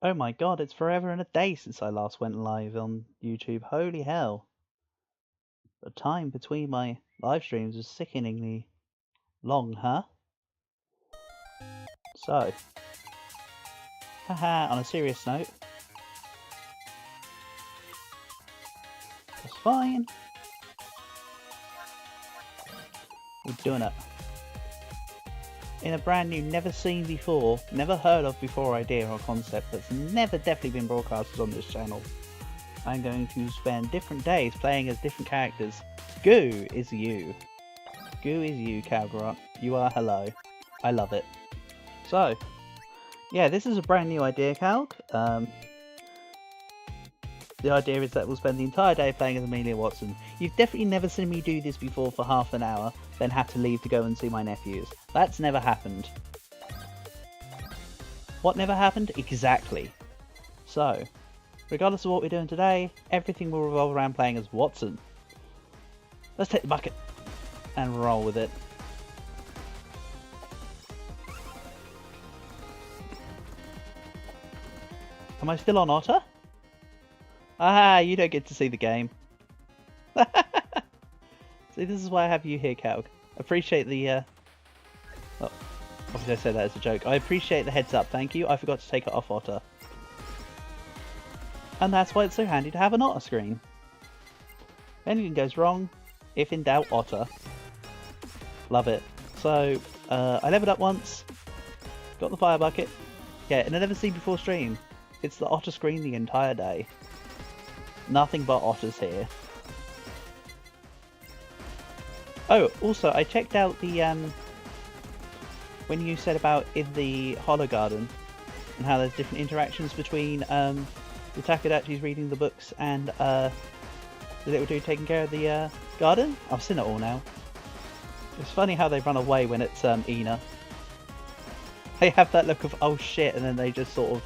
Oh my god, it's forever and a day since I last went live on YouTube. Holy hell. The time between my live streams is sickeningly long, huh? So, haha, on a serious note, that's fine. We're doing it. In a brand new, never seen before, never heard of before idea or concept that's never definitely been broadcasted on this channel, I'm going to spend different days playing as different characters. Goo is you. Goo is you, Calgarot. You are hello. I love it. So, yeah, this is a brand new idea, Calg. The idea is that we'll spend the entire day playing as Amelia Watson. You've definitely never seen me do this before for half an hour, then have to leave to go and see my nephews. That's never happened. What never happened? Exactly. So, regardless of what we're doing today, everything will revolve around playing as Watson. Let's take the bucket and roll with it. Am I still on Otter? Ah, you don't get to see the game. See, this is why I have you here, Calg. Appreciate the, oh, obviously I said that as a joke. I appreciate the heads up, thank you. I forgot to take it off Otter. And that's why it's so handy to have an Otter screen. If anything goes wrong, if in doubt, Otter. Love it. So, I leveled up once, got the fire bucket. Yeah, in a never seen before stream, it's the Otter screen the entire day. Nothing but otters here. Oh, also, I checked out the, when you said about in the Hollow Garden, and how there's different interactions between, the Takadachi's reading the books and, the little dude taking care of the, garden. I've seen it all now. It's funny how they run away when it's, Ina. They have that look of, oh shit, and then they just sort of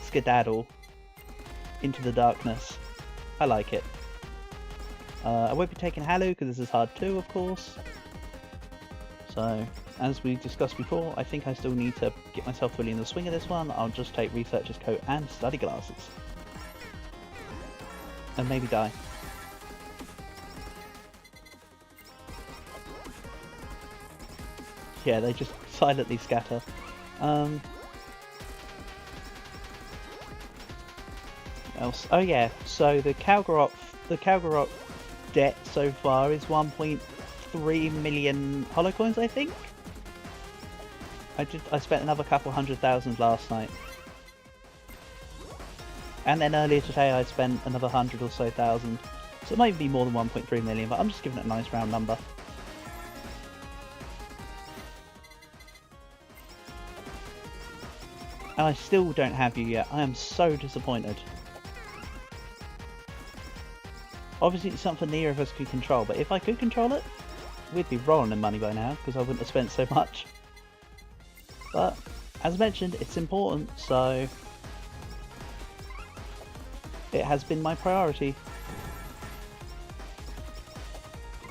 skedaddle into the darkness. I like it. I won't be taking Halu because this is hard too, of course. So, as we discussed before, I think I still need to get myself fully in the swing of this one. I'll just take Researcher's Coat and Study Glasses. And maybe die. Yeah, they just silently scatter. Else? Oh yeah, so the Calgarot debt so far is 1.3 million holocoins, I think. I spent another couple 100,000 last night, and then earlier today I spent another 100 or so thousand. So it might be more than 1.3 million, but I'm just giving it a nice round number. And I still don't have you yet. I am so disappointed. Obviously it's something neither of us could control, but if I could control it, we'd be rolling in money by now, because I wouldn't have spent so much. But, as mentioned, it's important, so it has been my priority.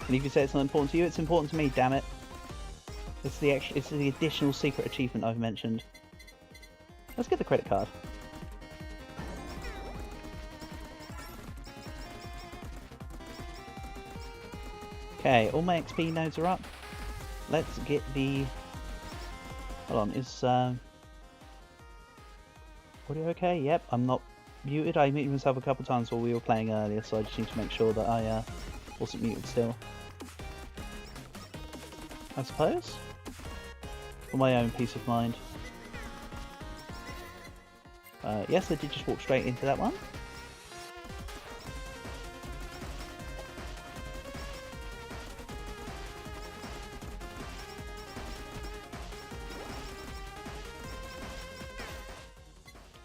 And if you say it's not important to you, it's important to me, damn it. It's the additional secret achievement I've mentioned. Let's get the credit card. Okay, all my XP nodes are up. Let's get the... Hold on, is audio okay? Yep, I'm not muted. I muted myself a couple times while we were playing earlier, so I just need to make sure that I wasn't muted still. I suppose? For my own peace of mind. Yes, I did just walk straight into that one.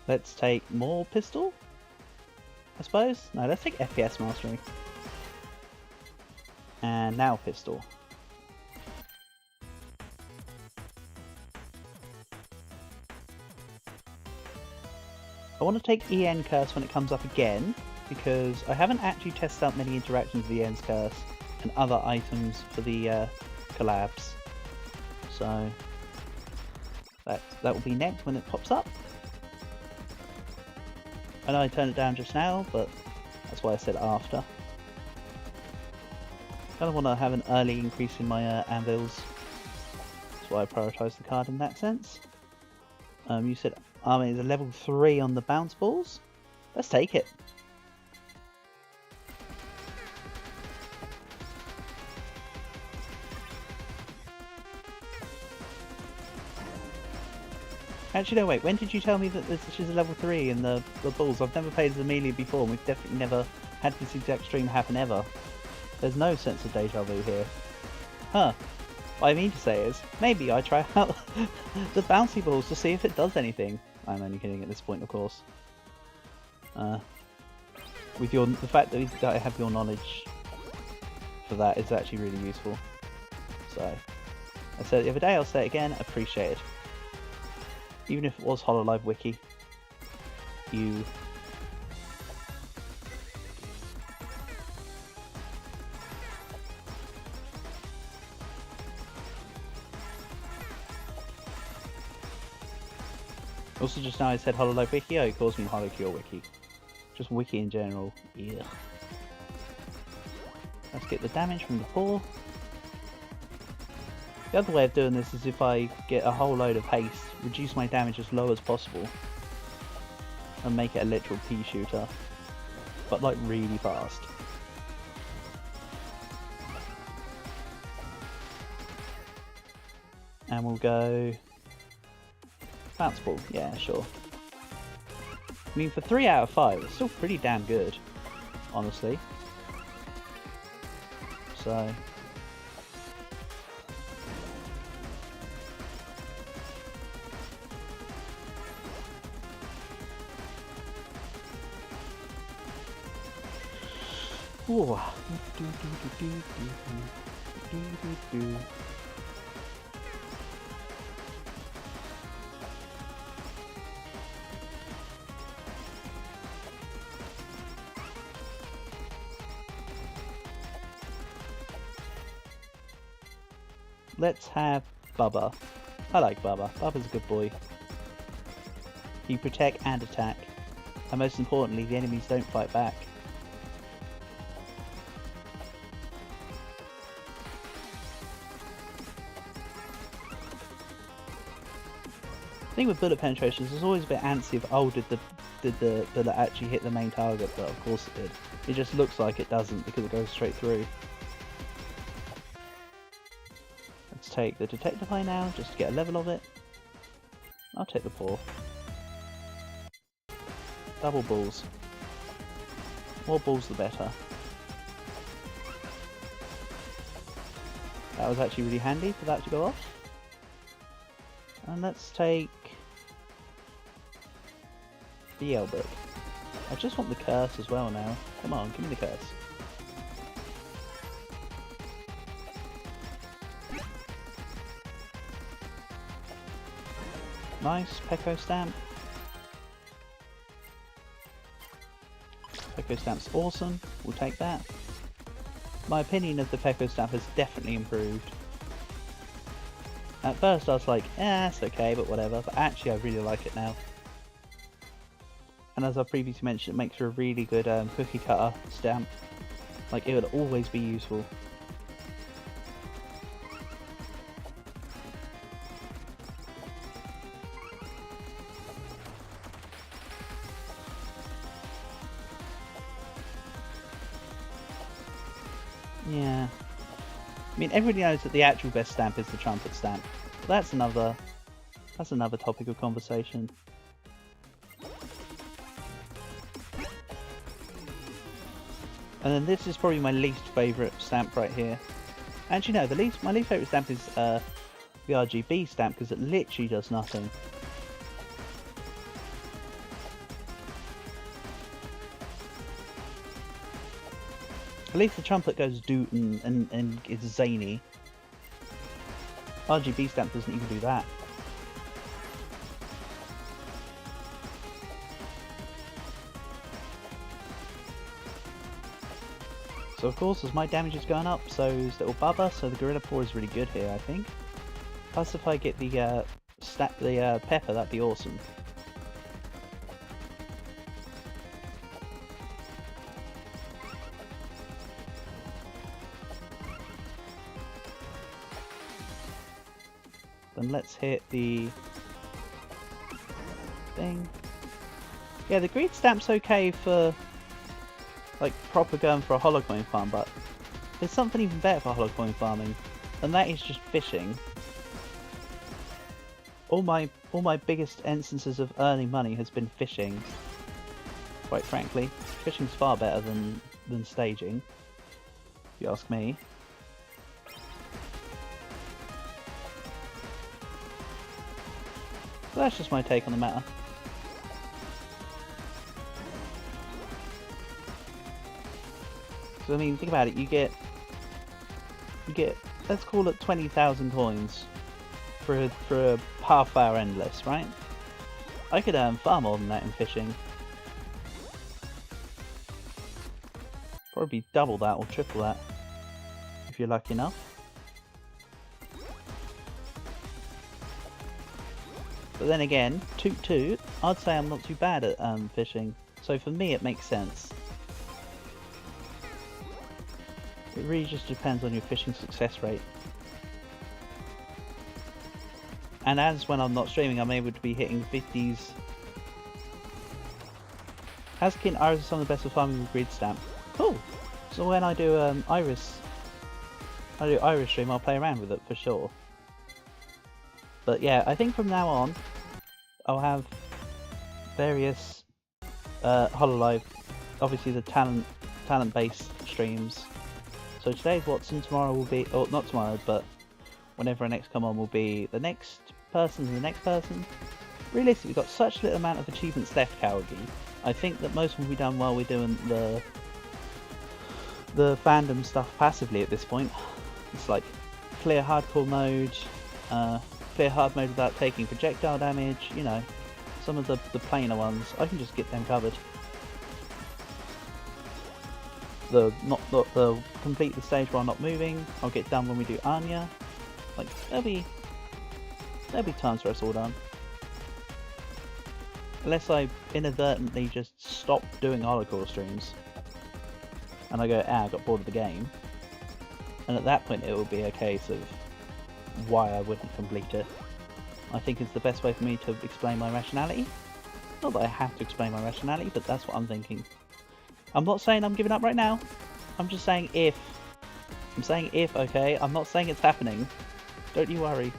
Let's take more pistol, I suppose? No, let's take FPS mastery. And now pistol. I want to take EN Curse when it comes up again, because I haven't actually tested out many interactions with EN's Curse and other items for the collabs. So that will be next when it pops up. I know I turned it down just now, but that's why I said after. Kind of want to have an early increase in my anvils. That's why I prioritise the card in that sense. You said Army is a level 3 on the bounce balls. Let's take it. Actually, no, wait. When did you tell me that this is a level 3 in the balls? I've never played as Amelia before, and we've definitely never had this exact stream happen ever. There's no sense of deja vu here. Huh. What I mean to say is, maybe I try out the bouncy balls to see if it does anything. I'm only kidding at this point, of course. With the fact that I have your knowledge for that is actually really useful. So, I said it the other day, I'll say it again, appreciated. Even if it was Hololive Wiki, you... Also, just now I said Hololive Wiki, oh, it calls me Holocure Wiki. Just Wiki in general, yeah. Let's get the damage from the paw. The other way of doing this is if I get a whole load of haste, reduce my damage as low as possible, and make it a literal pea shooter, but like really fast. And we'll go bounce ball, yeah, sure. I mean, for 3 out of 5, it's still pretty damn good, honestly. So... Ooh. Let's have Bubba. I like Bubba. Bubba's a good boy. You protect and attack. And most importantly, the enemies don't fight back. The thing with bullet penetrations is always a bit antsy of, oh, did the bullet actually hit the main target? But of course it did. It just looks like it doesn't because it goes straight through. Let's take the detective eye now, just to get a level of it. I'll take the paw. Double balls. More balls the better. That was actually really handy for that to go off. And let's take the Elbook. I just want the curse as well now. Come on, give me the curse. Nice, Pecco Stamp. Pecco Stamp's awesome, we'll take that. My opinion of the Pecco Stamp has definitely improved. At first I was like, eh, it's okay, but whatever, but actually I really like it now. And as I previously mentioned, it makes for a really good cookie cutter stamp. Like, it would always be useful. Yeah. I mean, everybody knows that the actual best stamp is the trumpet stamp. But that's another topic of conversation. And then this is probably my least favourite stamp right here. Actually no, my least favourite stamp is the RGB stamp because it literally does nothing. At least the trumpet goes doot and is zany. RGB stamp doesn't even do that. So of course, as my damage is going up, so is little Bubba, so the Gorilla Paw is really good here, I think. Plus if I get the Pepper, that'd be awesome. then let's hit the thing. Yeah, the greed stamp's okay for like proper going for a holocoin farm, but there's something even better for holocoin farming, and that is just fishing. All my biggest instances of earning money has been fishing. Quite frankly, fishing's far better than staging, if you ask me. So that's just my take on the matter. So I mean, think about it. You get, let's call it 20,000 coins for a half-hour endless, right? I could earn far more than that in fishing. Probably double that or triple that if you're lucky enough. But then again, toot, I'd say I'm not too bad at fishing. So for me, it makes sense. It really just depends on your fishing success rate. And as when I'm not streaming, I'm able to be hitting 50s. Haskin Iris is some of the best for farming with grid stamp. Cool. So when I do Iris stream, I'll play around with it for sure. But yeah, I think from now on, I'll have various Hololive, obviously the talent-based streams. So today's Watson, tomorrow will be, or not tomorrow, but whenever I next come on will be the next person and the next person. Realistically, we've got such little amount of achievements left, Cowgie. I think that most will be done while we're doing the fandom stuff passively at this point. It's like clear hardcore mode, clear hard mode without taking projectile damage, you know, some of the plainer ones. I can just get them covered. The complete the stage while not moving, I'll get done when we do Anya. Like there'll be times where it's all done. Unless I inadvertently just stop doing Holocure streams and I go, I got bored of the game. And at that point it will be a case of why I wouldn't complete it. I think it's the best way for me to explain my rationality. Not that I have to explain my rationality, but that's what I'm thinking. I'm not saying I'm giving up right now. I'm just saying if. I'm saying if, okay? I'm not saying it's happening. Don't you worry.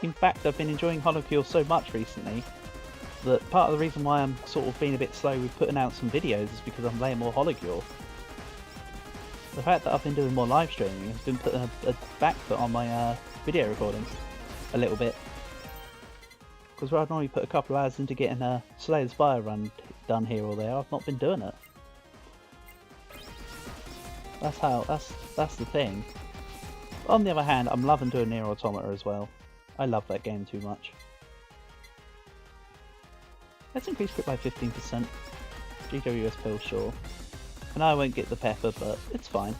In fact, I've been enjoying Holocure so much recently that part of the reason why I'm sort of being a bit slow with putting out some videos is because I'm playing more Holocure. The fact that I've been doing more live streaming has been putting a back foot on my video recording a little bit. Because where I'd normally put a couple of hours into getting a Slay the Spire run done here or there, I've not been doing it. That's the thing. On the other hand, I'm loving doing Nier Automata as well. I love that game too much. Let's increase crit by 15%. GWS pill, sure. And I won't get the pepper, but it's fine.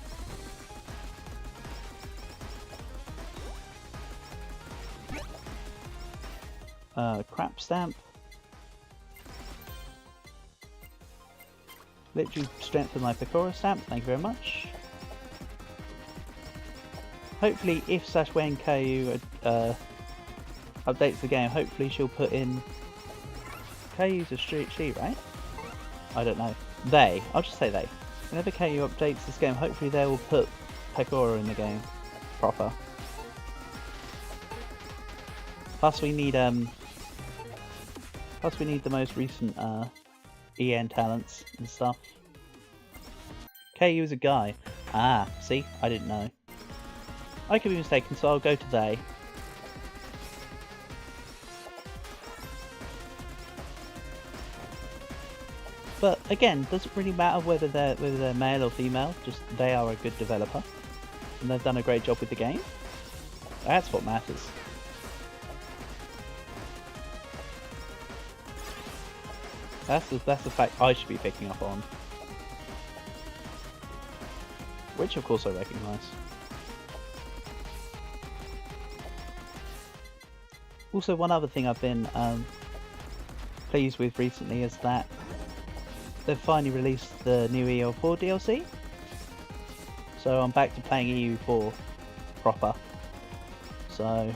Crap stamp. Literally strengthen my Pecora stamp, thank you very much. Hopefully if /when KU updates the game, hopefully she'll put in... KU's a she, right? I don't know. They. I'll just say they. Whenever KU updates this game, hopefully they will put Pecora in the game. Proper. Plus we need the most recent EN talents and stuff. KU is a guy. Ah, see? I didn't know. I could be mistaken, so I'll go to they. But again, doesn't really matter whether they're male or female, just they are a good developer. And they've done a great job with the game. That's what matters. That's the fact I should be picking up on. Which of course I recognise. Also, one other thing I've been pleased with recently is that they've finally released the new EO4 DLC. So I'm back to playing EU4 proper. So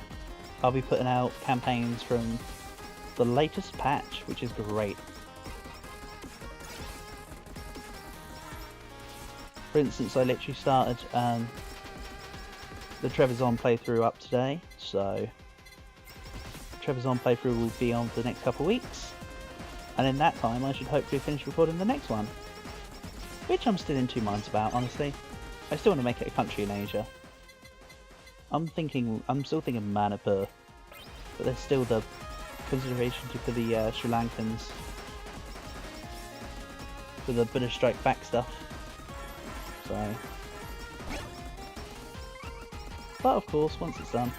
I'll be putting out campaigns from the latest patch, which is great. For instance, I literally started the Trevisan playthrough up today, so Trevisan playthrough will be on for the next couple of weeks, and in that time I should hopefully finish recording the next one, which I'm still in two minds about, honestly. I still want to make it a country in Asia. I'm still thinking Manipur, but there's still the consideration for the Sri Lankans for the British Strike Back stuff. So, but of course, once it's done,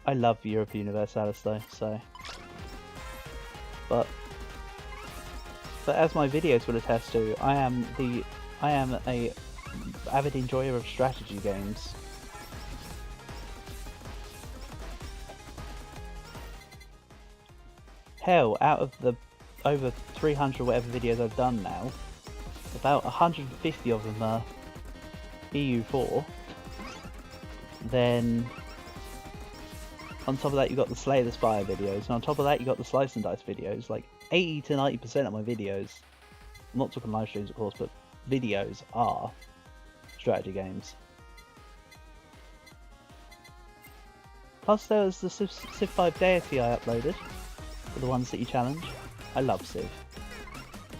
I love Europa Universalis though. So, but as my videos will attest to, I am a avid enjoyer of strategy games. Hell, out of the over 300 whatever videos I've done now, about 150 of them are EU4. Then on top of that you got the Slay the Spire videos, and on top of that you got the Slice and Dice videos. Like 80 to 90% of my videos, I'm not talking live streams of course, but videos are strategy games. Plus there was the Civ 5 Deity I uploaded, for the ones that you challenge. I love Civ.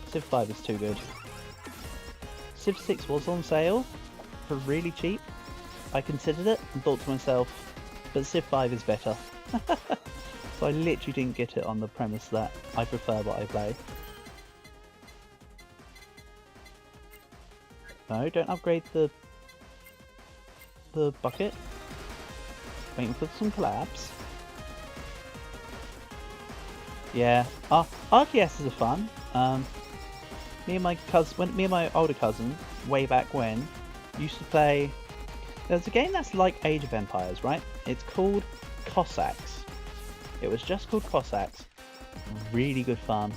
Civ 5 is too good. Civ 6 was on sale for really cheap. I considered it and thought to myself, but Civ 5 is better. So I literally didn't get it on the premise that I prefer what I play. No, don't upgrade the bucket. Waiting for some collabs. Yeah, RTSs are fun. Me and my older cousin, way back when, used to play. There's a game that's like Age of Empires, right? It's called Cossacks. It was just called Cossacks. Really good fun.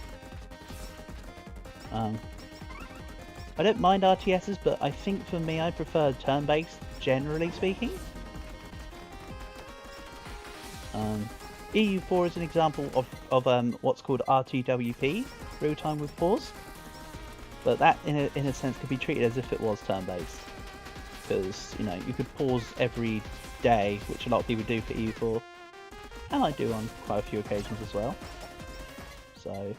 I don't mind RTSs, but I think for me I prefer turn-based, generally speaking. EU4 is an example of what's called RTWP, real time with pause, but that in a sense could be treated as if it was turn-based, because you know you could pause every day, which a lot of people do for EU4, and I do on quite a few occasions as well. So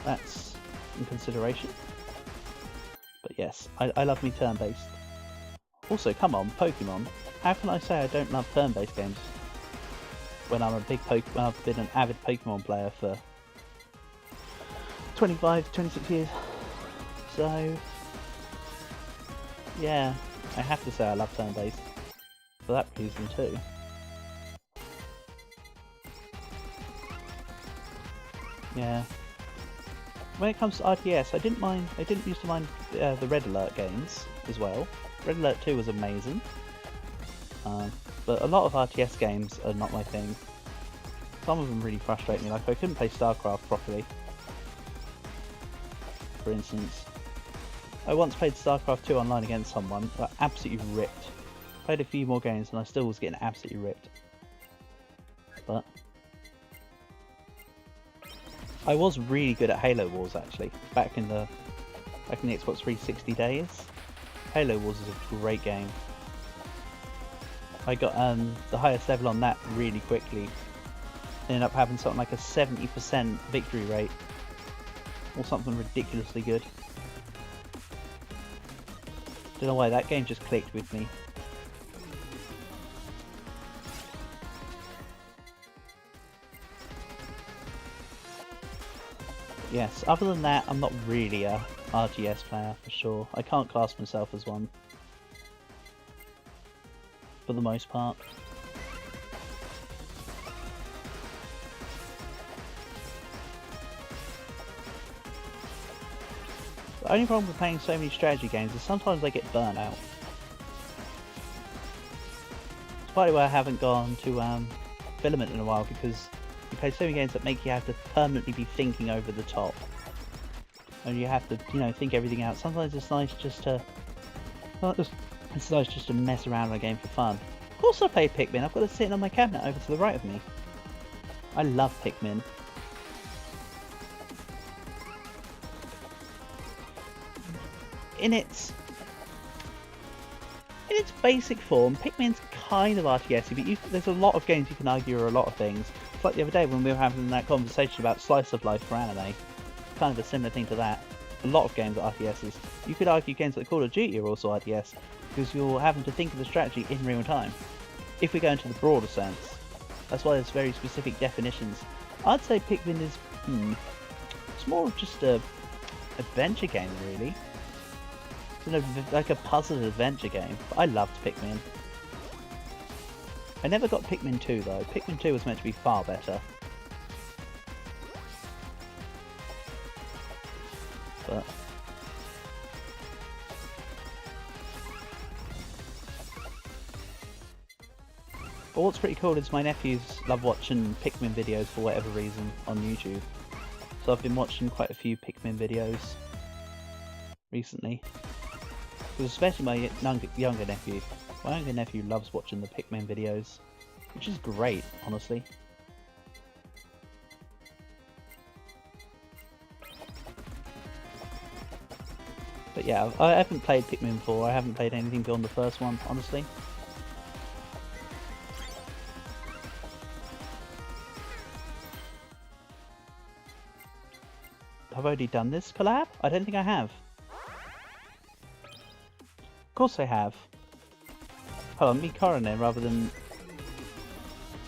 that's in consideration. But yes, I love me turn-based. Also, come on, Pokemon. How can I say I don't love turn-based games when I've been an avid Pokemon player for 25, 26 years? So yeah, I have to say I love turn-based for that reason too. Yeah. When it comes to RTS, I didn't used to mind the Red Alert games as well. Red Alert 2 was amazing. But a lot of RTS games are not my thing. Some of them really frustrate me, like I couldn't play StarCraft properly. For instance, I once played StarCraft 2 online against someone, got absolutely ripped. Played a few more games and I still was getting absolutely ripped. But I was really good at Halo Wars actually, back in the Xbox 360 days. Halo Wars is a great game. I got the highest level on that really quickly. Ended up having something like a 70% victory rate, or something ridiculously good. Don't know why that game just clicked with me. Yes, other than that, I'm not really a RTS player for sure. I can't class myself as one, for the most part. The only problem with playing so many strategy games is sometimes I get burnt out. It's partly why I haven't gone to Filament in a while, because you play so many games that make you have to permanently be thinking over the top. And you have to, you know, think everything out. Sometimes it's nice just to not just I decided just to mess around in a game for fun. Of course I played Pikmin, I've got it sitting on my cabinet over to the right of me. I love Pikmin. In its basic form, Pikmin's kind of RTS-y, but there's a lot of games you can argue are a lot of things. It's like the other day when we were having that conversation about slice of life for anime. Kind of a similar thing to that. A lot of games are RTSs. You could argue games like Call of Duty are also RTS, because you're having to think of the strategy in real time. If we go into the broader sense. That's why there's very specific definitions. I'd say Pikmin is, it's more of just a adventure game, really. It's like a puzzle adventure game. But I loved Pikmin. I never got Pikmin 2 though. Pikmin 2 was meant to be far better. But what's pretty cool is my nephews love watching Pikmin videos for whatever reason on YouTube. So I've been watching quite a few Pikmin videos recently. Because especially my younger nephew. My younger nephew loves watching the Pikmin videos, which is great, honestly. But yeah, I haven't played Pikmin 4, I haven't played anything beyond the first one, honestly. I've already done this collab? I don't think I have. Of course I have. Hold on, Me Coroner rather than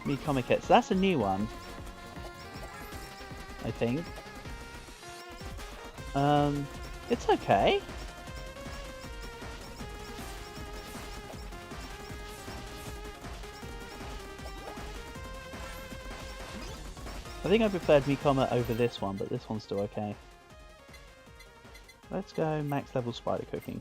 Me Comiket. So that's a new one. I think. It's okay. I think I preferred Mikoma over this one, but this one's still okay. Let's go max level spider cooking.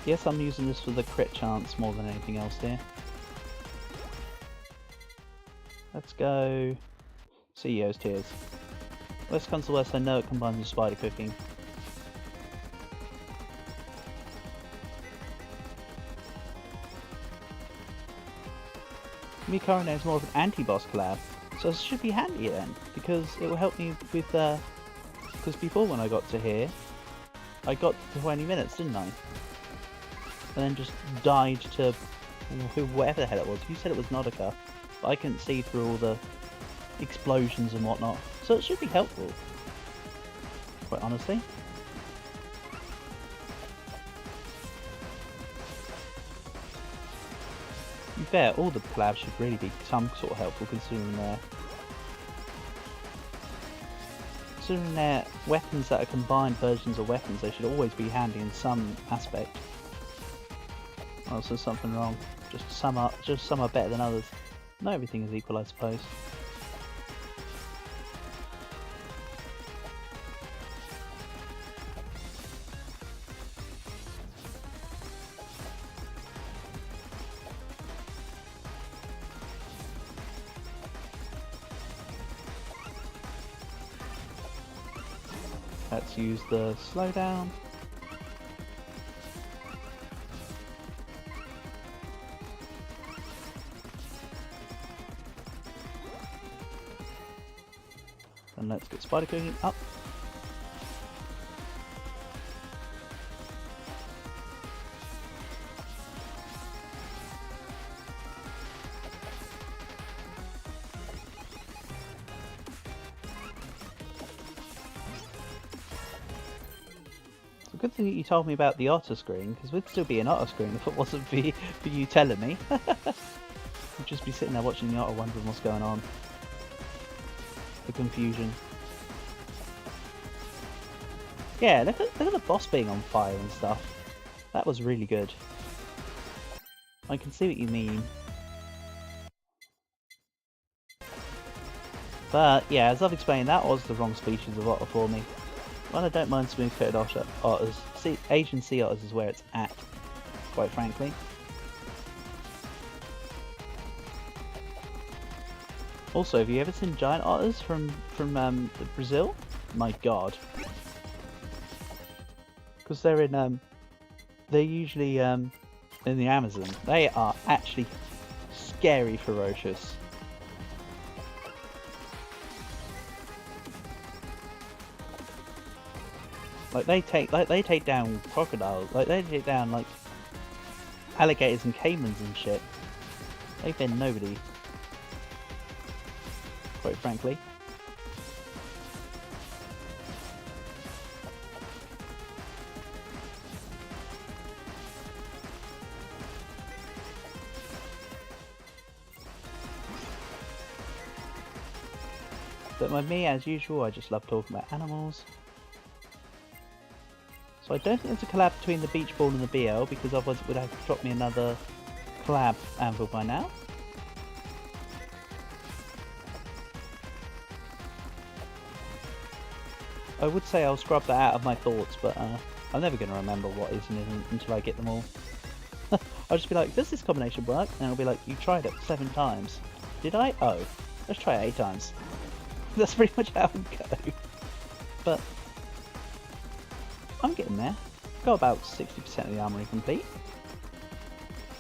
Yes, I'm using this for the crit chance more than anything else here. Let's go CEO's Tears. Worst comes to worst, I know it combines with spider cooking. Mikarone is more of an anti-boss collab, so this should be handy then, because it will help me with, because before when I got to here, I got to 20 minutes, didn't I? And then just died to whatever the hell it was. You said it was Nautica, but I couldn't see through all the explosions and whatnot, so it should be helpful, quite honestly. To be fair, all the collabs should really be some sort of helpful considering their weapons that are combined versions of weapons. They should always be handy in some aspect. Oh, so something wrong. Just some are better than others. Not everything is equal, I suppose. Let's use the slowdown. And let's get spider cooking up. It's a good thing that you told me about the otter screen, because we'd still be an otter screen if it wasn't for you telling me. We'd just be sitting there watching the otter wondering what's going on. The confusion. Yeah, look at the boss being on fire and stuff. That was really good. I can see what you mean. But yeah, as I've explained, that was the wrong species of otter for me. Well, I don't mind smooth-coated otters. Asian sea otters is where it's at, quite frankly. Also, have you ever seen giant otters from Brazil? my god. Because they're in, they're usually, in the Amazon. They are actually scary ferocious. Like they take down crocodiles, like they take down like alligators and caimans and shit. They've been nobody, quite frankly. But with me, as usual, I just love talking about animals. So I don't think there's a collab between the beach ball and the BL, because otherwise it would have to drop me another collab anvil by now. I would say I'll scrub that out of my thoughts, but I'm never going to remember what is and isn't until I get them all. I'll just be like, does this combination work? And I'll be like, you tried it 7 times. Did I? Oh, let's try it 8 times. That's pretty much how it go. But I'm getting there. Got about 60% of the armory complete.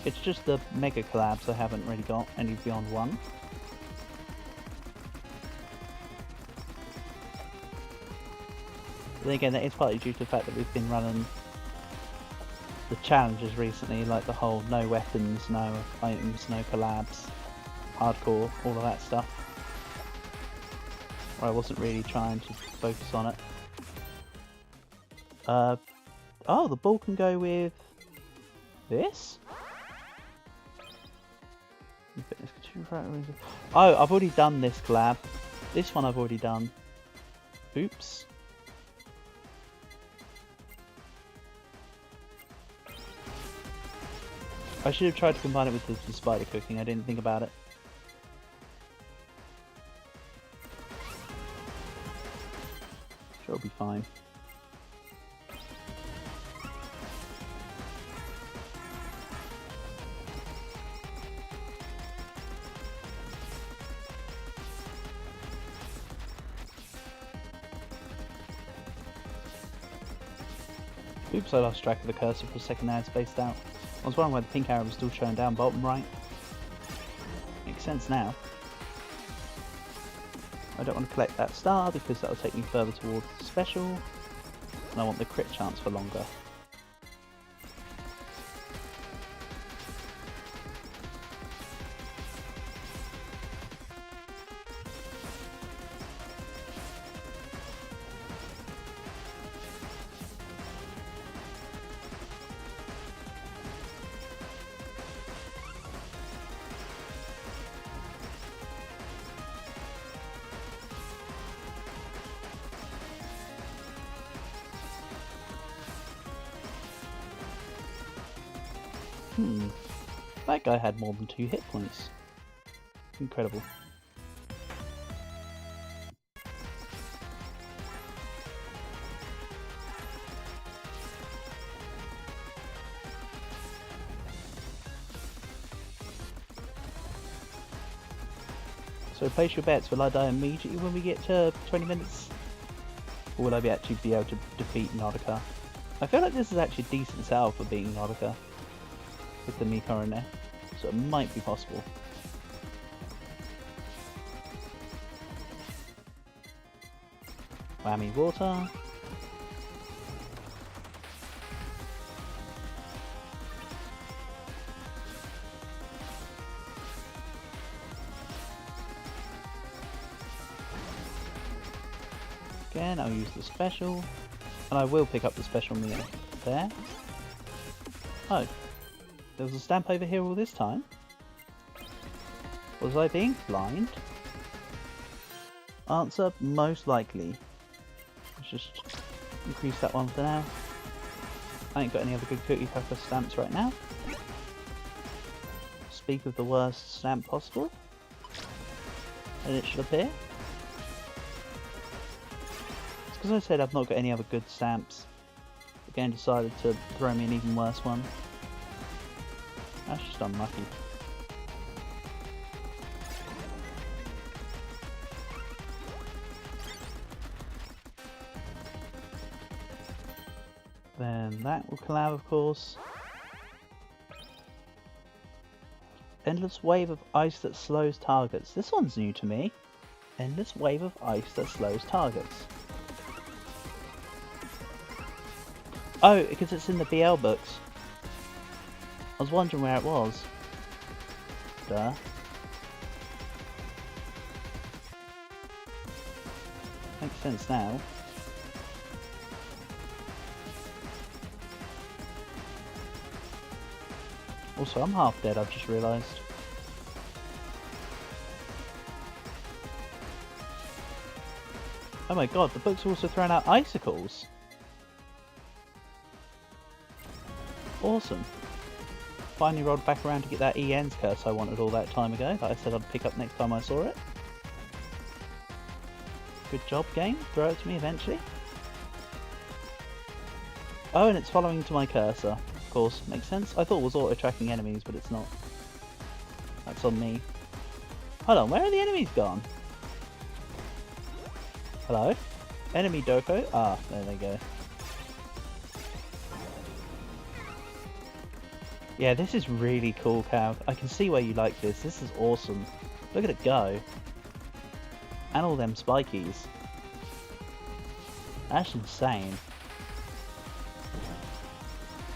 It's just the mega collabs I haven't really got any beyond 1. But then again, that is partly due to the fact that we've been running the challenges recently, like the whole no weapons, no items, no collabs, hardcore, all of that stuff. Where I wasn't really trying to focus on it. Oh, the ball can go with this? Oh, I've already done this collab. This one I've already done. Oops. I should have tried to combine it with the spider cooking, I didn't think about it. Sure, it'll be fine. Oops, I lost track of the cursor for a second there, it's spaced out. I was wondering why the pink arrow was still showing down bottom right. Makes sense now. I don't want to collect that star because that'll take me further towards the special. And I want the crit chance for longer. That guy had more than 2 hit points. Incredible. So place your bets, will I die immediately when we get to 20 minutes? Or will I actually be able to defeat Nautica? I feel like this is actually a decent setup for beating Nautica with the Miko in there, so it might be possible. Whammy water. Again, I'll use the special, and I will pick up the special meal there. Oh. There was a stamp over here all this time? Was I being blind? Answer, most likely. Let's just increase that one for now. I ain't got any other good cookie cutter stamps right now. Speak of the worst stamp possible. And it should appear. It's because I said I've not got any other good stamps. The game decided to throw me an even worse one. That's just unlucky. Then that will collab, of course. Endless wave of ice that slows targets. This one's new to me. Endless wave of ice that slows targets. Oh, because it's in the BL books. I was wondering where it was. Duh. Makes sense now. Also, I'm half dead, I've just realised. Oh my god, the book's also thrown out icicles. Awesome. Finally rolled back around to get that EN's curse I wanted all that time ago, that I said I'd pick up next time I saw it. Good job, game. Throw it to me eventually. Oh, and it's following to my cursor. Of course, makes sense. I thought it was auto-tracking enemies, but it's not. That's on me. Hold on, where are the enemies gone? Hello? Enemy Doko? Ah, there they go. Yeah, this is really cool, Cow. I can see why you like this. This is awesome. Look at it go. And all them spikies. That's insane.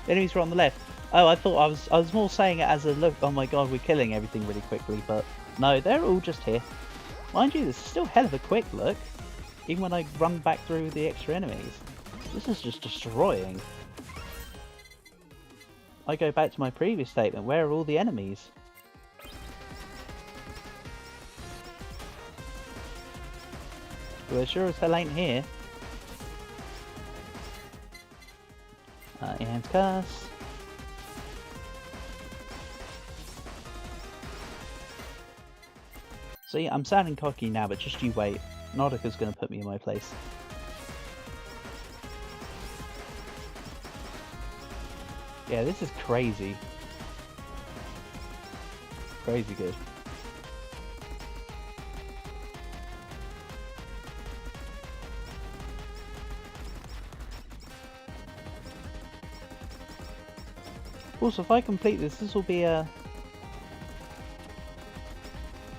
The enemies were on the left. Oh, I thought I was more saying it as a look, oh my god, we're killing everything really quickly, but no, they're all just here. Mind you, this is still hell of a quick look, even when I run back through the extra enemies. This is just destroying. I go back to my previous statement, where are all the enemies? Well, it sure as hell ain't here. Ian's curse. See, I'm sounding cocky now, but just you wait. Nodika's gonna put me in my place. Yeah, this is crazy. Crazy good. Also, if I complete this, this will be a...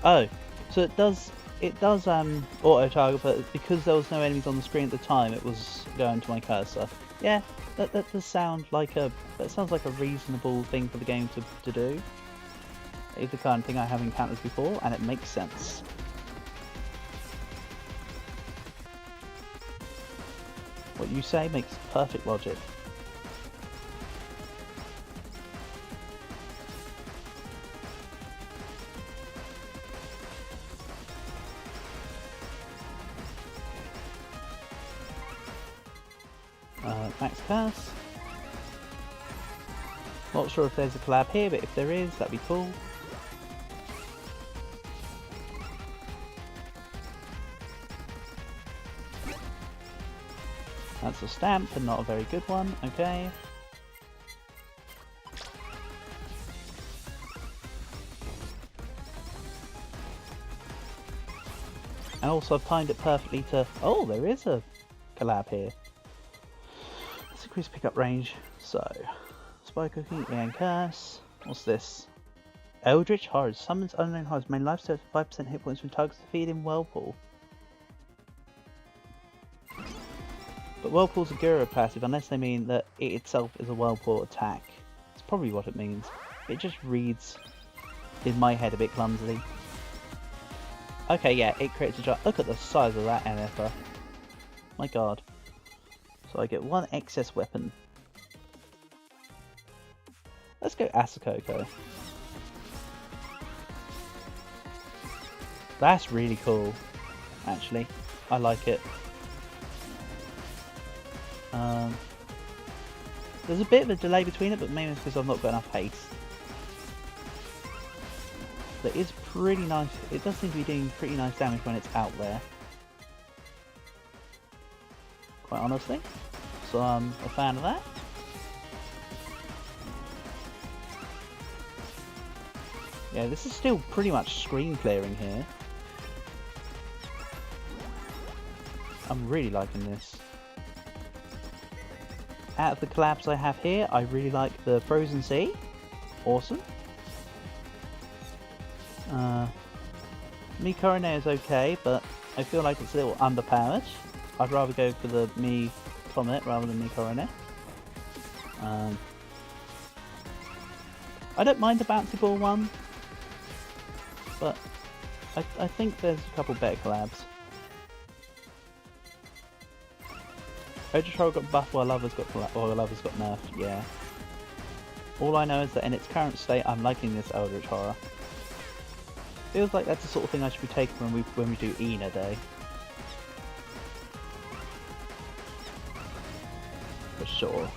Oh, so it does auto-target, but because there was no enemies on the screen at the time, it was going to my cursor. Yeah, that does sound like that sounds like a reasonable thing for the game to do. It's the kind of thing I have encountered before, and it makes sense. What you say makes perfect logic. Max curse. Not sure if there's a collab here, but if there is, that'd be cool. That's a stamp, but not a very good one. Okay. And also I've timed it perfectly to... Oh, there is a collab here. Let's increase pickup range. So, Spy Cooking and Curse. What's this? Eldritch Horrors. Summons unknown horrors. Main life steps 5% hit points from targets defeated in Whirlpool. But Whirlpool's a Guru passive, unless they mean that it itself is a Whirlpool attack. That's probably what it means. It just reads in my head a bit clumsily. Okay, yeah, it creates a giant... Look at the size of that NFR. My god. So I get one excess weapon. Let's go Asakoko. That's really cool, actually. I like it. There's a bit of a delay between it, but maybe it's because I've not got enough haste. But it's pretty nice. It does seem to be doing pretty nice damage when it's out there. Quite honestly. So I'm a fan of that. Yeah, this is still pretty much screen clearing here. I'm really liking this. out of the collabs I have here, I really like the Frozen Sea. Awesome. Mi Coronet is okay, but I feel like it's a little underpowered. I'd rather go for the Mi Comet rather than Mi Coronet. I don't mind the bouncy ball one, but I think there's a couple better collabs. Ojotroll got buffed while Lover's got nerfed, yeah. All I know is that in its current state, I'm liking this Eldritch Horror. Feels like that's the sort of thing I should be taking when we do Ina Day. For sure.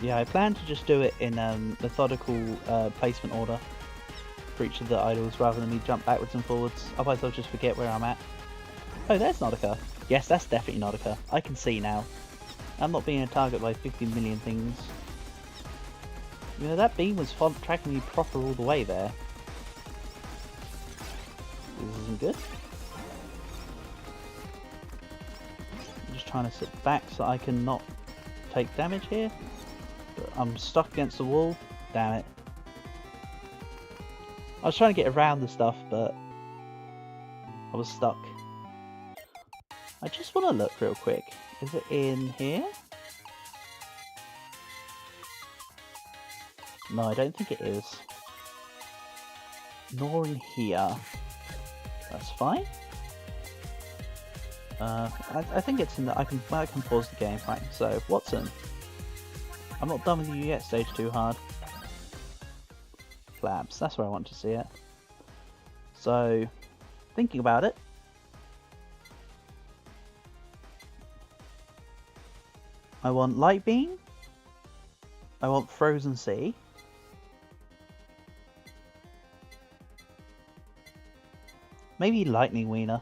Yeah, I plan to just do it in methodical placement order for each of the idols rather than me jump backwards and forwards, otherwise I'll just forget where I'm at. Oh, there's Nautica. Yes, that's definitely Nautica. I can see now. I'm not being a target by 50 million things. You know, that beam was tracking me proper all the way there. This isn't good. I'm just trying to sit back so I can not take damage here. But I'm stuck against the wall. Damn it. I was trying to get around the stuff, but I was stuck. I just want to look real quick. Is it in here? No, I don't think it is. Nor in here. That's fine. I think it's in the... I can pause the game. Right, so, Watson. I'm not done with you yet, stage 2 hard. Labs, that's where I want to see it. So, thinking about it, I want Light Beam, I want Frozen Sea, maybe Lightning Wiener.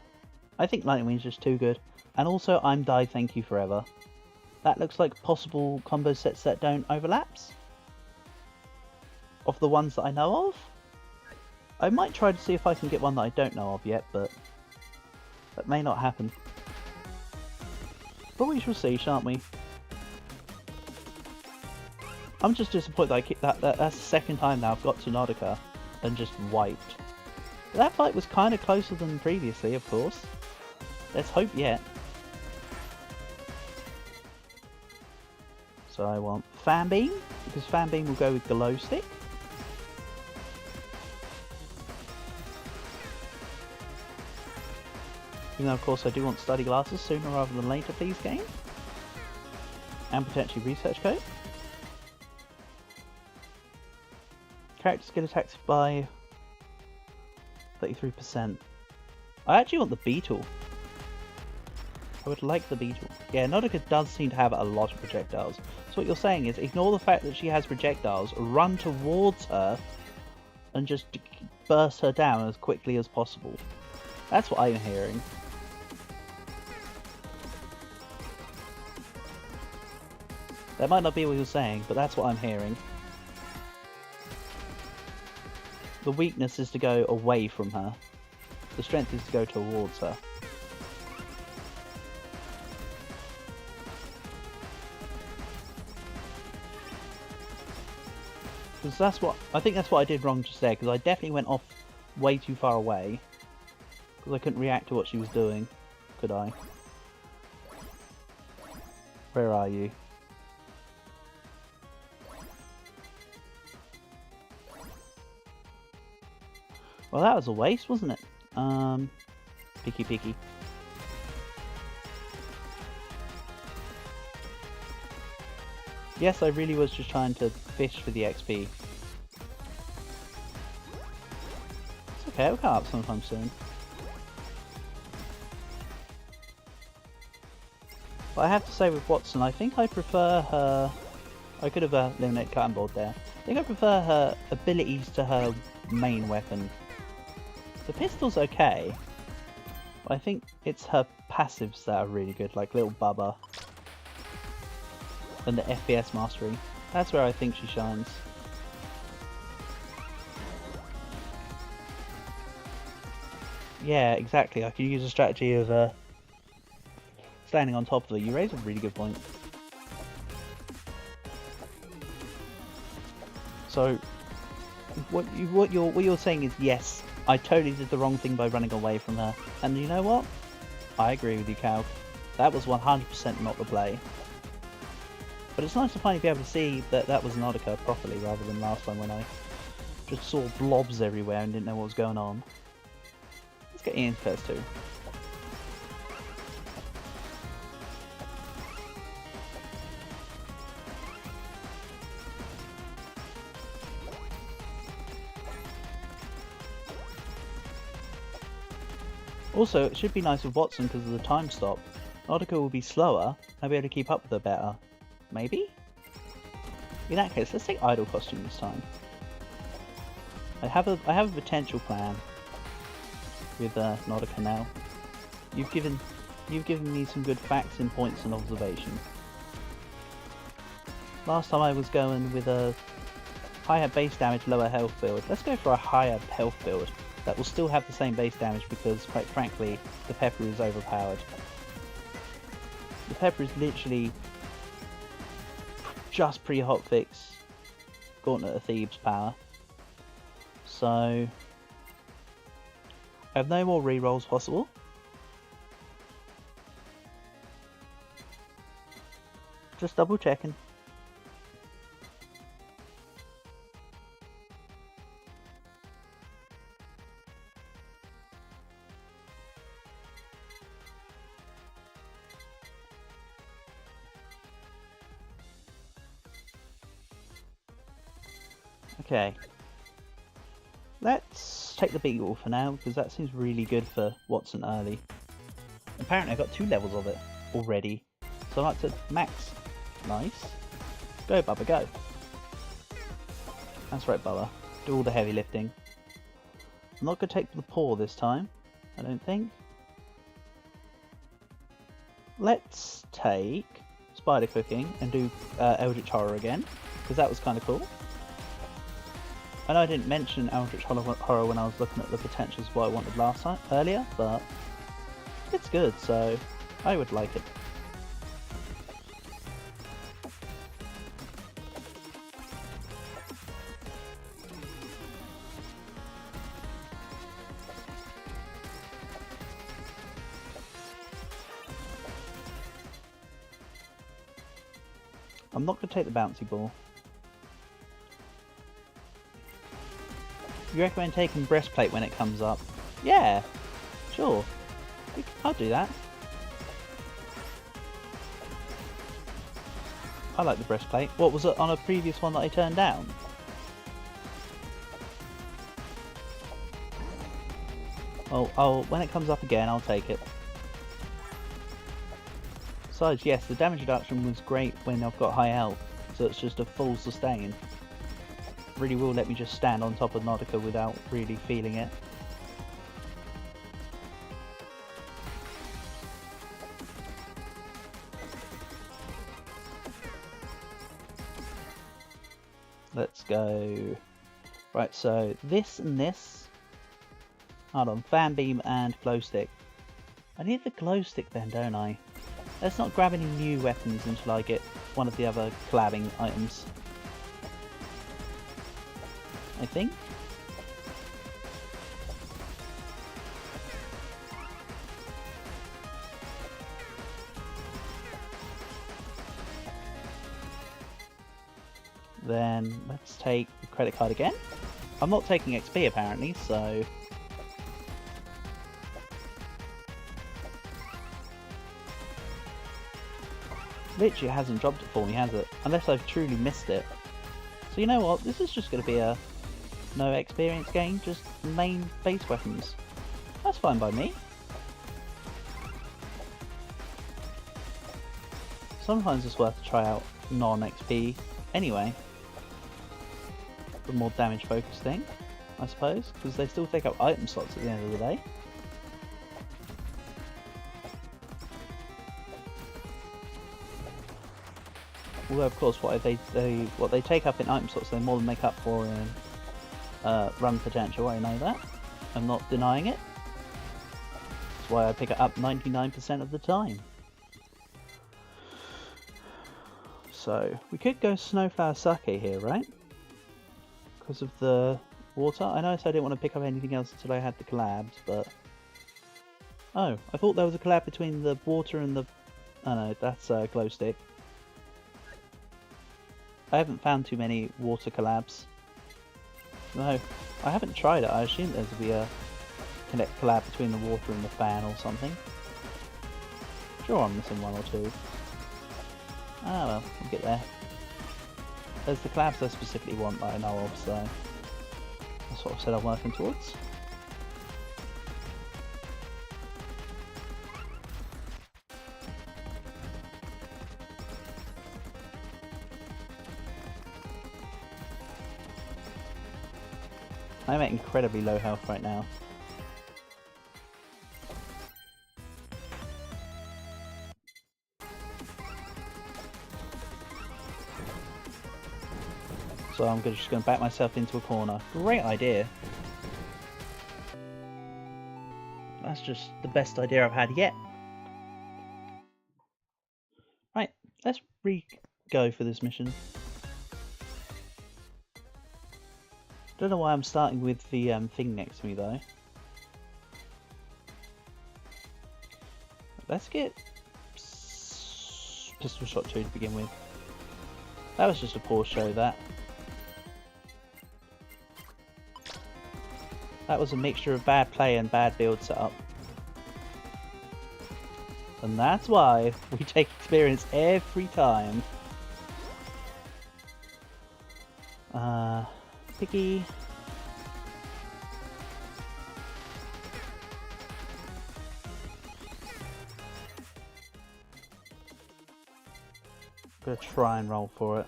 I think Lightning Wiener's just too good. And also, I'm Die Thank You Forever. That looks like possible combo sets that don't overlaps. Of the ones that I know of. I might try to see if I can get one that I don't know of yet, but that may not happen. But we shall see, shan't we? I'm just disappointed that I kicked that's the second time now I've got to Nautica and just wiped. That fight was kind of closer than previously, of course. Let's hope yet. So I want Fan Beam, because Fan Beam will go with Glow Stick. Even though, of course, I do want Study Glasses sooner rather than later, please, game. And potentially Research Coat. Character skill attacks by 33%. I actually want the Beetle. I would like the Beetle. Yeah, Nautica does seem to have a lot of projectiles. So what you're saying is, ignore the fact that she has projectiles, run towards her, and just burst her down as quickly as possible. That's what I'm hearing. That might not be what you're saying, but that's what I'm hearing. The weakness is to go away from her. The strength is to go towards her. Because I think that's what I did wrong just there, because I definitely went off way too far away. Because I couldn't react to what she was doing, could I? Where are you? Well, that was a waste, wasn't it? Picky. Yes, I really was just trying to fish for the XP. It's okay, it'll come up sometime soon. But I have to say with Watson, I think I prefer her... I could have eliminated cut and board there. I think I prefer her abilities to her main weapon. The pistol's okay, but I think it's her passives that are really good, like Little Bubba. And the FPS mastery. That's where I think she shines. Yeah, exactly. I can use a strategy of standing on top of it. You raise a really good point. So, what you're saying is yes, I totally did the wrong thing by running away from her. And you know what? I agree with you, Cal. That was 100% not the play. But it's nice to finally be able to see that that was not occurred properly, rather than last time when I just saw blobs everywhere and didn't know what was going on. Let's get Ian first too. Also, it should be nice with Watson because of the time stop. Nautica will be slower, I'll be able to keep up with her better. Maybe? In that case, let's take Idol costume this time. I have a potential plan with Nautica now. You've given me some good facts and points and observation. Last time I was going with a higher base damage, lower health build. Let's go for a higher health build that will still have the same base damage because, quite frankly, the Pepper is overpowered. The Pepper is literally just pre-hotfix Gauntlet of Thebes power. So I have no more rerolls possible. Just double checking. Okay. Let's take the Beagle for now, because that seems really good for Watson early. Apparently I got 2 levels of it already, so I like to max. Nice. Go Bubba, go. That's right Bubba, do all the heavy lifting. I'm not going to take the paw this time, I don't think. Let's take Spider Cooking and do Eldritch Horror again, because that was kind of cool. I know I didn't mention Eldritch Horror when I was looking at the potentials of what I wanted earlier, but it's good, so I would like it. I'm not going to take the bouncy ball. You recommend taking breastplate when it comes up? Yeah, sure. I'll do that. I like the breastplate. What was it on a previous one that I turned down? Oh, when it comes up again, I'll take it. Besides, yes, the damage reduction was great when I've got high health, so it's just a full sustain. Really will let me just stand on top of Nautica without really feeling it. Let's go. Right, so this and this. Hold on, Fan Beam and Glow Stick. I need the Glow Stick then, don't I? Let's not grab any new weapons until I get one of the other collabing items. I think. Then let's take the credit card again. I'm not taking XP apparently, so literally it hasn't dropped it for me, has it? Unless I've truly missed it. So you know what? This is just going to be a no experience gain, just main base weapons. That's fine by me. Sometimes it's worth to try out non-XP anyway. The more damage focused thing, I suppose, because they still take up item slots at the end of the day. Although of course what they take up in item slots they more than make up for in run potential, I know that. I'm not denying it. That's why I pick it up 99% of the time. So, we could go Snowflower Sake here, right? Because of the water. I know I said I didn't want to pick up anything else until I had the collabs, but... Oh, I thought there was a collab between the water and the... Oh no, that's glow stick. I haven't found too many water collabs. No, I haven't tried it. I assume there's to be a collab between the water and the fan or something. Sure, I'm missing one or two. Ah well, we'll get there. There's the collabs I specifically want that I know of, so that's what I've said I'm working towards. I'm at incredibly low health right now. So I'm just going to back myself into a corner. Great idea. That's just the best idea I've had yet. Right, let's re-go for this mission. Don't know why I'm starting with the thing next to me though. Let's get Pistol Shot 2 to begin with. That was just a poor show, that. That was a mixture of bad play and bad build setup. And that's why we take experience every time. Picky. Gonna try and roll for it.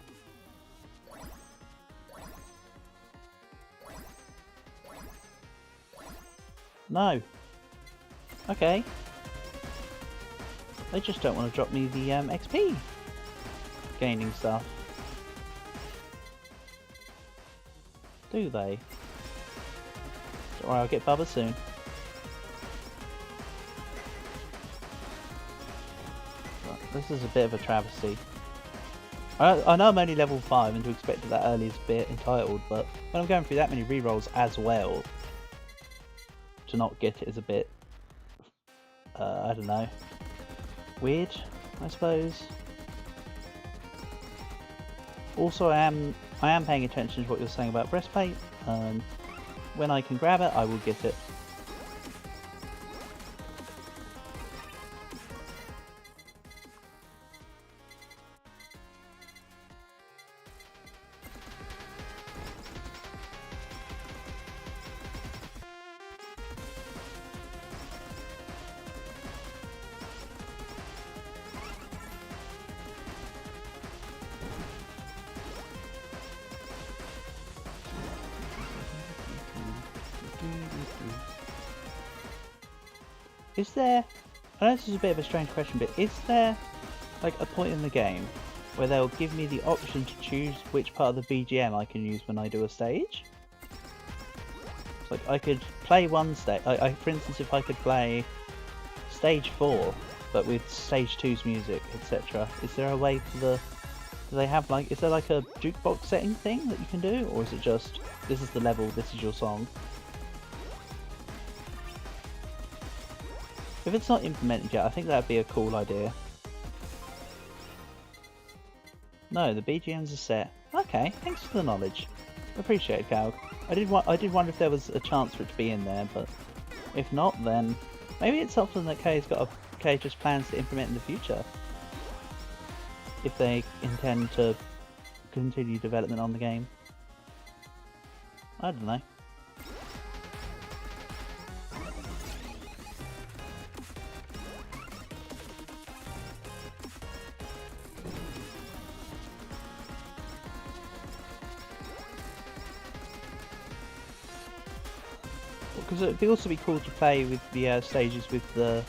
No. Okay. They just don't want to drop me the XP gaining stuff. Do they? Don't worry, I'll get Bubba soon. But this is a bit of a travesty. I know I'm only level 5 and to expect it that early is a bit entitled, but when I'm going through that many rerolls as well, to not get it is a bit, I don't know, weird, I suppose. Also, I am paying attention to what you're saying about breastplate. When I can grab it, I will get it. Is there, I know this is a bit of a strange question, but is there like a point in the game where they'll give me the option to choose which part of the BGM I can use when I do a stage? It's like I could play one stage, for instance, if I could play stage 4 but with stage 2's music, etc. Is there a way for the, do they have like, is there like a jukebox setting thing that you can do, or is it just, this is the level, this is your song? If it's not implemented yet, I think that'd be a cool idea. No, the BGMs are set. Okay, thanks for the knowledge. Appreciate it, Calg. I did wonder if there was a chance for it to be in there, but if not, then maybe it's something that Kay just plans to implement in the future. If they intend to continue development on the game. I don't know. Because it would also be cool to play with the stages with the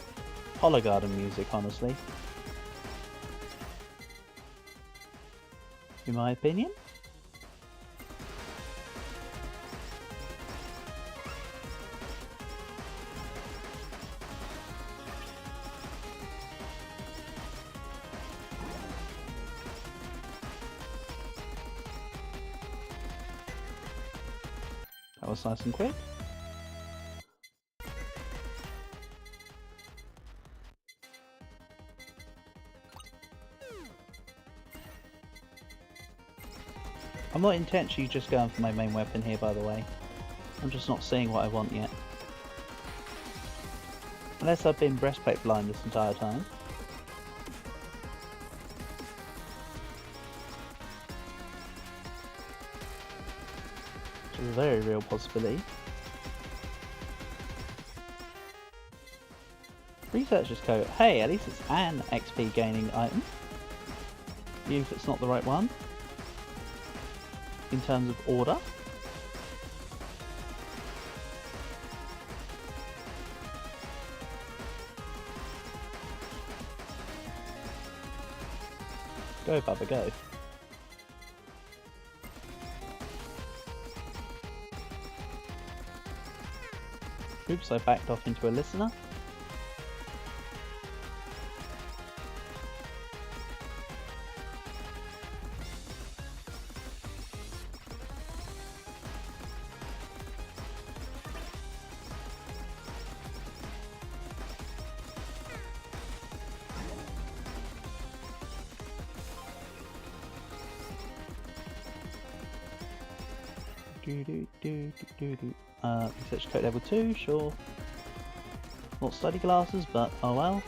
Holocure music, honestly. In my opinion. That was nice and quick. I'm not intentionally just going for my main weapon here, by the way. I'm just not seeing what I want yet. Unless I've been breastplate blind this entire time. Which is a very real possibility. Researcher's coat. Hey, at least it's an XP gaining item. Even if it's not the right one. In terms of order. Go, Bubba, go. Oops, I backed off into a listener. Research code level 2, sure. Not study glasses, but oh well.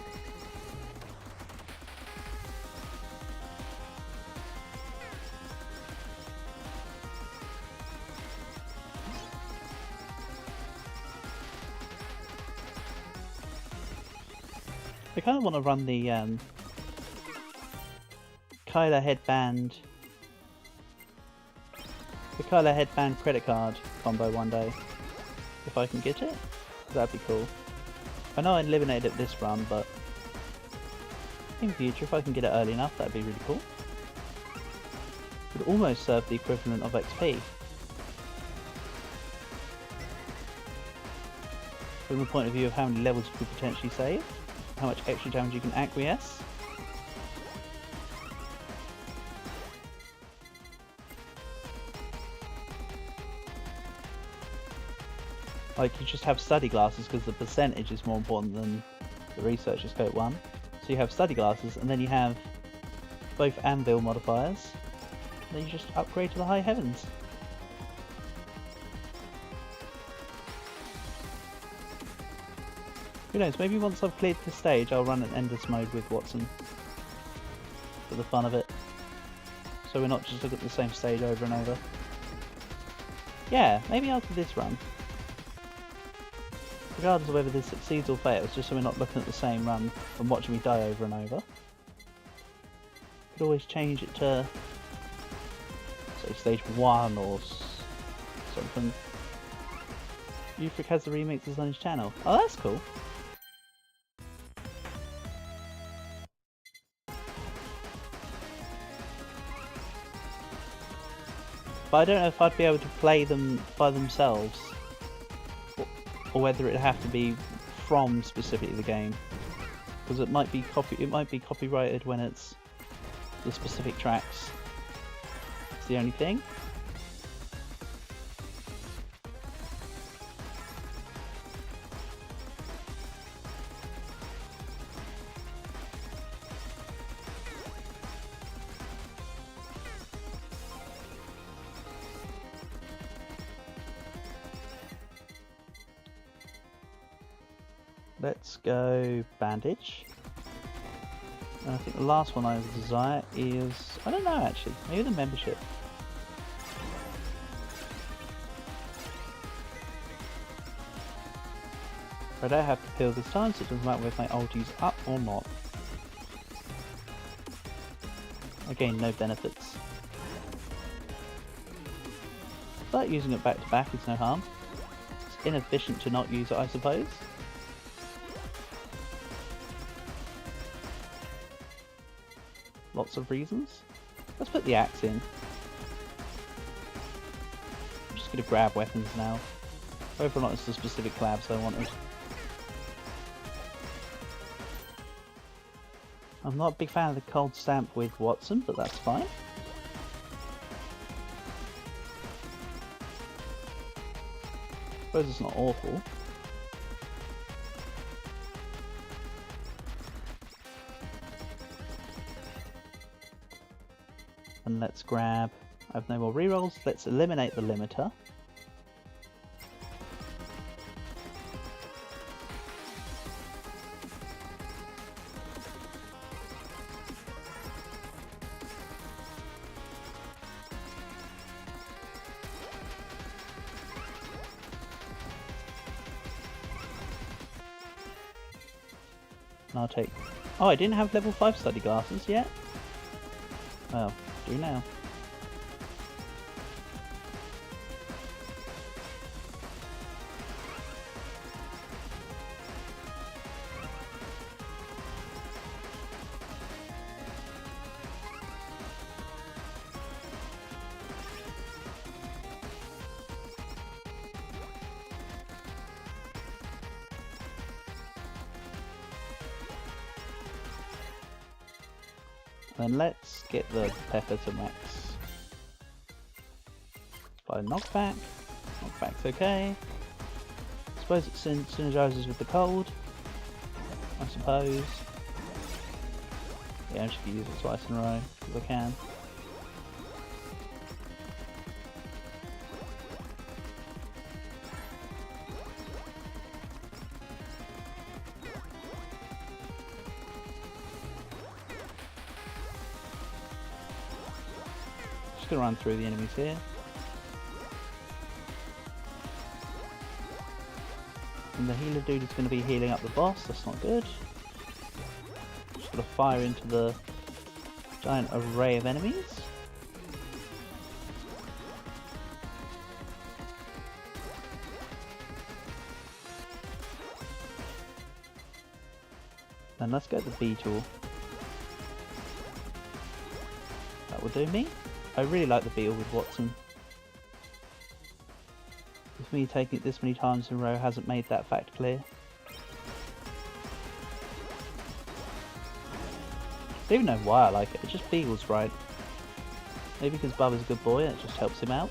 I kind of want to run the Kyler headband. The Kyler headband credit card combo one day. If I can get it, that'd be cool. I know I eliminated it this run, but in future, if I can get it early enough, that'd be really cool. Would almost serve the equivalent of XP. From the point of view of how many levels you could potentially save, how much extra damage you can acquiesce. Like, you just have study glasses because the percentage is more important than the researcher's coat one. So you have study glasses, and then you have both anvil modifiers. Then you just upgrade to the high heavens. Who knows, maybe once I've cleared the stage I'll run an endless mode with Watson. For the fun of it. So we're not just looking at the same stage over and over. Yeah, maybe after this run. Regardless of whether this succeeds or fails, just so we're not looking at the same run and watching me die over and over. Could always change it to, say, stage 1 or something. Euphric has the remixes on his channel. Oh, that's cool. But I don't know if I'd be able to play them by themselves. Or whether it'd have to be from specifically the game, because it might be copyrighted when it's the specific tracks. It's the only thing. Let's go bandage. And I think the last one I desire is, I don't know actually, maybe the membership. I don't have to peel this time, so it doesn't matter if my ulti's up or not. Again, no benefits. But using it back to back is no harm. It's inefficient to not use it, I suppose. Lots of reasons. Let's put the axe in. I'm just going to grab weapons now. Whether or not it's the specific collabs I wanted. I'm not a big fan of the cold stamp with Watson, but that's fine. suppose it's not awful. And let's grab... I have no more rerolls. Let's eliminate the limiter. And I'll take... Oh, I didn't have level 5 study glasses yet? Well, do now. Then let's get the pepper to max. Apply knockback. Knockback's okay. Suppose it synergizes with the cold. I suppose. Yeah, I'm just gonna use it twice in a row if I can. Gonna run through the enemies here. And the healer dude is going to be healing up the boss, that's not good. Just gonna fire into the giant array of enemies. Then let's get the beetle. That will do me. I really like the beetle with Watson. With me taking it this many times in a row hasn't made that fact clear. I don't even know why I like it, it just feels right. Maybe because Bubba's a good boy and it just helps him out.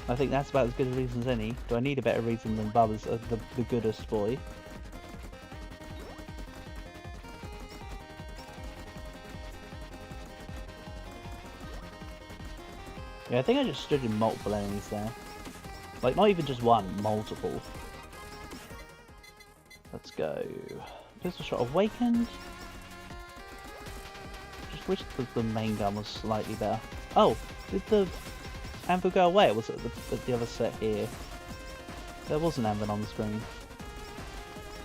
I think that's about as good a reason as any. Do I need a better reason than Bubba's the goodest boy? Yeah, I think I just stood in multiple enemies there. Like, not even just one, multiple. Let's go. Pistol shot awakened. Just wish the main gun was slightly better. Oh, did the anvil go away? Or was it the other set here? There was an anvil on the screen.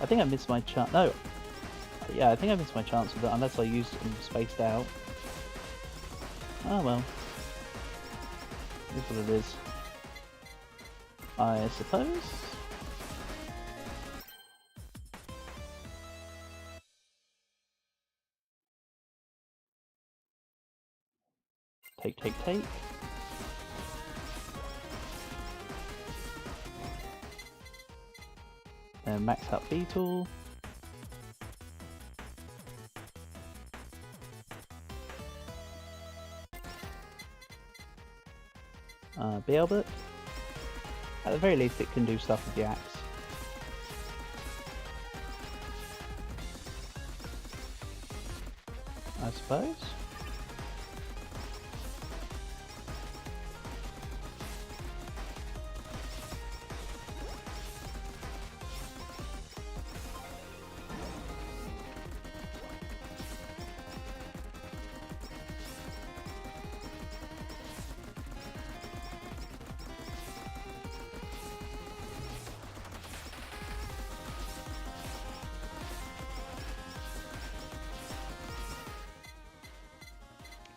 I think I missed my chance. No. Yeah, I think I missed my chance with it unless I used it and spaced out. Oh well. Here's what it is. I suppose. Take. Then max out beetle. Beelbert. At the very least it can do stuff with the axe. I suppose.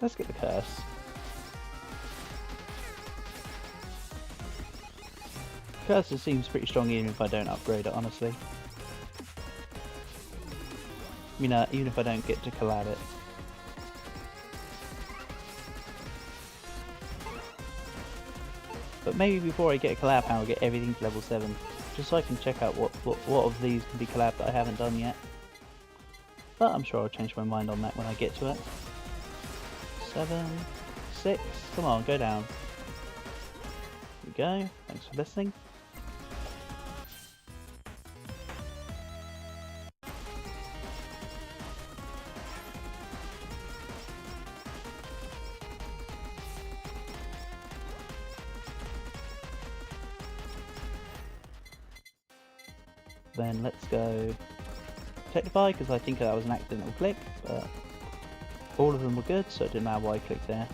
Let's get the curse. Curse seems pretty strong even if I don't upgrade it, honestly. You know, even if I don't get to collab it. But maybe before I get a collab I'll get everything to level 7. Just so I can check out what of these can be collabed that I haven't done yet. But I'm sure I'll change my mind on that when I get to it. 7, 6. Come on, go down. There we go. Thanks for listening. Then let's go Technify, because I think that was an accidental click, but all of them were good, so it didn't matter why I clicked there.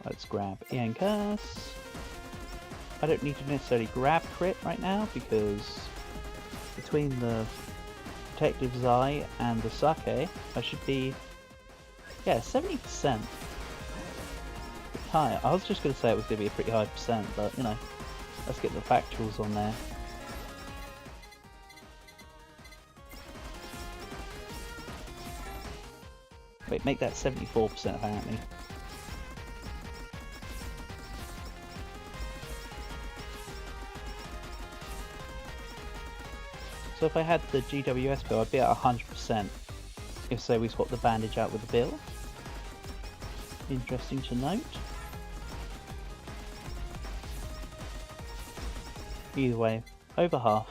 Let's grab Ian Curse. I don't need to necessarily grab crit right now, because between the Detective's Eye and the Sake, I should be, yeah, 70%. High. I was just going to say it was going to be a pretty high percent, but you know, let's get the factuals on there. Wait, make that 74% apparently. So if I had the GWS bill, I'd be at 100% if, say, we swap the bandage out with the bill. Interesting to note. Either way, over half.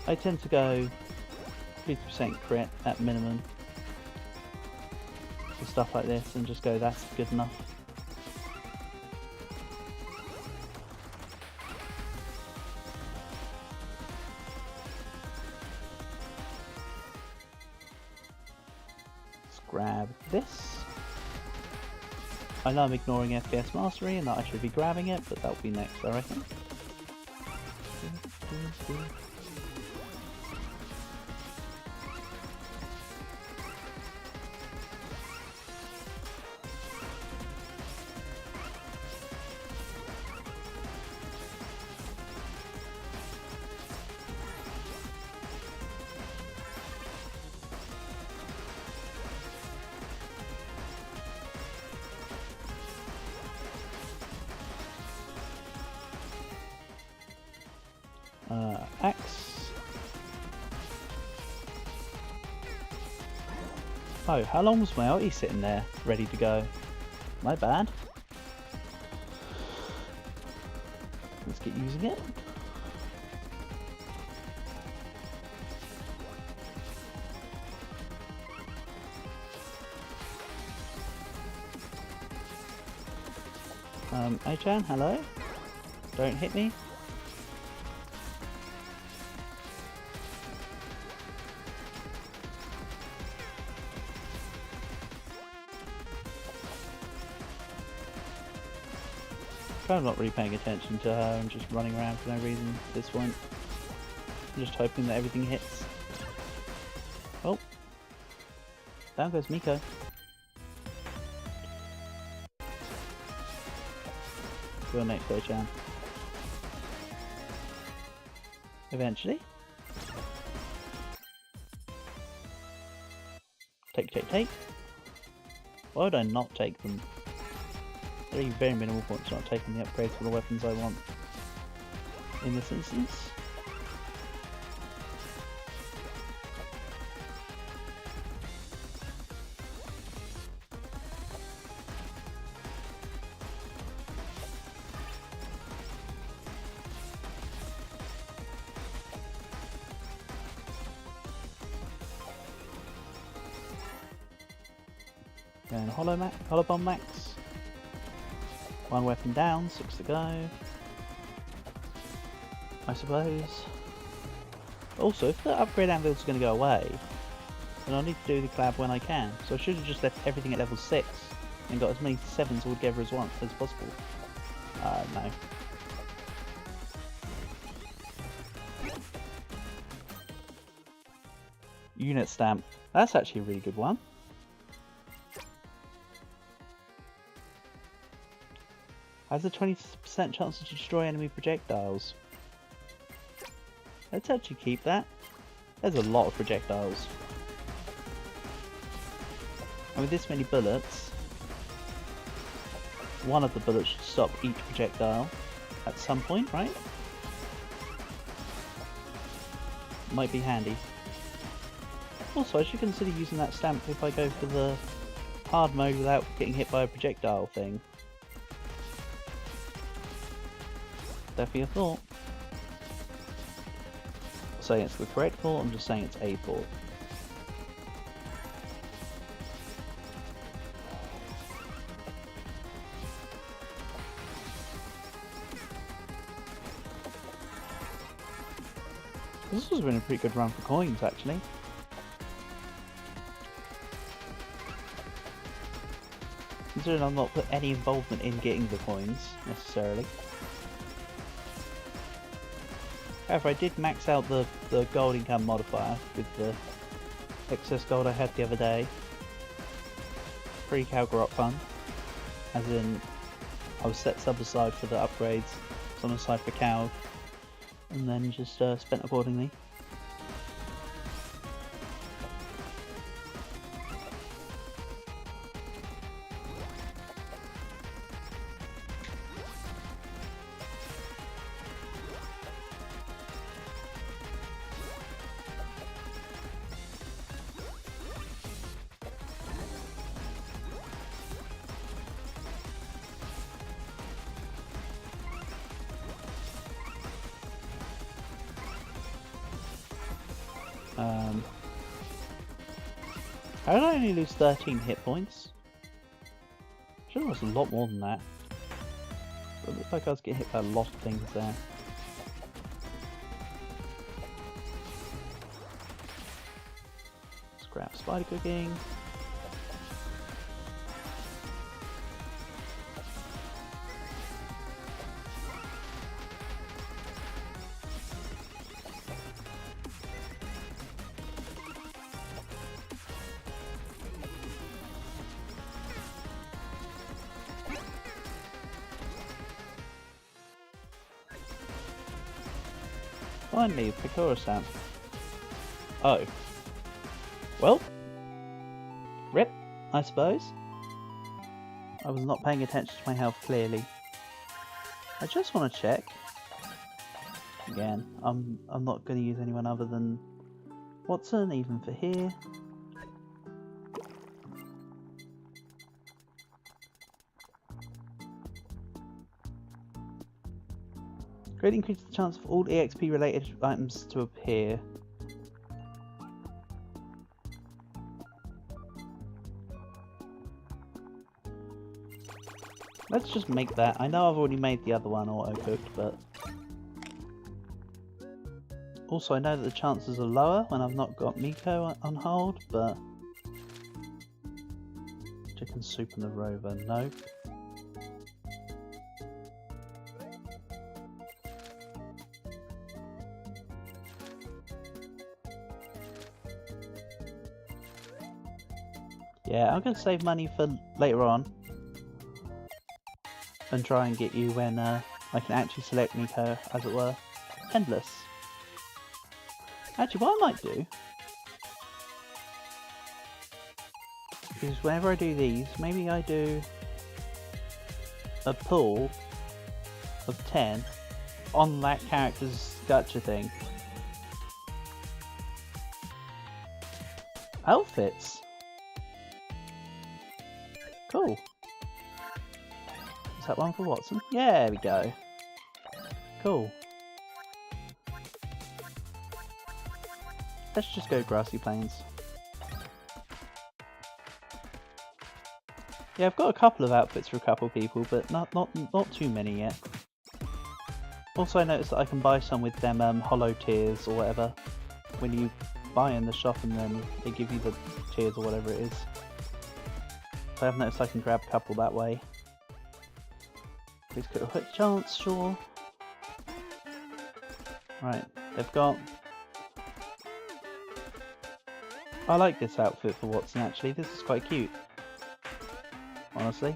I tend to go 50% crit at minimum for stuff like this and just go, that's good enough. Grab this. I know I'm ignoring FPS Mastery and that I should be grabbing it, but that'll be next, I reckon. Axe. Oh, how long was my ulti sitting there, ready to go? My bad. Let's get using it. Achan, hello? Don't hit me. I'm not really paying attention to her and just running around for no reason at this point. I'm just hoping that everything hits. Oh! Down goes Miko. You're next, Achan. Eventually. Take. Why would I not take them? Very minimal points not taking the upgrades for the weapons I want in this instance. Then Hollow Bomb Max. One weapon down, 6 to go. I suppose. Also, if the upgrade anvil is going to go away, then I'll need to do the collab when I can. So I should have just left everything at level 6 and got as many 7s altogether as possible. No. Unit stamp. That's actually a really good one. Has a 20% chance to destroy enemy projectiles. Let's actually keep that. There's a lot of projectiles. And with this many bullets, one of the bullets should stop each projectile at some point, right? Might be handy. Also, I should consider using that stamp if I go for the hard mode without getting hit by a projectile thing. Definitely a thought. I'm saying it's the correct thought, I'm just saying it's a thought. This has been a pretty good run for coins, actually. Considering I've not put any involvement in getting the coins, necessarily. However, I did max out the gold income modifier with the excess gold I had the other day. Pre-Calgarot fun. As in, I was set some aside for the upgrades, some aside for cow, and then just spent accordingly. How did I only lose 13 hit points? I should have lost a lot more than that. But it looks like I was getting hit by a lot of things there. Scrap spider cooking. Finally, Picora stamp. Oh. Well. Rip, I suppose. I was not paying attention to my health clearly. I just want to check. Again, I'm not going to use anyone other than Watson, even for here. Greatly increases the chance of all EXP related items to appear. Let's just make that. I know I've already made the other one auto-cooked, but... Also, I know that the chances are lower when I've not got Miko on hold, but... Chicken soup and the rover, no. Yeah, I'm going to save money for later on. And try and get you when I can actually select Miko, as it were. Endless. Actually, what I might do is whenever I do these, maybe I do a pool of 10 on that character's gacha thing. Outfits. Cool. Is that one for Watson? Yeah, there we go. Cool. Let's just go Grassy Plains. Yeah, I've got a couple of outfits for a couple of people, but not too many yet. Also, I noticed that I can buy some with them holo tiers or whatever when you buy in the shop, and then they give you the tiers or whatever it is. So I've noticed I can grab a couple that way. Please get a hit chance, sure. Right, they've got... I like this outfit for Watson actually, this is quite cute. Honestly.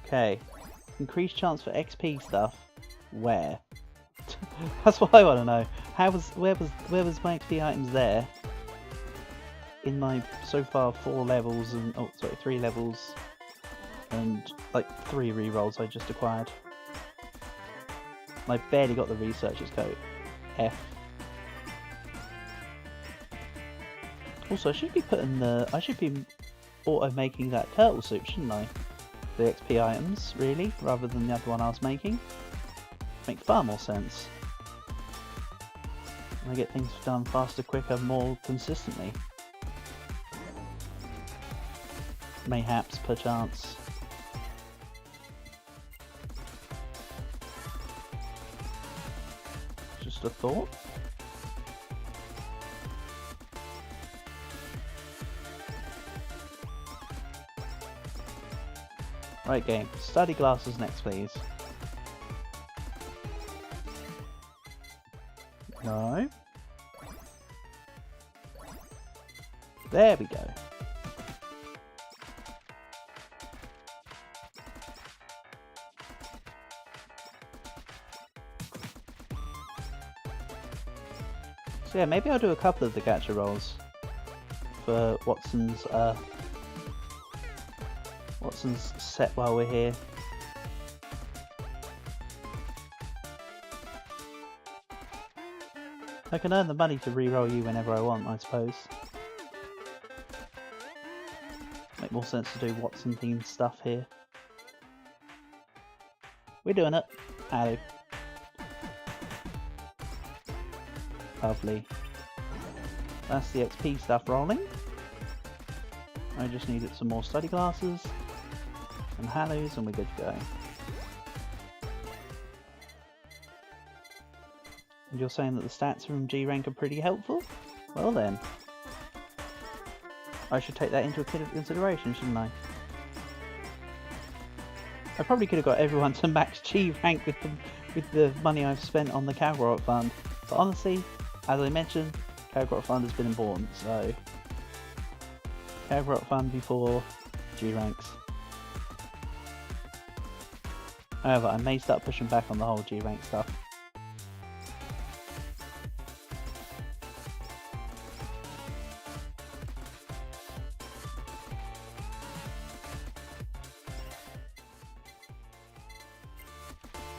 Okay. Increased chance for XP stuff. Where? That's what I want to know. Where was my XP items there? In my so far 4 levels and 3 levels and like 3 rerolls I just acquired. I barely got the researcher's coat. F. Also, I should be auto making that turtle suit, shouldn't I? The XP items, really, rather than the other one I was making. Make far more sense. And I get things done faster, quicker, more consistently. Mayhaps, perchance. Just a thought. Right, game. Study glasses next, please. No. There we go. So yeah, maybe I'll do a couple of the gacha rolls for Watson's set while we're here. I can earn the money to re-roll you whenever I want, I suppose. Make more sense to do Watson themed stuff here. We're doing it. Hello. Lovely. That's the XP stuff rolling. I just needed some more study glasses and halos and we're good to go. And you're saying that the stats from G rank are pretty helpful? Well then. I should take that into consideration, shouldn't I? I probably could have got everyone to max G rank with the money I've spent on the Calgrot Fund. But honestly, as I mentioned, Calgrot Fund has been important, so Calgrot Fund before G ranks. However, I may start pushing back on the whole G rank stuff.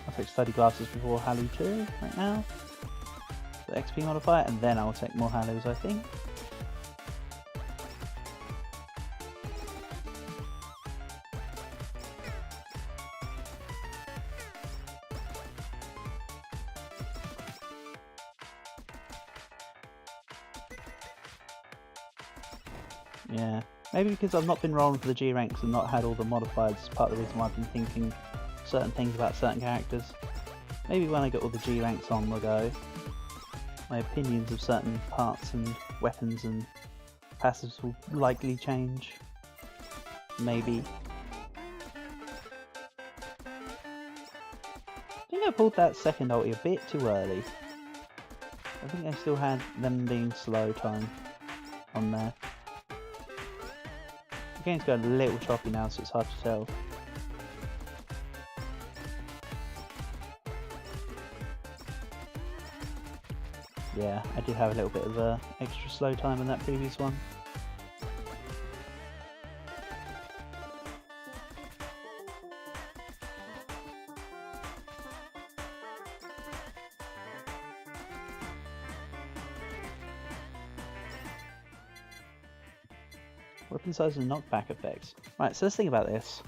I'll take study glasses before Halo 2 right now. The XP modifier, and then I'll take more halos, I think. Yeah, maybe because I've not been rolling for the G ranks and not had all the modifiers is part of the reason why I've been thinking certain things about certain characters. Maybe when I get all the G ranks on the go, my opinions of certain parts and weapons and passives will likely change. Maybe. I think I pulled that second ulti a bit too early. I think I still had them being slow time on there. The game's going a little choppy now, so it's hard to tell. Yeah, I did have a little bit of extra slow time in that previous one. Weapon size and knockback effects. Right, so let's think about this.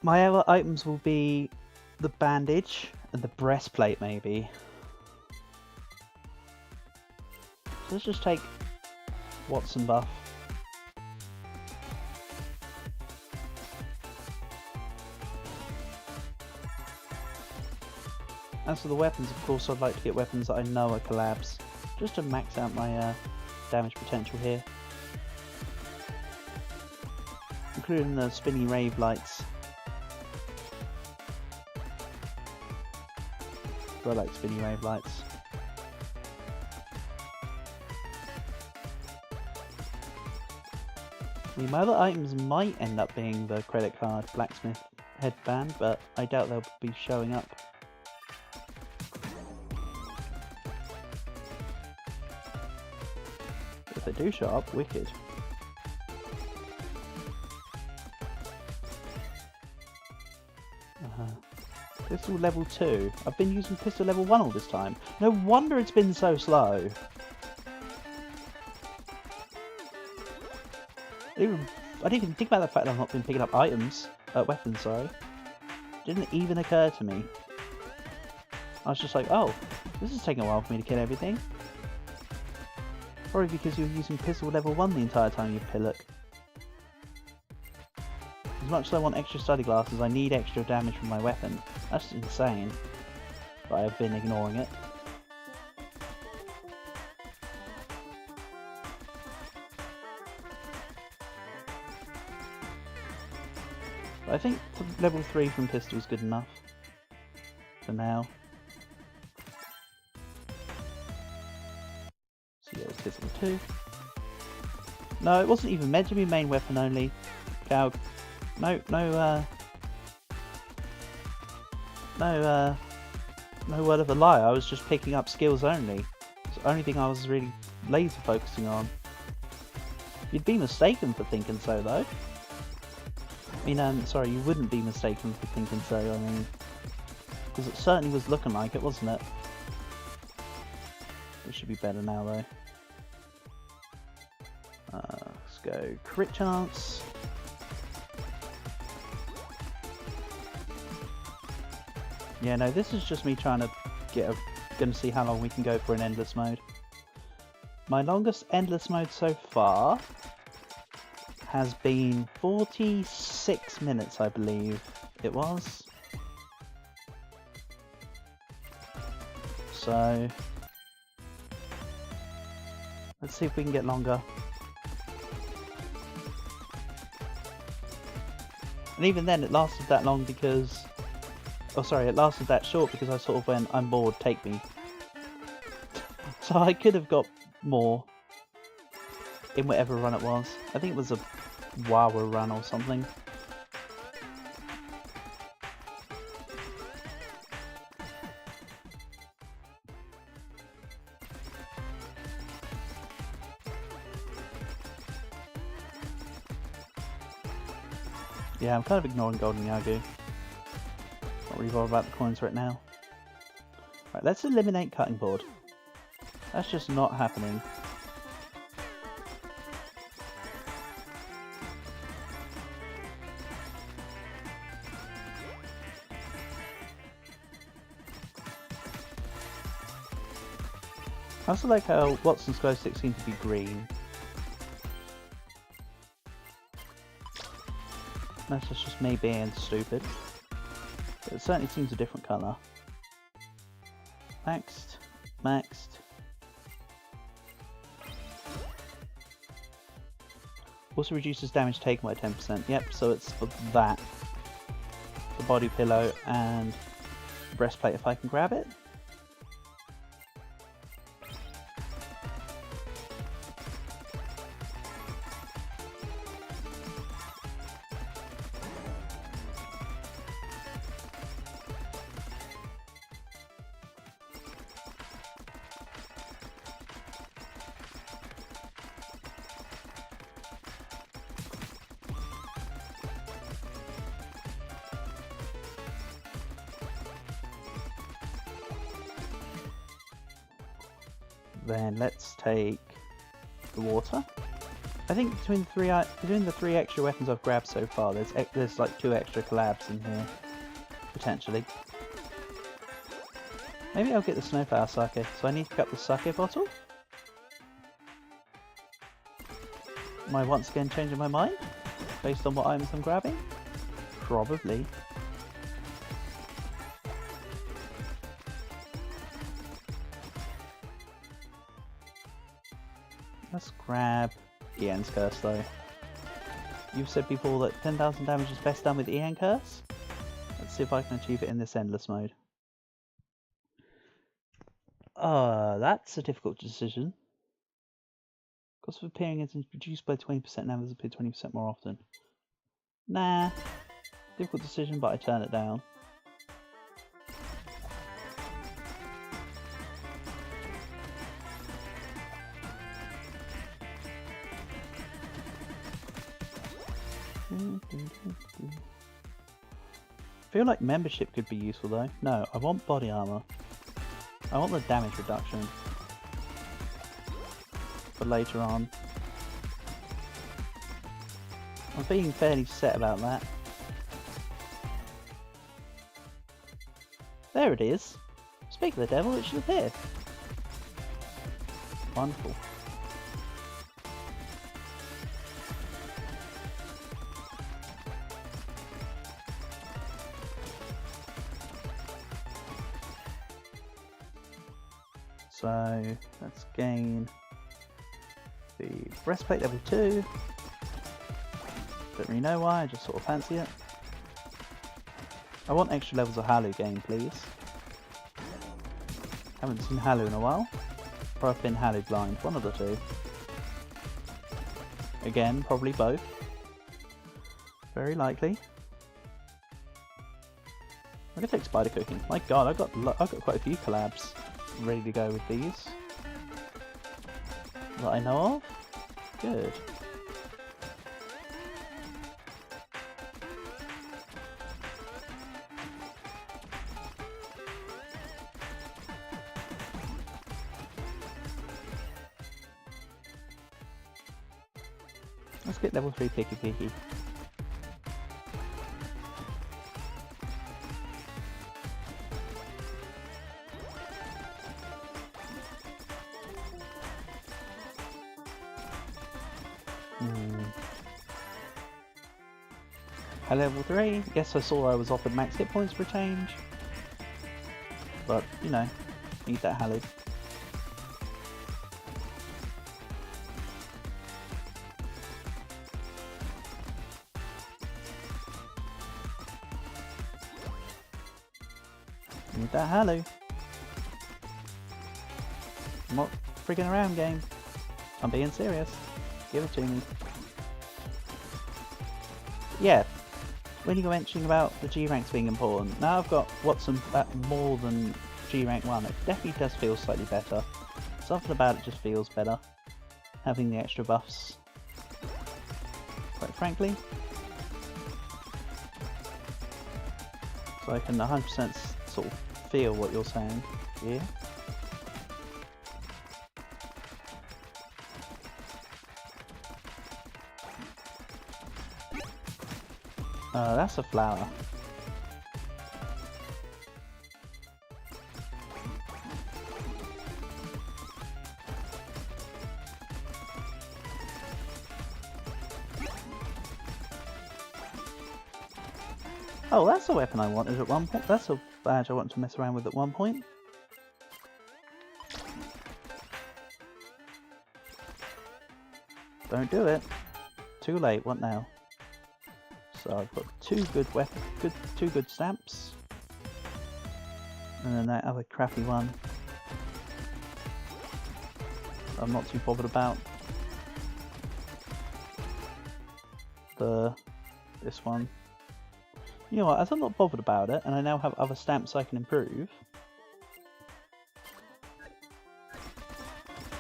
My other items will be the bandage and the breastplate, maybe. So let's just take Watson buff. As for the weapons, of course, I'd like to get weapons that I know are collabs, just to max out my damage potential here. Including the spinny rave lights. I like spinny rave lights. My other items might end up being the credit card blacksmith headband, but I doubt they'll be showing up do show up. Wicked. Pistol level 2. I've been using pistol level 1 all this time. No wonder it's been so slow. I didn't even think about the fact that I've not been picking up items. Weapons, sorry. Didn't even occur to me. I was just like, oh, this is taking a while for me to kill everything. Probably because you're using pistol level 1 the entire time, you pillock. As much as I want extra study glasses, I need extra damage from my weapon. That's insane. But I've been ignoring it. But I think level 3 from pistol is good enough. For now. So yeah, it's pistol 2. No, it wasn't even meant to be main weapon only. Cow. No word of a lie, I was just picking up skills only. It's the only thing I was really laser focusing on. You'd be mistaken for thinking so though. I mean, sorry, you wouldn't be mistaken for thinking so, I mean... Because it certainly was looking like it, wasn't it? It should be better now though. Let's go crit chance. Yeah, no, this is just me trying to gonna see how long we can go for an endless mode. My longest endless mode so far has been 46 minutes, I believe it was. So let's see if we can get longer. And even then it lasted that long because... Oh sorry, it lasted that short because I sort of went, I'm bored, take me. So I could have got more in whatever run it was. I think it was a Wawa run or something. Yeah, I'm kind of ignoring Golden Yagu. Not really bothered about the coins right now. Right, let's eliminate cutting board. That's just not happening. I also like how Watson's glow sticks seem to be green. That's just me being stupid. But it certainly seems a different colour. Maxed. Maxed. Also reduces damage taken by 10%. Yep, so it's for that. The body pillow and breastplate if I can grab it. Then let's take the water. I think between the three extra weapons I've grabbed so far, there's like 2 extra collabs in here, potentially. Maybe I'll get the snowflower sake. So I need to pick up the sake bottle. Am I once again changing my mind based on what items I'm grabbing? Probably. Let's grab Ian's Curse though. You've said before that 10,000 damage is best done with Ian Curse. Let's see if I can achieve it in this endless mode. That's a difficult decision. Cost of appearing is reduced by 20%, now there's appear 20% more often. Nah. Difficult decision, but I turn it down. I feel like membership could be useful though. No, I want body armor. I want the damage reduction for later on. I'm being fairly set about that. There it is. Speak of the devil, it should appear. Wonderful. So let's gain the breastplate level 2. Don't really know why, I just sort of fancy it. I want extra levels of Halu game, please. Haven't seen Halu in a while. Or I've been Halu blind, one of the two. Again, probably both. Very likely. I'm gonna take spider cooking. My god, I've got quite a few collabs ready to go with these. That I know of. Good. Let's get level 3 Picky Picky. At level 3, yes I saw I was offered max hit points for a change. But, you know, need that Halu. Need that Halu. I'm not frigging around, game. I'm being serious. Give it to me. Yeah, when you were mentioning about the G ranks being important, now I've got Watson at more than G rank 1, it definitely does feel slightly better. Something about it just feels better. Having the extra buffs. Quite frankly. So I can 100% sort of feel what you're saying here. That's a flower. Oh, that's a weapon I wanted at one point. That's a badge I wanted to mess around with at one point. Don't do it. Too late. What now? So I've got two good stamps, and then that other crappy one I'm not too bothered about. This one. You know what, as I'm not bothered about it, and I now have other stamps I can improve.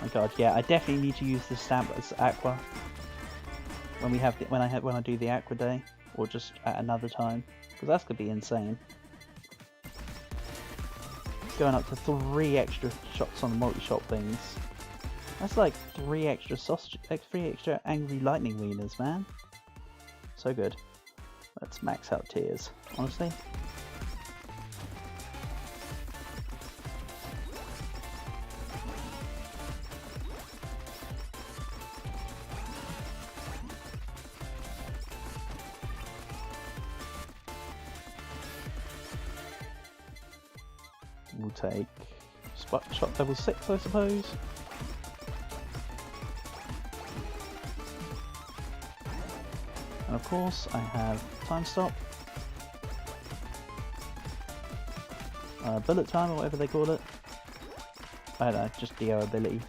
My god, yeah, I definitely need to use the stamp as Aqua when we have when I do the Aqua Day, or just at another time, because that's gonna be insane. Going up to 3 extra shots on the multi-shot things. That's like 3 extra sausage, 3 extra angry lightning wieners, man. So good. Let's max out tears, honestly. We'll take shot level 6, I suppose. And of course, I have time stop, bullet time, or whatever they call it. I don't know, just DO ability.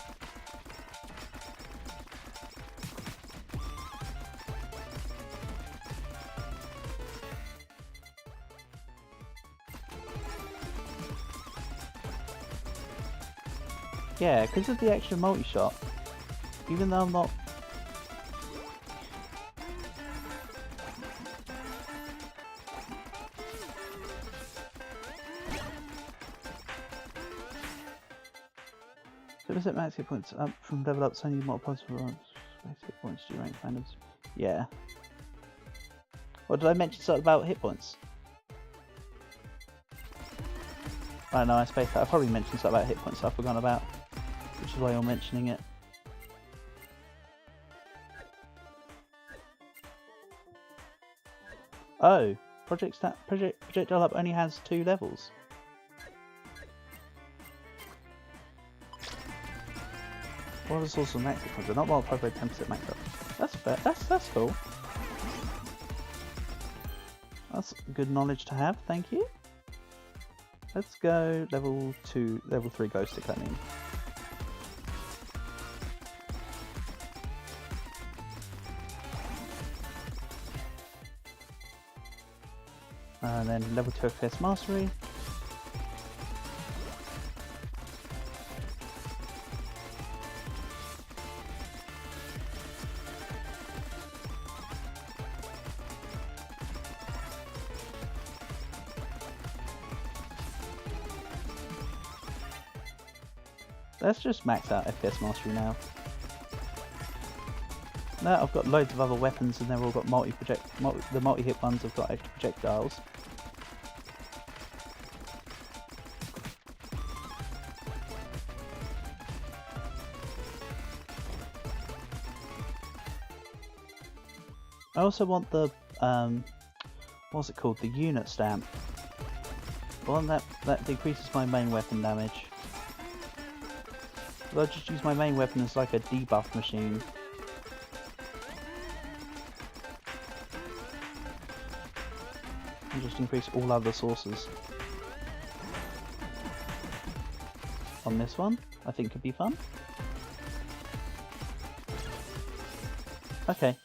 Yeah, because of the extra multi-shot, even though I'm not... Reset max hit points up from level up, so you need more possible max hit points to rank fandoms. Yeah. Or did I mention something about hit points? I don't know, I spaced out. I probably mentioned something about hit points I've forgotten about, which is why you're mentioning it. Oh, projectile up only has 2 levels. What are the source of max hit points? They're not multiplied by 10% max up. That's fair. That's cool. That's good knowledge to have. Thank you. Let's go level 3 glow stick. I mean. And then level 2 FPS mastery. Let's just max out FPS mastery now. Now I've got loads of other weapons and they've all got the multi-hit ones have got extra projectiles. I also want the what's it called? The unit stamp. The one that decreases my main weapon damage. I'll just use my main weapon as like a debuff machine. And just increase all other sources. On this one, I think could be fun. Okay,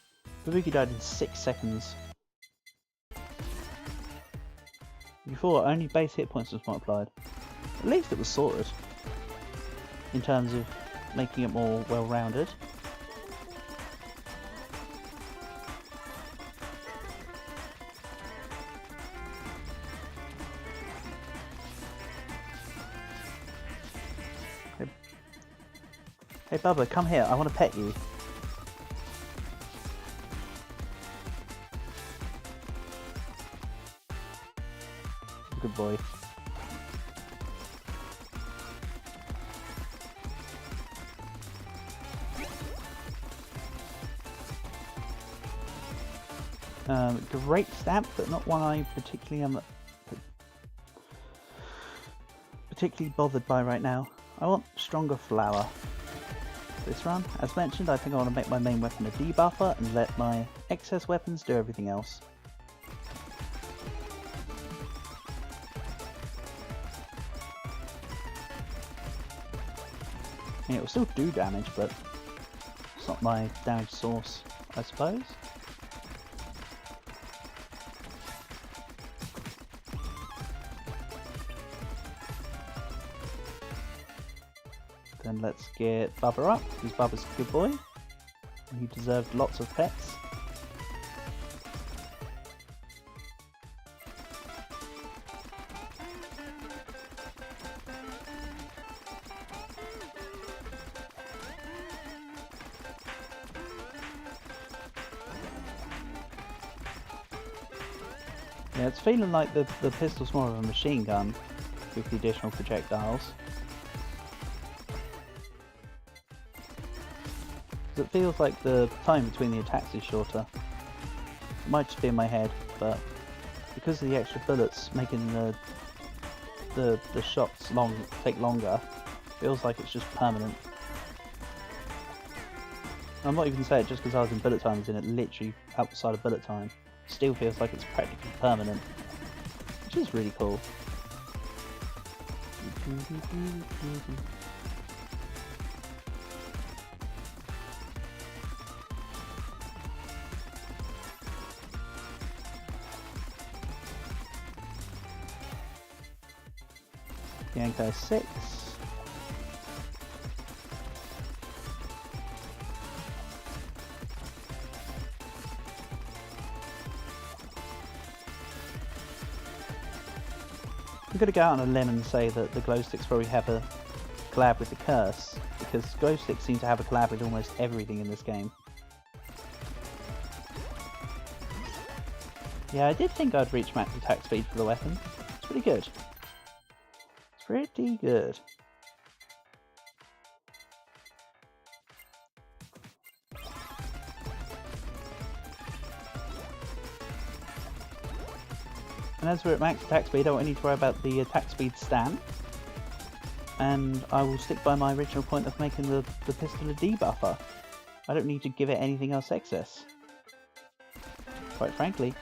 Kabuki died in 6 seconds. Before, only base hit points was multiplied. At least it was sorted. In terms of making it more well-rounded. Hey Bubba, come here, I want to pet you. Good boy. Great stamp, but not one I particularly am bothered by right now. I want stronger flower. This run, as mentioned, I think I want to make my main weapon a debuffer and let my excess weapons do everything else. I mean, it will still do damage, but it's not my damage source, I suppose. Then let's get Bubba up, because Bubba's a good boy. And he deserved lots of pets. Yeah, it's feeling like the pistol's more of a machine gun with the additional projectiles. It feels like the time between the attacks is shorter. It might just be in my head, but because of the extra bullets making the shots take longer, it feels like it's just permanent. I'm not even saying it just because I was in bullet time, as in it literally outside of bullet time. Still feels like it's practically permanent, which is really cool. Yanko 6. I'm going to go out on a limb and say that the glow sticks probably have a collab with the curse, because glow sticks seem to have a collab with almost everything in this game. Yeah, I did think I'd reach max attack speed for the weapon. It's pretty good. It's pretty good. And as we're at max attack speed, I don't need to worry about the attack speed stand. And I will stick by my original point of making the pistol a debuffer. I don't need to give it anything else excess. Quite frankly.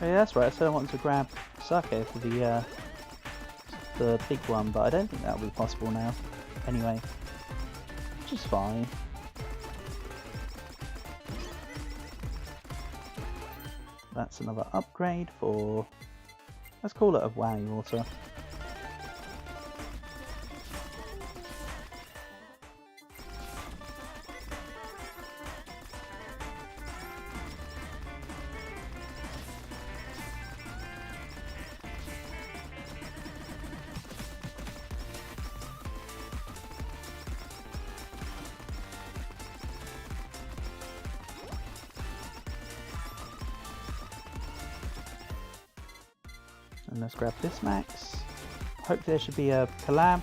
Oh yeah, that's right, I said I wanted to grab Sake for the big one, but I don't think that'll be possible now. Anyway, which is fine. That's another upgrade for... let's call it a Wowie Water. And let's grab this max. Hopefully there should be a collab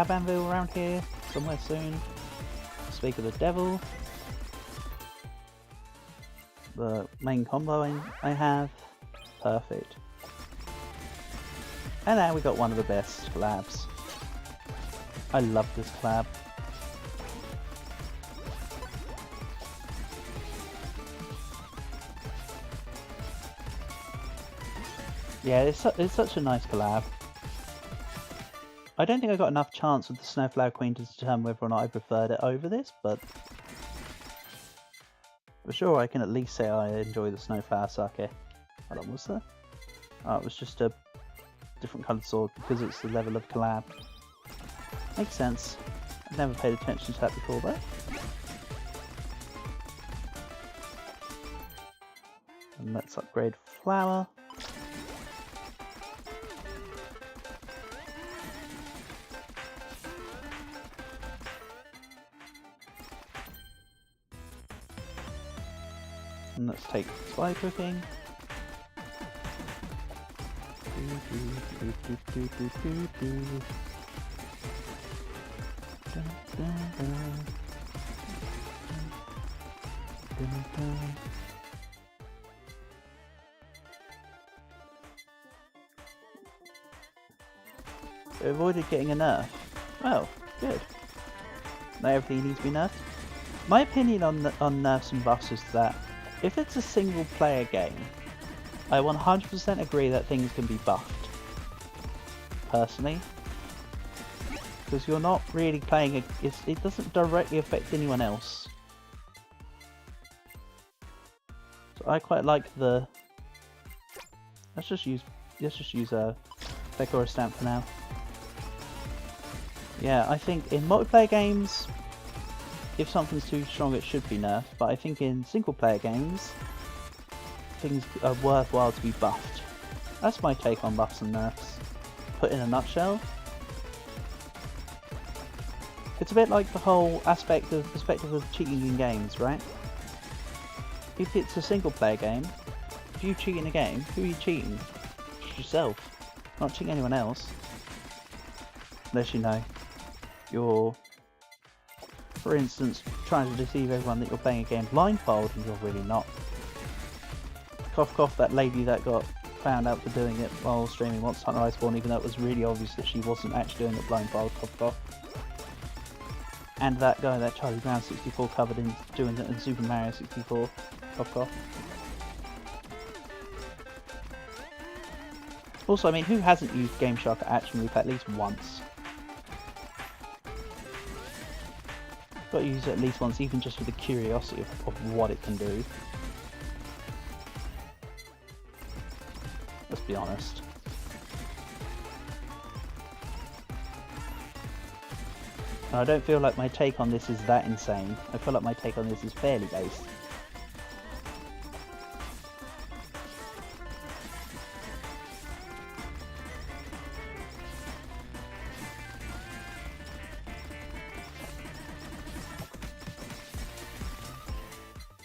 anvil around here somewhere soon. Speak of the devil. The main combo I have. Perfect. And now we got one of the best collabs. I love this collab. Yeah, it's such a nice collab. I don't think I got enough chance with the Snowflower Queen to determine whether or not I preferred it over this, but for sure I can at least say I enjoy the Snowflower Sake. Hold on, was there? Oh, it was just a different coloured sword because it's the level of collab. Makes sense. I've never paid attention to that before though. And let's upgrade Flower. And let's take Spy Cooking. It avoided getting a nerf. Oh, good. Now everything needs to be nerfed. My opinion on nerfs and buffs is that if it's a single player game, I 100% agree that things can be buffed. Personally. Because you're not really playing it doesn't directly affect anyone else. So I quite like the... Let's just use a Decora stamp for now. Yeah, I think in multiplayer games, if something's too strong it should be nerfed, but I think in single player games, things are worthwhile to be buffed. That's my take on buffs and nerfs. Put in a nutshell. It's a bit like the whole perspective of cheating in games, right? If it's a single player game, if you cheat in a game, who are you cheating? Just yourself. Not cheating anyone else. Unless you know you're, for instance, trying to deceive everyone that you're playing a game blindfold and you're really not. Cough cough, that lady that got found out for doing it while streaming Monster Hunter Iceborne, even though it was really obvious that she wasn't actually doing it blindfold, cough cough. And that guy, that Charlie Brown 64 covered in doing it in Super Mario 64, cough cough. Also, I mean, who hasn't used Game Shark at Action Loop at least once? Got to use it at least once, even just for the curiosity of what it can do. Let's be honest. And I don't feel like my take on this is that insane. I feel like my take on this is fairly based.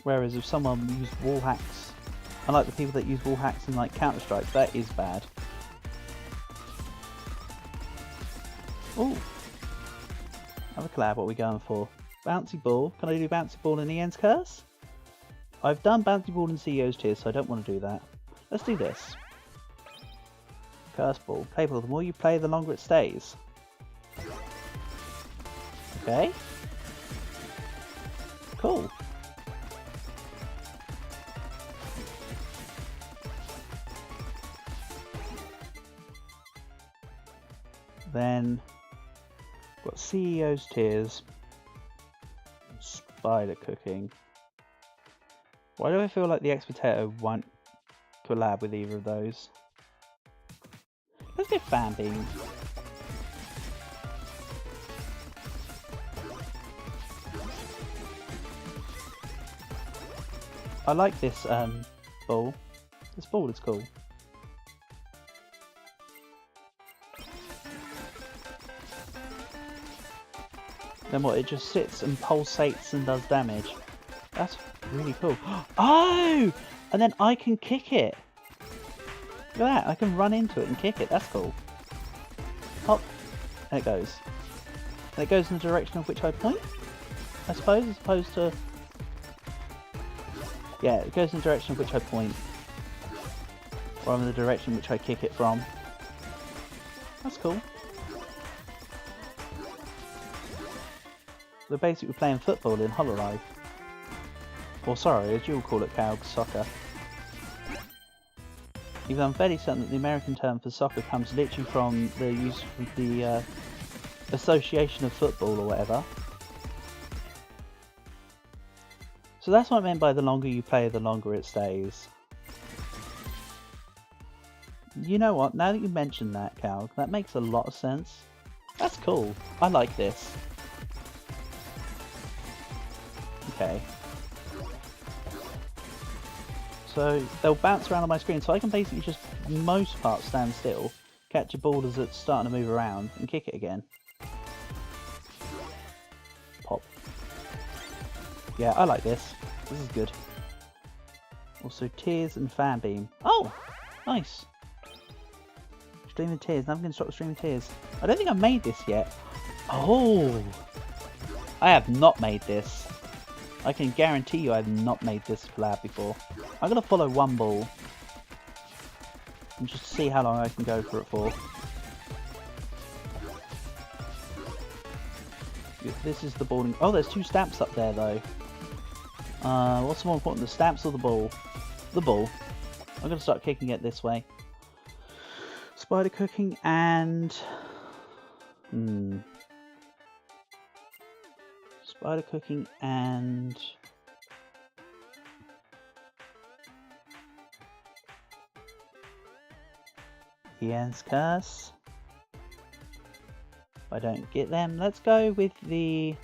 Whereas if someone used wall hacks, unlike the people that use wall hacks in like Counter-Strike, that is bad. Ooh. Have a collab, what are we going for? Bouncy Ball. Can I do Bouncy Ball in Ian's Curse? I've done Bouncy Ball in CEO's Tears, so I don't want to do that. Let's do this. Curse Ball. Play ball. The more you play, the longer it stays. Okay. Cool. Then got CEO's Tears, Spider Cooking. Why do I feel like the Ex-Potato won't collab with either of those? Let's get Fan Beam. I like this ball. This ball is cool. Then what, it just sits and pulsates and does damage. That's really cool. Oh! And then I can kick it. Look at that, I can run into it and kick it. That's cool. Hop. And it goes. And it goes in the direction of which I point, I suppose, as opposed to... Yeah, it goes in the direction of which I point. Rather than the direction which I kick it from. That's cool. We're basically playing football in Hololive. Or sorry, as you'll call it, Calg, soccer. Even though I'm fairly certain that the American term for soccer comes literally from the use of the association of football or whatever. So that's what I meant by the longer you play, the longer it stays. You know what, now that you mentioned that, Calg, that makes a lot of sense. That's cool. I like this. Okay. So they'll bounce around on my screen, so I can basically just, most part, stand still, catch a ball as it's starting to move around, and kick it again. Pop. Yeah, I like this. This is good. Also, Tears and Fan Beam. Oh! Nice! Stream of Tears. Now I'm going to start with Stream of Tears. I don't think I've made this yet. Oh! I have not made this. I can guarantee you I have not made this collab before. I'm going to follow one ball. And just see how long I can go for it for. This is the ball. Oh, there's two stamps up there though. What's more important, the stamps or the ball? The ball. I'm going to start kicking it this way. Spider Cooking and... Spider Cooking and... Ian's Curse. If I don't get them, let's go with the...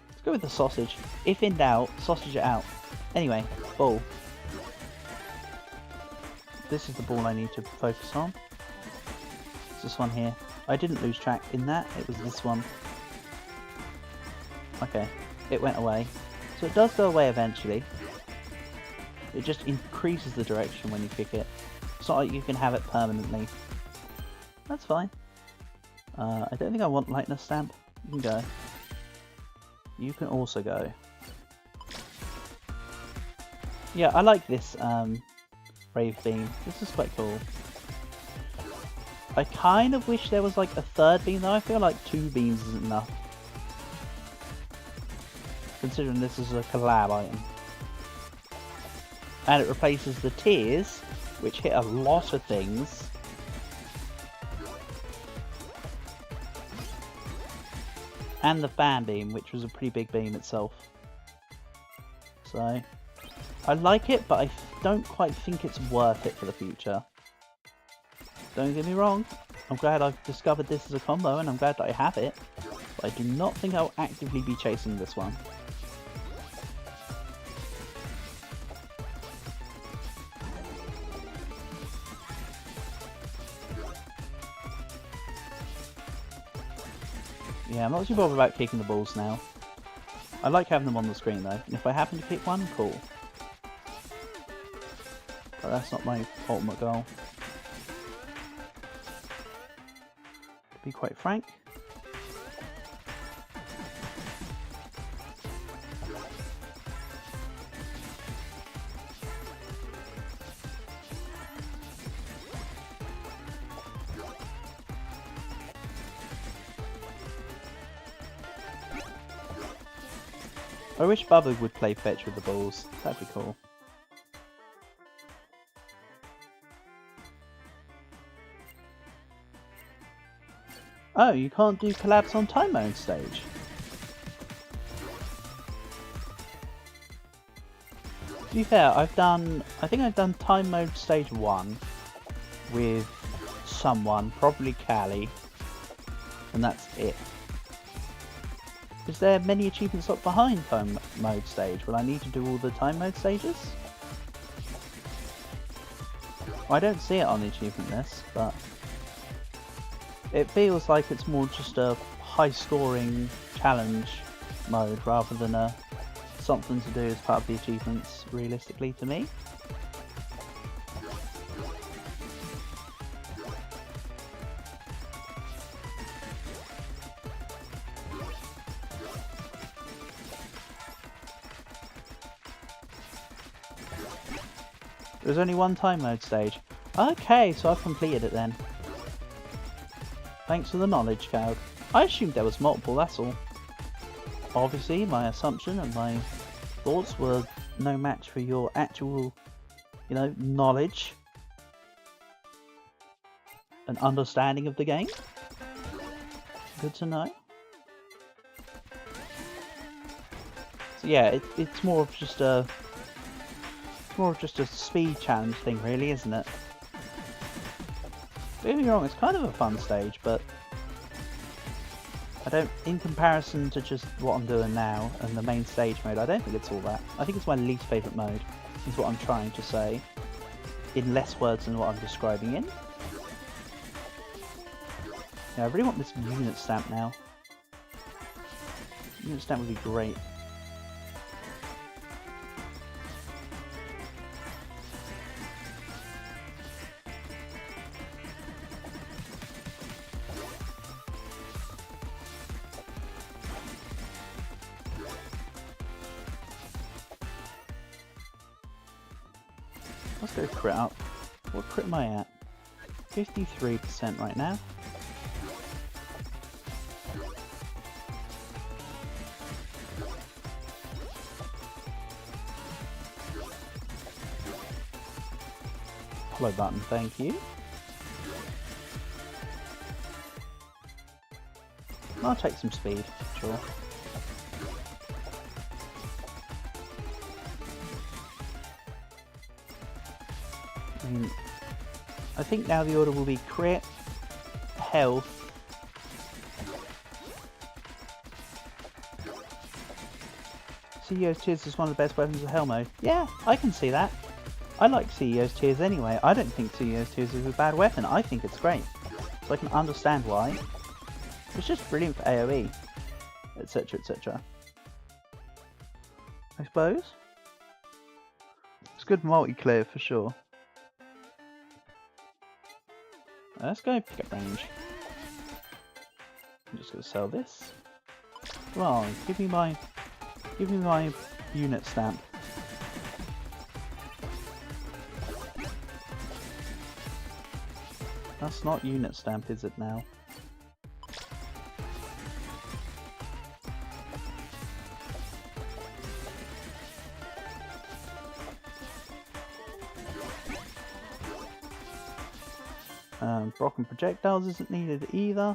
Let's go with the sausage. If in doubt, sausage it out. Anyway, ball. This is the ball I need to focus on. It's this one here. I didn't lose track in that, it was this one. Okay, it went away. So it does go away eventually. It just increases the direction when you kick it. It's not like you can have it permanently. That's fine. I don't think I want lightness stamp. You can go. You can also go. Yeah, I like this Brave Beam. This is quite cool. I kind of wish there was like a third beam though. I feel like 2 beams isn't enough. Considering this is a collab item. And it replaces the Tears, which hit a lot of things. And the Fan Beam, which was a pretty big beam itself. So, I like it, but I don't quite think it's worth it for the future. Don't get me wrong, I'm glad I've discovered this as a combo and I'm glad that I have it, but I do not think I'll actively be chasing this one. Yeah, I'm not too bothered about kicking the balls now. I like having them on the screen though, and if I happen to pick one, cool. But that's not my ultimate goal. To be quite frank. I wish Bubba would play fetch with the balls. That'd be cool. Oh, you can't do collabs on time mode stage. To be fair, I think I've done time mode stage 1 with someone, probably Callie, and that's it. Is there many achievements up behind time mode stage? Will I need to do all the time mode stages? Well, I don't see it on the achievement list, but it feels like it's more just a high scoring challenge mode rather than a something to do as part of the achievements, realistically, to me. There's only one time mode stage. Okay, so I've completed it then. Thanks for the knowledge, Cloud. I assumed there was multiple, that's all. Obviously, my assumption and my thoughts were no match for your actual, you know, knowledge and understanding of the game. Good to know. So yeah, it's more of just a speed challenge thing, really, isn't it? Don't get me wrong, it's kind of a fun stage, but I don't, in comparison to just what I'm doing now and the main stage mode, I don't think it's all that. I think it's my least favourite mode, is what I'm trying to say, in less words than what I'm describing in. Yeah, I really want this unit stamp now. Unit stamp would be great. Let's go crit up. What crit am I at? 53% right now. Follow button, thank you. I'll take some speed, sure. I think now the order will be crit, health, CEO's Tears is one of the best weapons of Hell mode. Yeah, I can see that. I like CEO's Tears anyway. I don't think CEO's Tears is a bad weapon. I think it's great. So I can understand why. It's just brilliant for AoE, etc, etc. I suppose. It's good multi-clear for sure. Let's go pick up range. I'm just gonna sell this. Come on, give me my unit stamp. That's not unit stamp, is it now? Broken projectiles isn't needed either.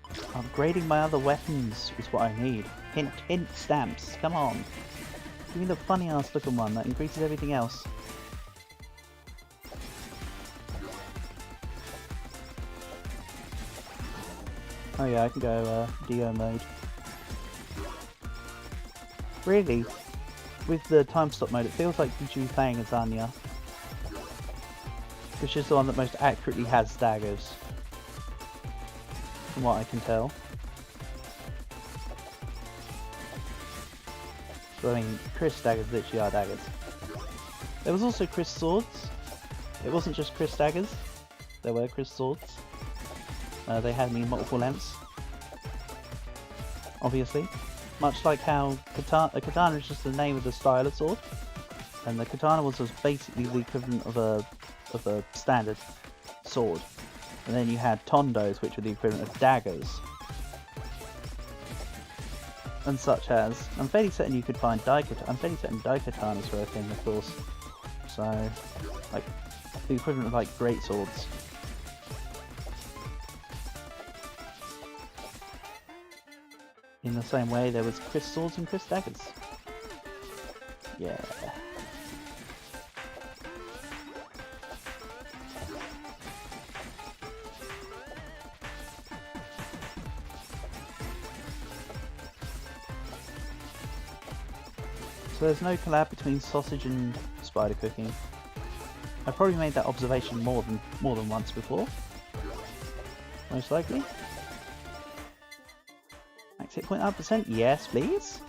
Upgrading my other weapons is what I need. Hint, hint stamps, come on. Give me the funny ass looking one that increases everything else. Oh yeah, I can go DO mode. Really, with the time stop mode, it feels like you playing as Anya. Which is the one that most accurately has daggers, from what I can tell. So I mean, Chris daggers literally are daggers. There was also Chris swords. It wasn't just Chris daggers. There were Chris swords. They had me in multiple lengths. Obviously. Much like how a katana is just the name of the style of sword. And the katana was basically the equivalent of a standard sword. And then you had tondos, which were the equivalent of daggers. And such as, I'm fairly certain you could find I'm fairly certain daikatanas were a thing, of course. So, like, the equivalent of like great swords. In the same way, there was Chris swords and Chris daggers. Yeah. So there's no collab between sausage and spider cooking. I've probably made that observation more than once before. Most likely. Max hit point 100%? Yes, please.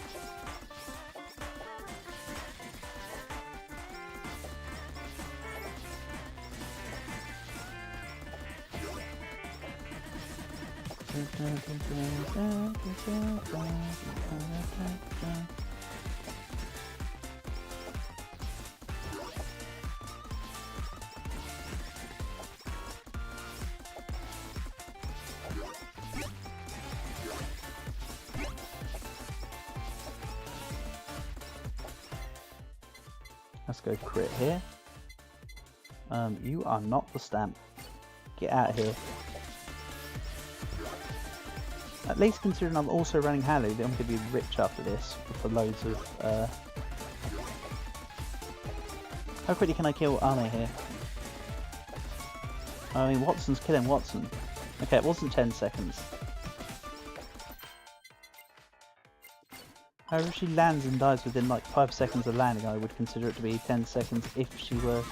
Let's go crit here. You are not the stamp. Get out of here. At least considering I'm also running Halu, I'm going to be rich after this for loads of... How quickly can I kill Ame here? I mean, Watson's killing Watson. Okay, it wasn't 10 seconds. However, if she lands and dies within like 5 seconds of landing, I would consider it to be 10 seconds if she were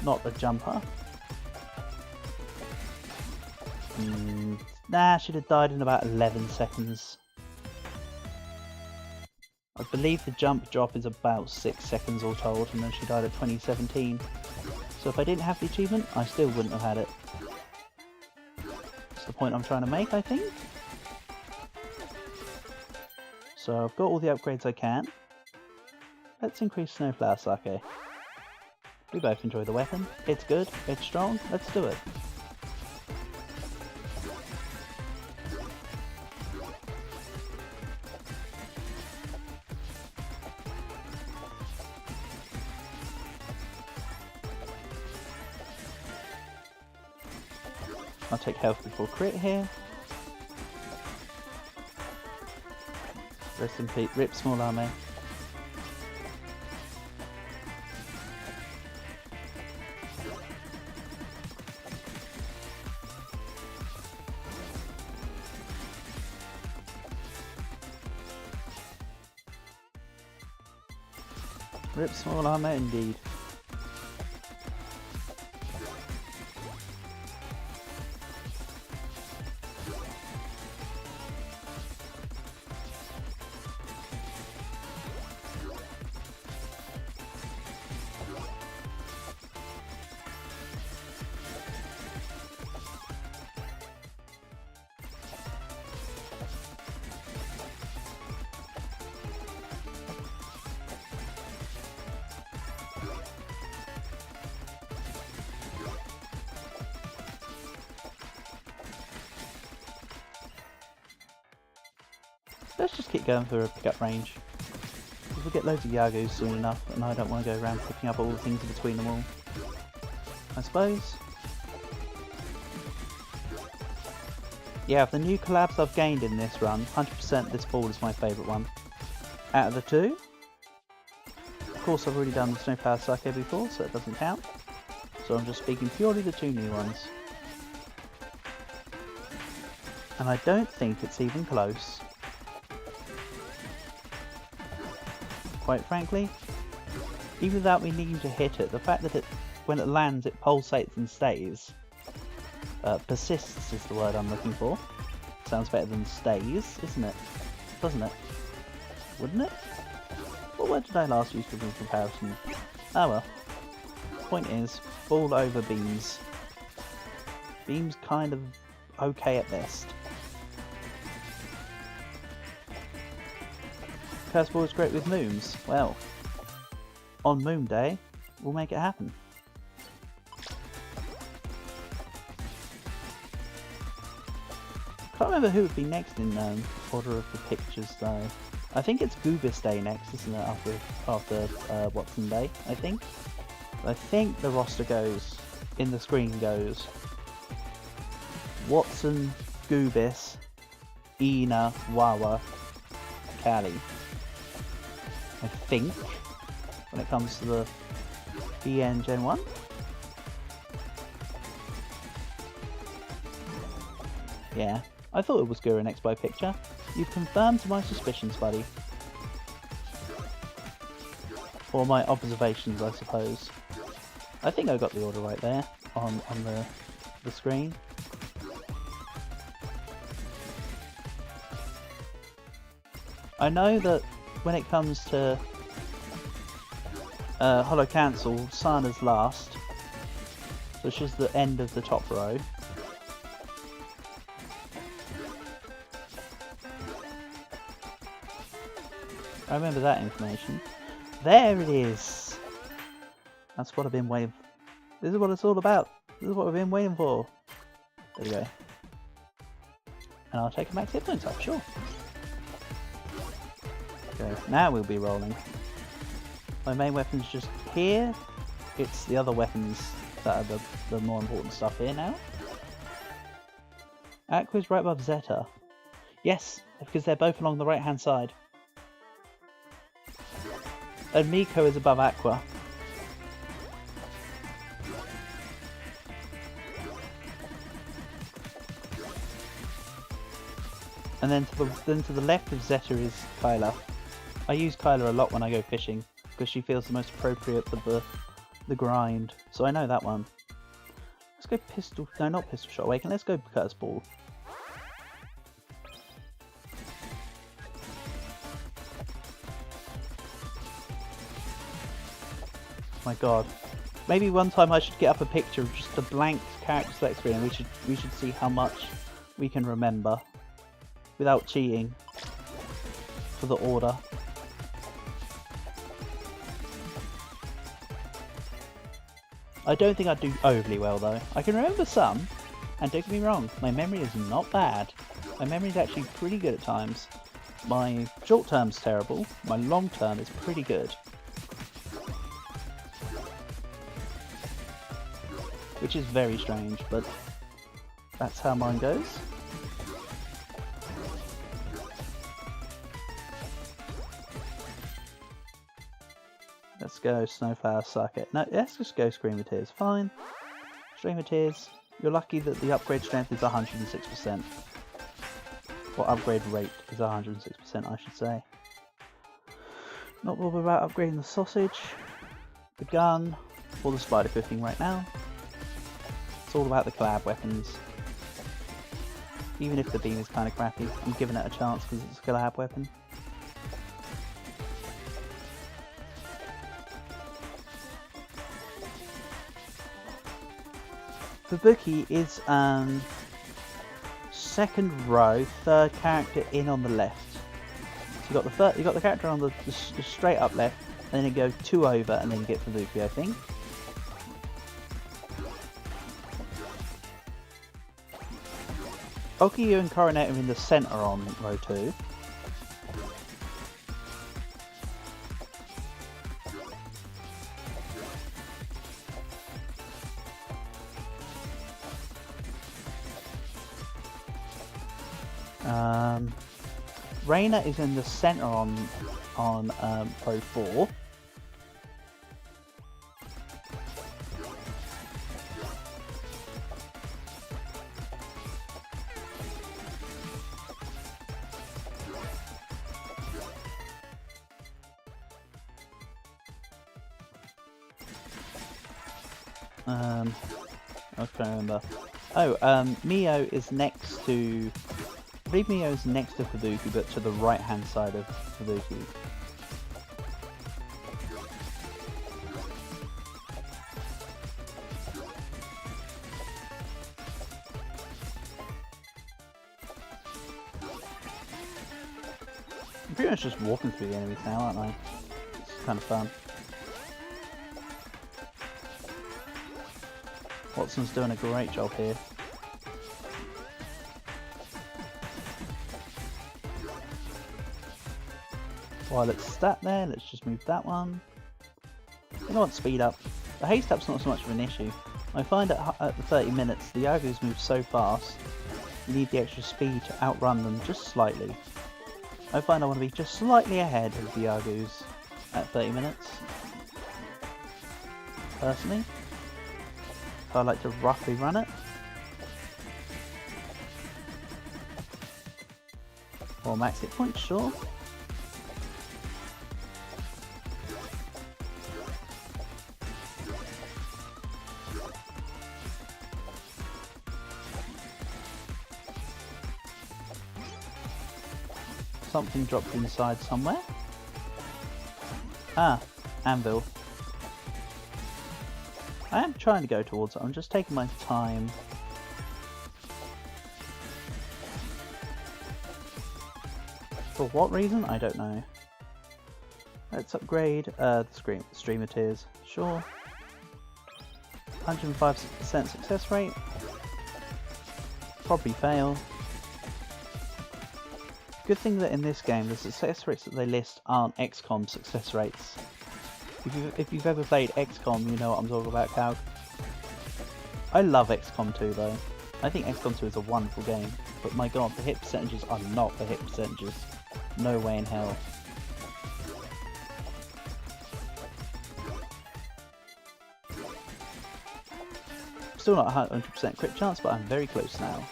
not a jumper. Nah, she'd have died in about 11 seconds. I believe the jump drop is about 6 seconds all told, and then she died at 2017. So if I didn't have the achievement, I still wouldn't have had it. That's the point I'm trying to make, I think. So I've got all the upgrades I can. Let's increase Snowflower Sake. We both enjoy the weapon. It's good, it's strong, let's do it. I'll take health before crit here. Rest in peace, rip small army. Rip small armor indeed. Let's just keep going for a pickup range. We'll get loads of Yagus soon enough, and I don't want to go around picking up all the things in between them all. I suppose. Yeah, of the new collabs I've gained in this run, 100% this ball is my favourite one. Out of the two, of course I've already done the Snowflower Sake before, so it doesn't count. So I'm just speaking purely the two new ones. And I don't think it's even close. Quite frankly, even without me needing to hit it, the fact that when it lands it pulsates and stays, persists is the word I'm looking for. Sounds better than stays, isn't it? Doesn't it? Wouldn't it? What word did I last use for the comparison? Oh well. Point is, ball over beams. Beams kind of okay at best. Curse ball is great with mooms. Well, on moon day, we'll make it happen. I can't remember who would be next in order of the pictures though. I think it's Goobus Day next, isn't it? After Watson Day, I think. I think the roster goes, in the screen goes, Watson, Goobus, Ina, Wawa, Callie. I think, when it comes to the BN Gen 1. Yeah, I thought it was Guru next by picture. You've confirmed my suspicions, buddy. Or my observations, I suppose. I think I got the order right there on the screen. I know that when it comes to Holo Cancel, Sana's last, so she's the end of the top row. I remember that information. There it is! That's what I've been waiting for. This is what it's all about. This is what we've been waiting for. There we go. And I'll take a max hit points up, sure. Okay, now we'll be rolling. My main weapon's just here. It's the other weapons that are the more important stuff here now. Aqua's right above Zeta. Yes, because they're both along the right hand side. And Miko is above Aqua. And then to the left of Zeta is Kyla. I use Kyla a lot when I go fishing because she feels the most appropriate for the grind. So I know that one. Let's go pistol. No, not pistol shot awaken. Let's go curse ball. My god. Maybe one time I should get up a picture of just a blank character select screen and we should see how much we can remember without cheating for the order. I don't think I'd do overly well though. I can remember some, and don't get me wrong, my memory is not bad. My memory is actually pretty good at times. My short term's terrible, my long term is pretty good. Which is very strange, but that's how mine goes. Let's go Snowflower Suck It. No, let's just go Scream of Tears. Fine. Scream of Tears. You're lucky that the upgrade strength is 106%. Or upgrade rate is 106%, I should say. Not bothered about upgrading the sausage, the gun, or the spider cooking right now. It's all about the collab weapons. Even if the beam is kind of crappy, I'm giving it a chance because it's a collab weapon. Fubuki is second row, third character in on the left. So you got the character on the straight up left, and then you go 2 over, and then you get Fubuki, I think. Okiyu and Coronet are in the centre on row 2. Reina is in the centre on row 4. I can't remember. Oh, Mio is next to... I believe Mio is next to Fubuki, but to the right hand side of Fubuki. I'm pretty much just walking through the enemies now, aren't I? It's kind of fun. Watson's doing a great job here. While it's sat there, let's just move that one. You know what, speed up. The haste up's not so much of an issue. I find at the 30 minutes, the Yagus move so fast, you need the extra speed to outrun them just slightly. I find I want to be just slightly ahead of the Yagus at 30 minutes. Personally. So I like to roughly run it. Or max hit points, sure. Something dropped inside somewhere. Ah, anvil. I am trying to go towards it, I'm just taking my time. For what reason? I don't know. Let's upgrade the streamer tiers. Sure. 105% success rate. Probably fail. Good thing that in this game the success rates that they list aren't XCOM success rates. If you've ever played XCOM, you know what I'm talking about, Calc. I love XCOM 2 though. I think XCOM 2 is a wonderful game, but my god, the hit percentages are not the hit percentages. No way in hell. Still not 100% crit chance, but I'm very close now.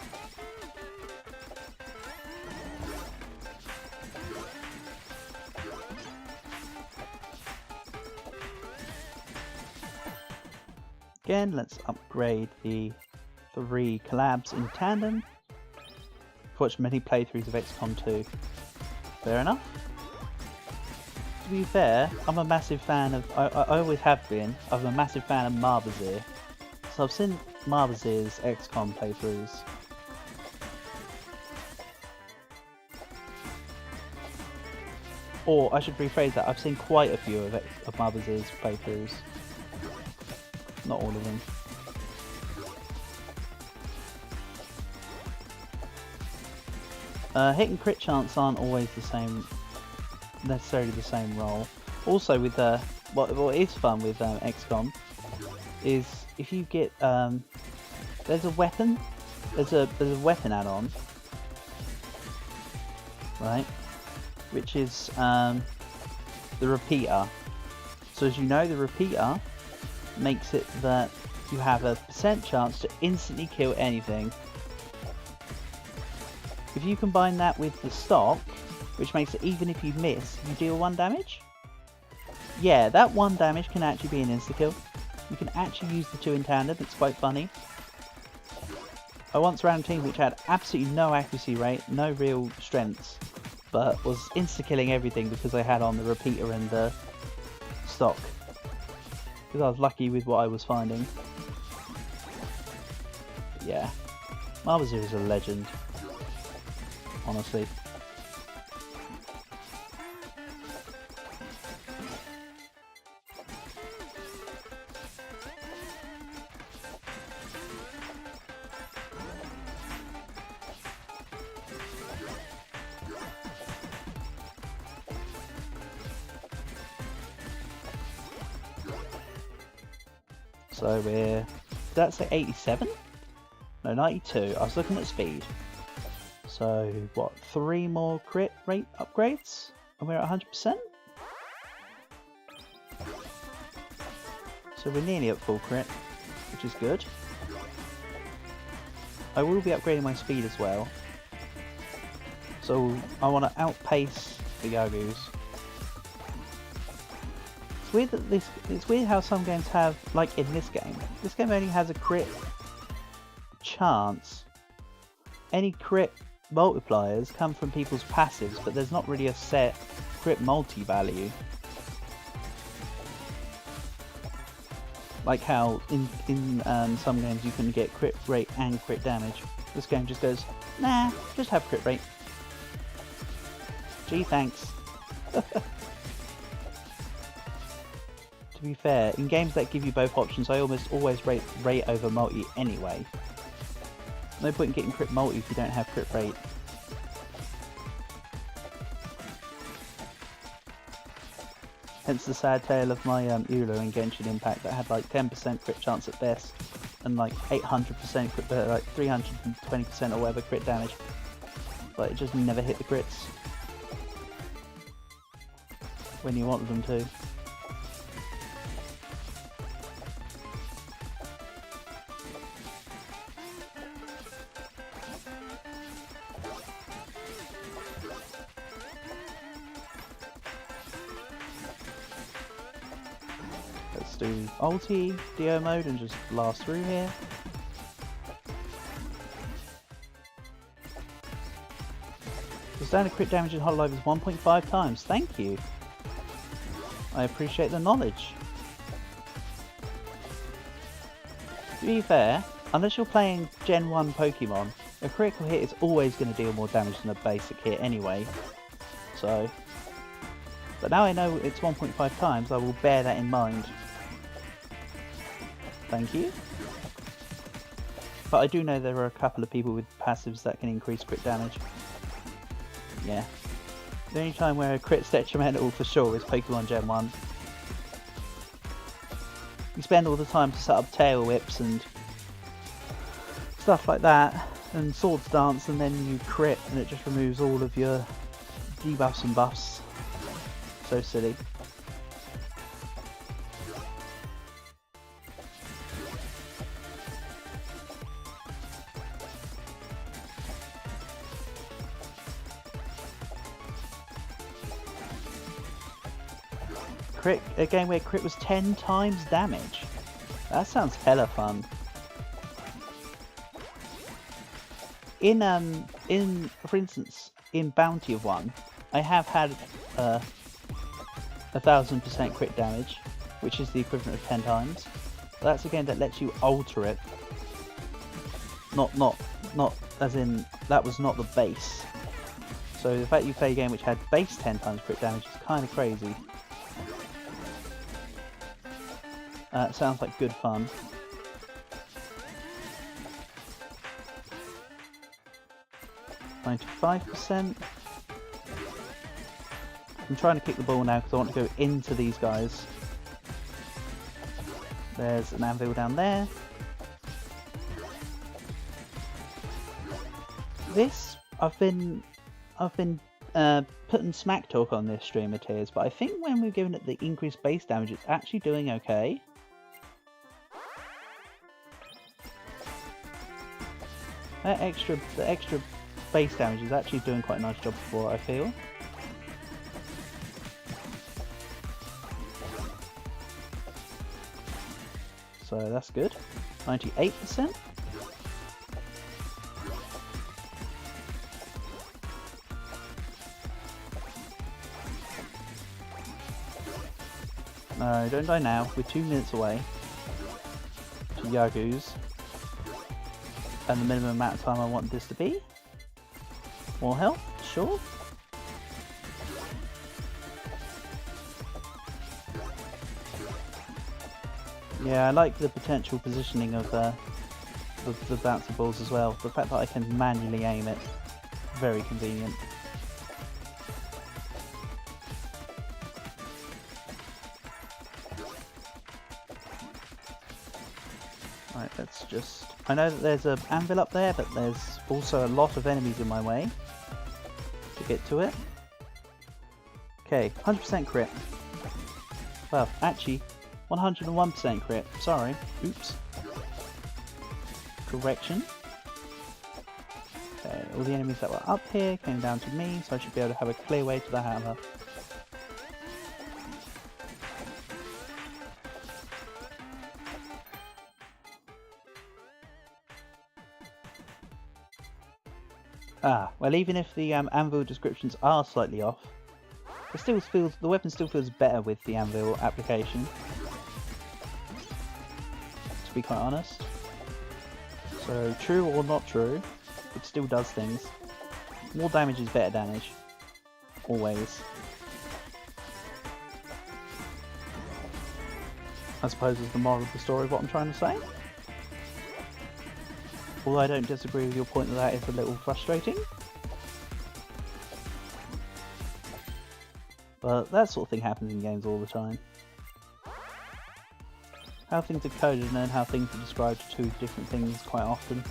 Again, let's upgrade the 3 collabs in tandem. I've watched many playthroughs of XCOM 2. Fair enough. To be fair, I'm a massive fan of, I always have been, I'm a massive fan of Marbazir. So I've seen Marbazir's XCOM playthroughs. Or I should rephrase that, I've seen quite a few of Marbazir's playthroughs. Not all of them. Hit and crit chance aren't always the same, necessarily the same role. Also with what is fun with XCOM is if you get there's a weapon add-on, right, which is the repeater. So as you know, the repeater makes it that you have a % chance to instantly kill anything. If you combine that with the stock, which makes it even if you miss, you deal 1 damage. Yeah, that 1 damage can actually be an insta-kill. You can actually use the 2 in tandem, it's quite funny. I once ran a team which had absolutely no accuracy rate, no real strengths, but was insta-killing everything because I had on the repeater and the stock. Because I was lucky with what I was finding. But yeah, Marbazir is a legend, honestly. So we're, did that say 87? No, 92. I was looking at speed. So what, 3 more crit rate upgrades? And we're at 100%? So we're nearly at full crit, which is good. I will be upgrading my speed as well. So I want to outpace the Yagus. It's weird how some games have, like in this game only has a crit chance. Any crit multipliers come from people's passives, but there's not really a set crit multi-value. Like how in some games you can get crit rate and crit damage. This game just goes, nah, just have crit rate. Gee, thanks. To be fair, in games that give you both options, I almost always rate over multi anyway. No point in getting crit multi if you don't have crit rate. Hence the sad tale of my Ulu and Genshin Impact that had like 10% crit chance at best and like 800% crit, like 320% or whatever crit damage. But it just never hit the crits when you wanted them to. Let's do ulti, DO mode and just blast through here. The standard crit damage in Hololive is 1.5 times. Thank you. I appreciate the knowledge. To be fair, unless you're playing Gen 1 Pokemon, a critical hit is always going to deal more damage than a basic hit anyway. So, but now I know it's 1.5 times, I will bear that in mind. Thank you. But I do know there are a couple of people with passives that can increase crit damage. Yeah. The only time where a crit's detrimental for sure is Pokemon Gen 1. You spend all the time to set up tail whips and stuff like that, and swords dance, and then you crit and it just removes all of your debuffs and buffs. So silly. Crit, a game where crit was 10 times damage. That sounds hella fun. For instance, in Bounty of 1, I have had 1000% crit damage, which is the equivalent of 10 times. But that's a game that lets you alter it. Not as in, that was not the base. So the fact you play a game which had base 10 times crit damage is kind of crazy. Sounds like good fun. %. I'm trying to kick the ball now because I want to go into these guys. There's an anvil down there. This, I've been putting smack talk on this stream of Tears, but I think when we've given it the increased base damage, it's actually doing okay. The extra base damage is actually doing quite a nice job for it, I feel. So that's good. 98%. No, don't die now. We're 2 minutes away to Yagu's. And the minimum amount of time I want this to be. More health, sure. Yeah, I like the potential positioning of the bouncy balls as well. The fact that I can manually aim it, very convenient. Right, let's just... I know that there's an anvil up there, but there's also a lot of enemies in my way to get to it. Okay, 100% crit. Well, actually, 101% crit. Sorry. Oops. Correction. Okay, all the enemies that were up here came down to me, so I should be able to have a clear way to the hammer. Ah, well, even if the anvil descriptions are slightly off, it still feels, the weapon still feels better with the anvil application, to be quite honest. So, true or not true, it still does things. More damage is better damage. always. I suppose is the moral of the story of what I'm trying to say. Although I don't disagree with your point that that is a little frustrating. But that sort of thing happens in games all the time. How things are coded and then how things are described are two different things quite often.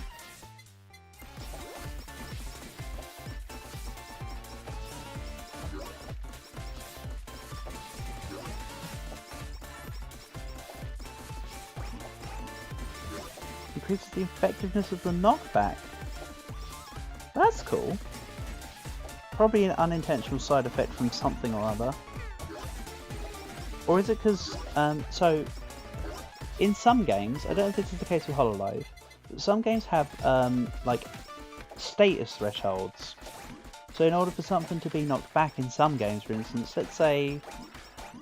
Increases the effectiveness of the knockback. That's cool. Probably an unintentional side effect from something or other. Or is it because, so, in some games, I don't know if this is the case with HoloLive, but some games have, like, status thresholds. So in order for something to be knocked back in some games, for instance, let's say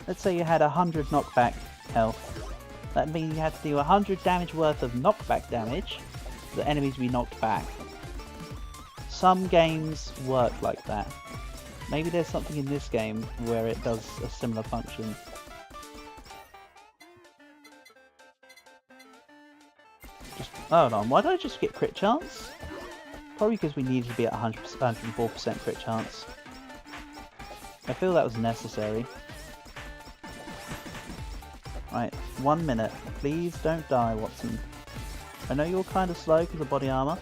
you had 100 knockback health. That means you had to do 100 damage worth of knockback damage for the enemies to be knocked back. Some games work like that. Maybe there's something in this game where it does a similar function. Hold on, why did I just get crit chance? Probably because we needed to be at 104% crit chance. I feel that was necessary. Right, 1 minute. Please don't die, Watson. I know you're kind of slow because of body armor.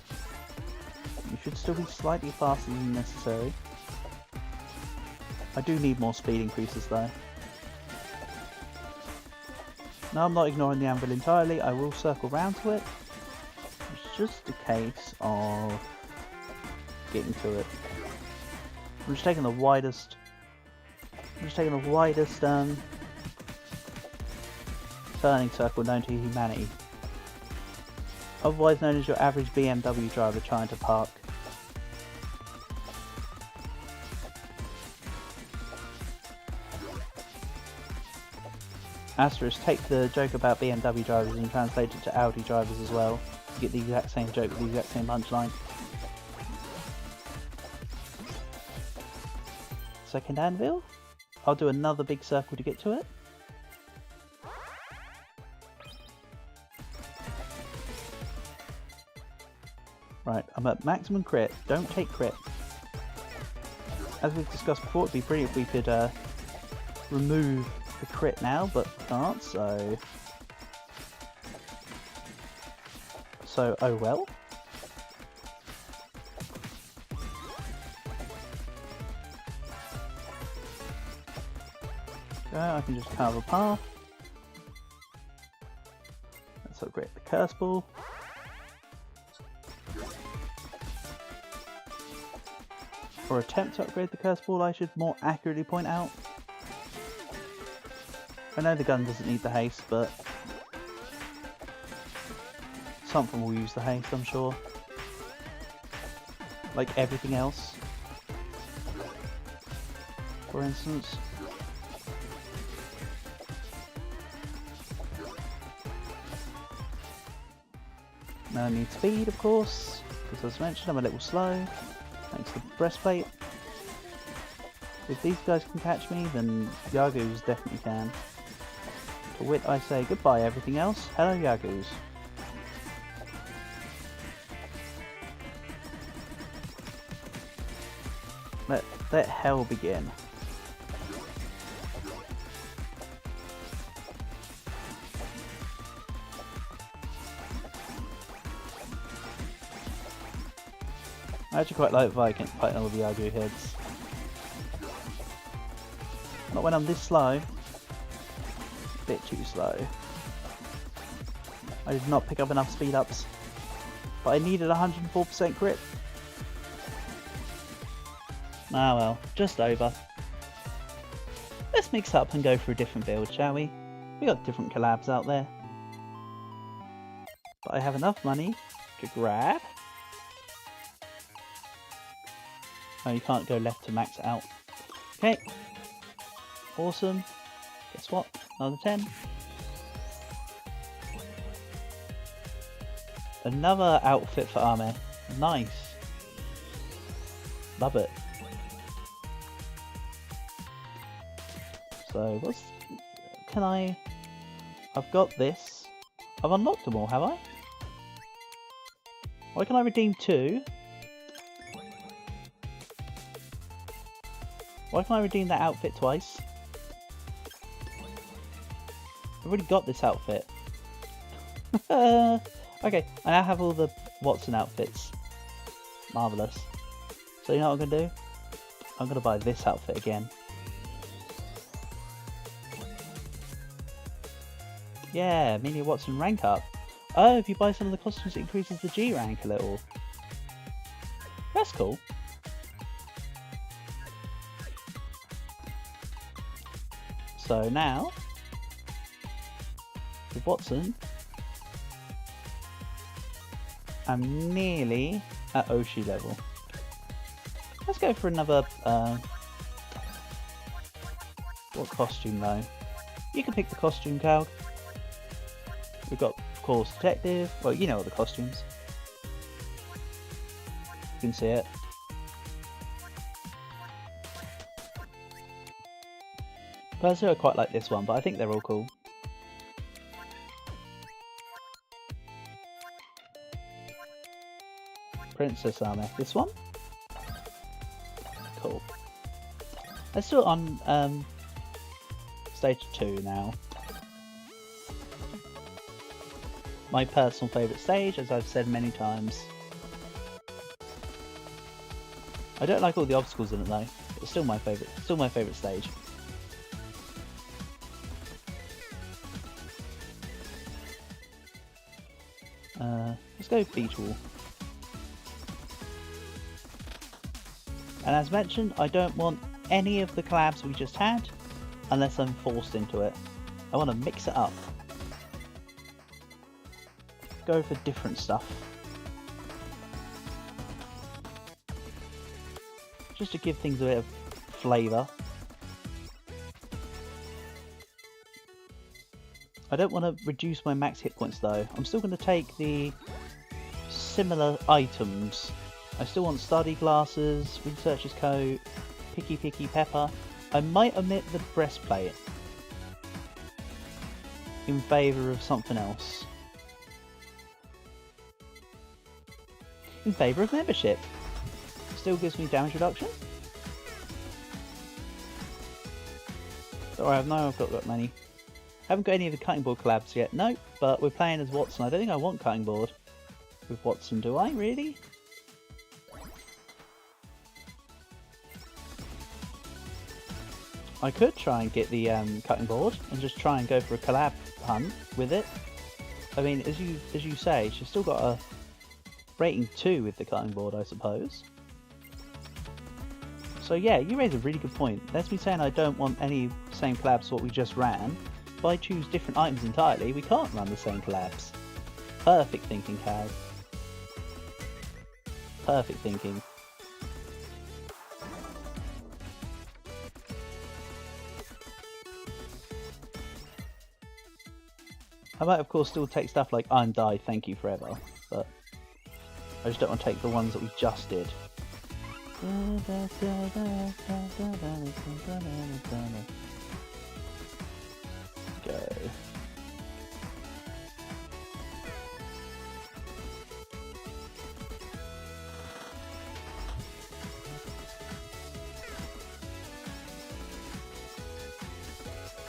You should still be slightly faster than necessary. I do need more speed increases though. No, I'm not ignoring the anvil entirely. I will circle round to it. It's just a case of getting to it. I'm just taking the widest. Turning circle known to humanity. Otherwise known as your average BMW driver trying to park. Asterisk, take the joke about BMW drivers and translate it to Audi drivers as well. You get the exact same joke with the exact same punchline. Second anvil? I'll do another big circle to get to it. Right, I'm at maximum crit. Don't take crit. As we've discussed before, it'd be brilliant if we could remove the crit now, but we can't, so oh well. Okay, I can just carve a path. Let's upgrade the curse ball. Or attempt to upgrade the curse ball, I should more accurately point out. I know the gun doesn't need the haste, but something will use the haste, I'm sure. Like everything else, for instance. Now I need speed, of course, because as mentioned, I'm a little slow. Thanks to the breastplate. If these guys can catch me, then Yagoos definitely can. To wit, I say goodbye everything else. Hello, Yagoos. Let hell begin. I actually quite like Viking fighting all the Yagoo heads. Not when I'm this slow. A bit too slow. I did not pick up enough speed ups. But I needed 104% crit. Ah well, just over. Let's mix up and go for a different build, shall we? We got different collabs out there. But I have enough money to grab. Oh, you can't go left to max it out. Okay. Awesome. Guess what? Another 10. Another outfit for Ame. Nice. Love it. So what's... Can I... I've got this. I've unlocked them all, have I? Why can I redeem 2? Why can I redeem that outfit twice? I've already got this outfit. Okay, I now have all the Watson outfits. Marvellous. So you know what I'm going to do? I'm going to buy this outfit again. Yeah, Amelia Watson rank up. Oh, if you buy some of the costumes it increases the G rank a little. That's cool. So now, with Watson, I'm nearly at Oshi level. Let's go for another, what costume though? You can pick the costume, Cal. We've got, of course, Detective. Well, you know all the costumes. You can see it. Personally, I quite like this one, but I think they're all cool. Princess Armor. This one? Cool. Let's do it on stage 2 now. My personal favourite stage, as I've said many times. I don't like all the obstacles in it though. It's still my favourite. Still my favourite stage. Let's go beach wall. And as mentioned, I don't want any of the collabs we just had unless I'm forced into it. I want to mix it up. Go for different stuff. Just to give things a bit of flavour. I don't want to reduce my max hit points though. I'm still going to take the similar items. I still want study glasses, researcher's coat, picky pepper. I might omit the breastplate in favour of something else. In favour of membership. Still gives me damage reduction. Sorry, I know I've got many. Haven't got any of the cutting board collabs yet. No, but we're playing as Watson. I don't think I want cutting board with Watson, do I? Really? I could try and get the cutting board and just try and go for a collab hunt with it. I mean, as you say, she's still got a rating 2 with the cutting board, I suppose. So yeah, you raise a really good point. That's me saying I don't want any same collabs to what we just ran. If I choose different items entirely, we can't run the same collabs. Perfect thinking, Cal. Perfect thinking. I might of course still take stuff like I'm Die, Thank You Forever, but I just don't want to take the ones that we just did. Go.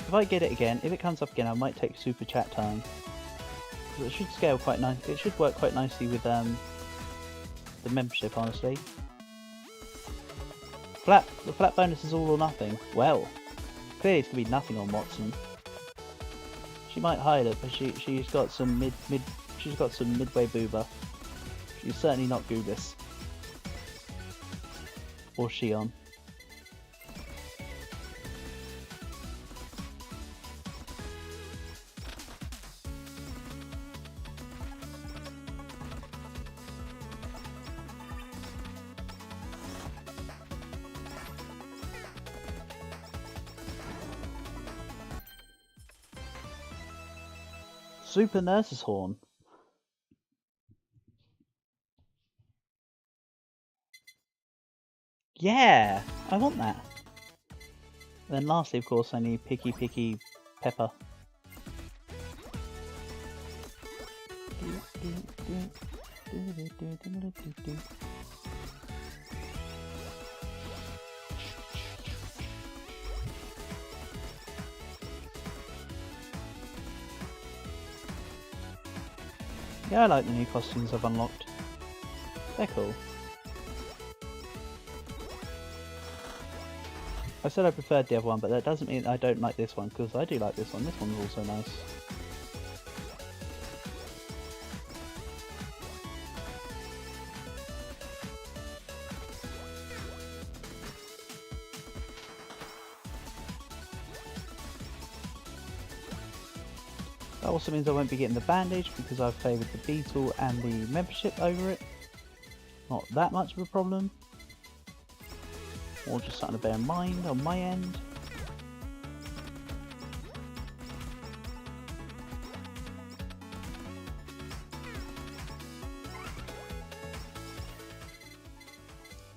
If I get it again, if it comes up again, I might take super chat time. It should scale quite nice. It should work quite nicely with the membership, honestly. The flat bonus is all or nothing. Well, clearly it's gonna be nothing on Watson. She might hide it, but she's got some she's got some midway boober. She's certainly not Goobus or Shion. Super Nurse's Horn. Yeah, I want that. And then lastly, of course, I need Picky Pepper. Yeah, I like the new costumes I've unlocked. They're cool. I said I preferred the other one, but that doesn't mean I don't like this one, because I do like this one. This one's also nice. That also means I won't be getting the bandage because I've favoured the beetle and the membership over it. Not that much of a problem. Or just something to bear in mind on my end.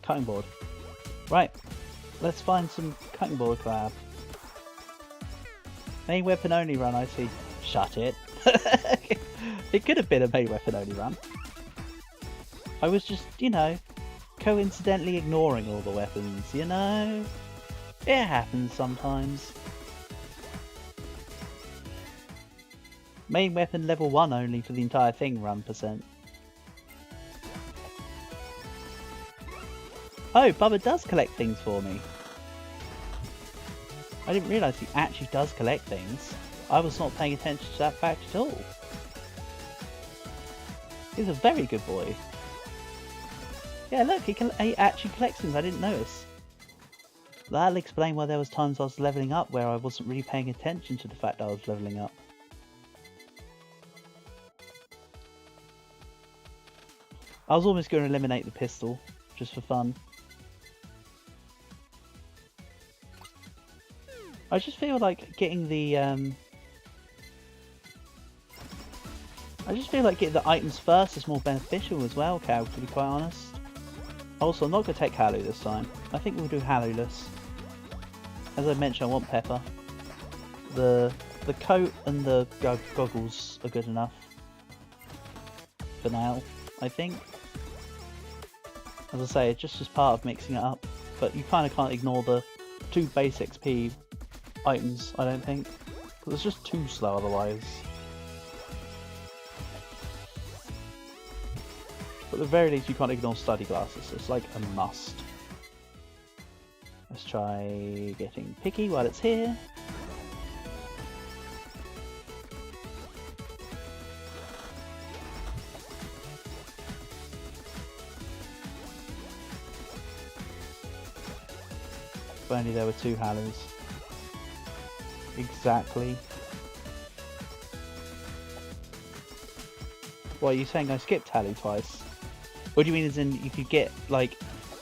Cutting board. Right, let's find some cutting board grab. Main weapon only run, I see. Shut it. It could have been a main weapon only run. I was just, you know, coincidentally ignoring all the weapons, you know? It happens sometimes. Main weapon level 1 only for the entire thing run percent. Oh, Bubba does collect things for me. I didn't realise he actually does collect things. I was not paying attention to that fact at all. He's a very good boy. Yeah, look, he actually collects things. I didn't notice. That'll explain why there was times I was levelling up where I wasn't really paying attention to the fact that I was levelling up. I was almost going to eliminate the pistol, just for fun. I just feel like getting the items first is more beneficial as well, Cal, to be quite honest. Also, I'm not going to take Halu this time. I think we'll do Haluless. As I mentioned, I want Pepper. The coat and the goggles are good enough. For now, I think. As I say, it's just as part of mixing it up. But you kind of can't ignore the 2 base XP items, I don't think. Because it's just too slow otherwise. But at the very least, you can't ignore study glasses. It's like a must. Let's try getting Picky while it's here. If only there were 2 Hallows. Exactly. What, are you saying I skipped Halu twice? What do you mean as in you could get, like...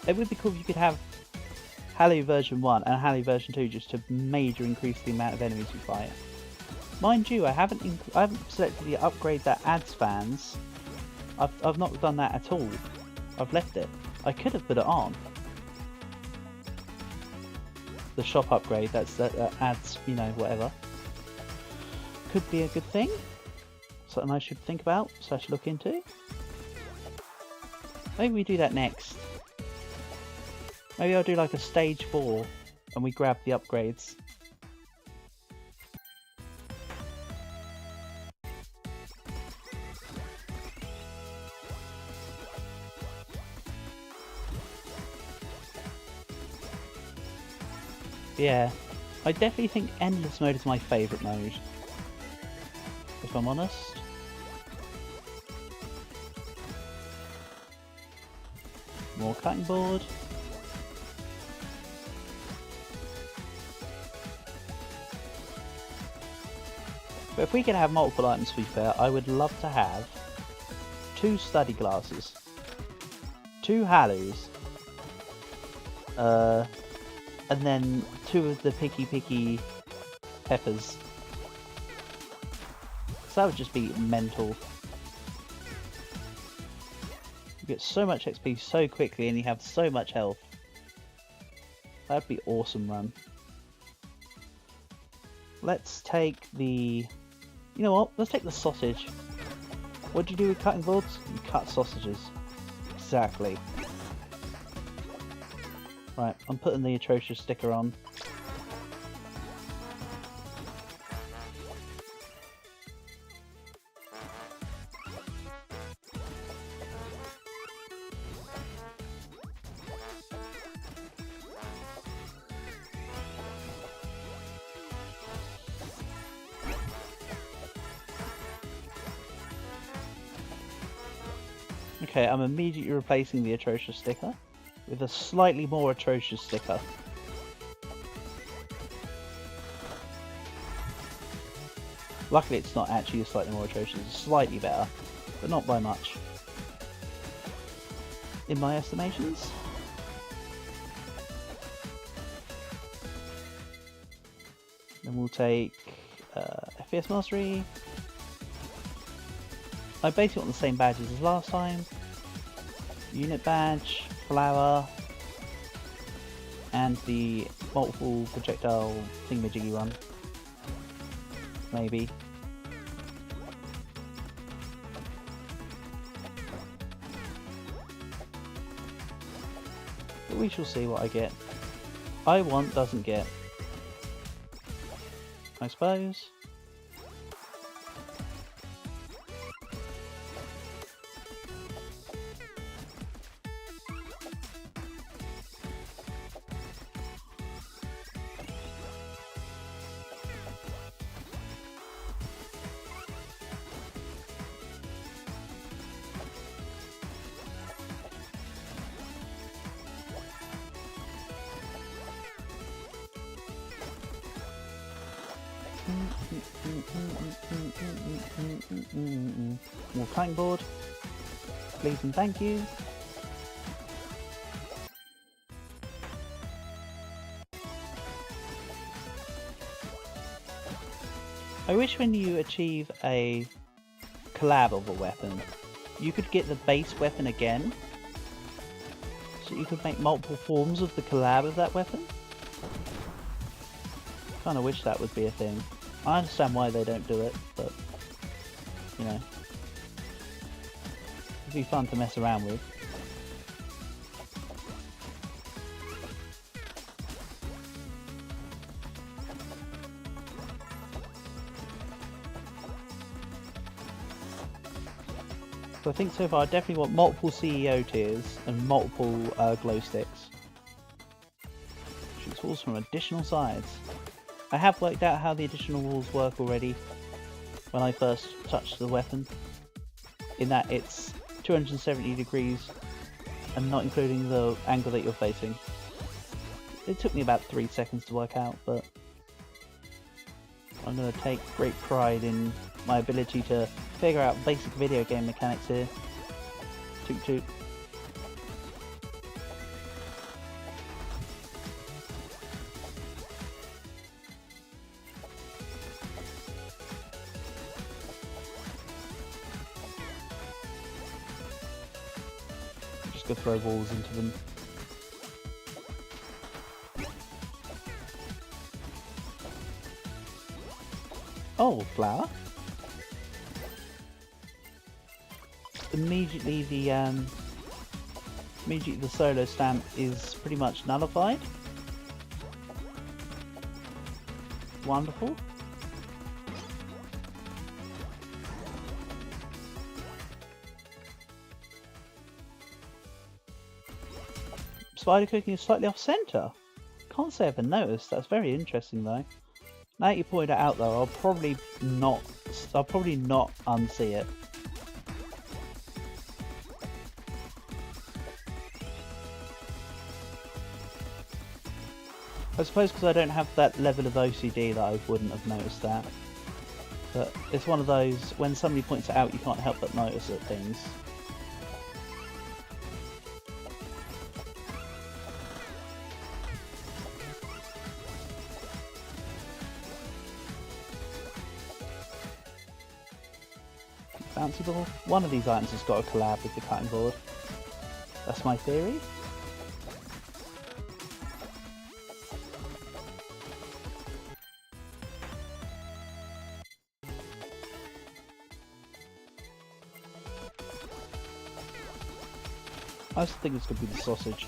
It would be cool if you could have Halu version 1 and Halu version 2 just to major increase the amount of enemies you fight. Mind you, I haven't selected the upgrade that adds fans. I've not done that at all. I've left it. I could have put it on. The shop upgrade that adds, you know, whatever. Could be a good thing. Something I should think about, / look into. Maybe we do that next. Maybe I'll do like a stage 4 and we grab the upgrades. Yeah, I definitely think Endless Mode is my favourite mode, if I'm honest. More cutting board. But if we could have multiple items, to be fair, I would love to have 2 study glasses, 2 Halus, and then 2 of the Picky Peppers. So that would just be mental. You get so much XP so quickly and you have so much health. That'd be awesome, run. Let's take the... You know what? Let's take the sausage. What do you do with cutting boards? You cut sausages. Exactly. Right, I'm putting the atrocious sticker on. Okay, I'm immediately replacing the atrocious sticker with a slightly more atrocious sticker. Luckily it's not actually slightly more atrocious, it's slightly better, but not by much. In my estimations. Then we'll take FPS Mastery. I basically want the same badges as last time. Unit badge, flower, and the multiple projectile thingamajiggy one. Maybe. But we shall see what I get. I want doesn't get. I suppose. More cutting board, please and thank you. I wish when you achieve a collab of a weapon, you could get the base weapon again, so you could make multiple forms of the collab of that weapon. Kinda wish that would be a thing. I understand why they don't do it, but, you know, it'd be fun to mess around with. So I think so far I definitely want multiple CEO tiers and multiple glow sticks. Shoots walls from additional sides. I have worked out how the additional walls work already when I first touched the weapon, in that it's 270 degrees and not including the angle that you're facing. It took me about 3 seconds to work out, but I'm going to take great pride in my ability to figure out basic video game mechanics here. Toot toot. Just go throw walls into them. Oh, flower. Immediately the solo stamp is pretty much nullified. Wonderful. Spider cooking is slightly off center. Can't say I've ever noticed. That's very interesting though. Now that you pointed it out though, I'll probably not unsee it. I suppose because I don't have that level of OCD that I wouldn't have noticed that. But it's one of those, when somebody points it out you can't help but notice at things. Bouncy ball. One of these items has got a collab with the cutting board. That's my theory. I just think it's going to be the sausage.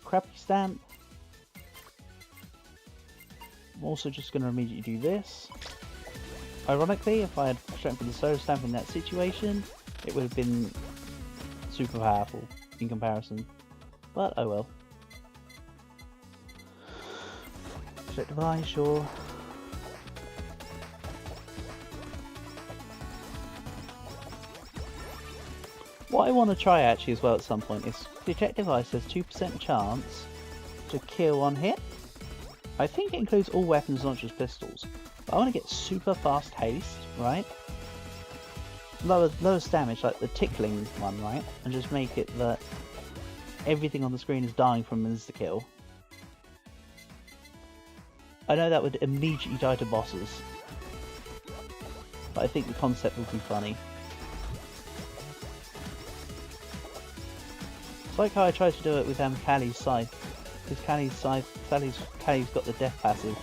Crappy stamp. I'm also just going to immediately do this. Ironically, if I had strengthened the soda stamp in that situation, it would have been super powerful in comparison. But oh well. Objective eye, sure. What I want to try actually as well at some point is the objective eye says 2% chance to kill on hit. I think it includes all weapons, not just pistols. But I want to get super fast haste, right? Lowest damage, like the tickling one, right? And just make it that everything on the screen is dying from insta-kill. I know that would immediately die to bosses, but I think the concept would be funny. It's like how I tried to do it with Callie's scythe. Because Callie's got the death passive.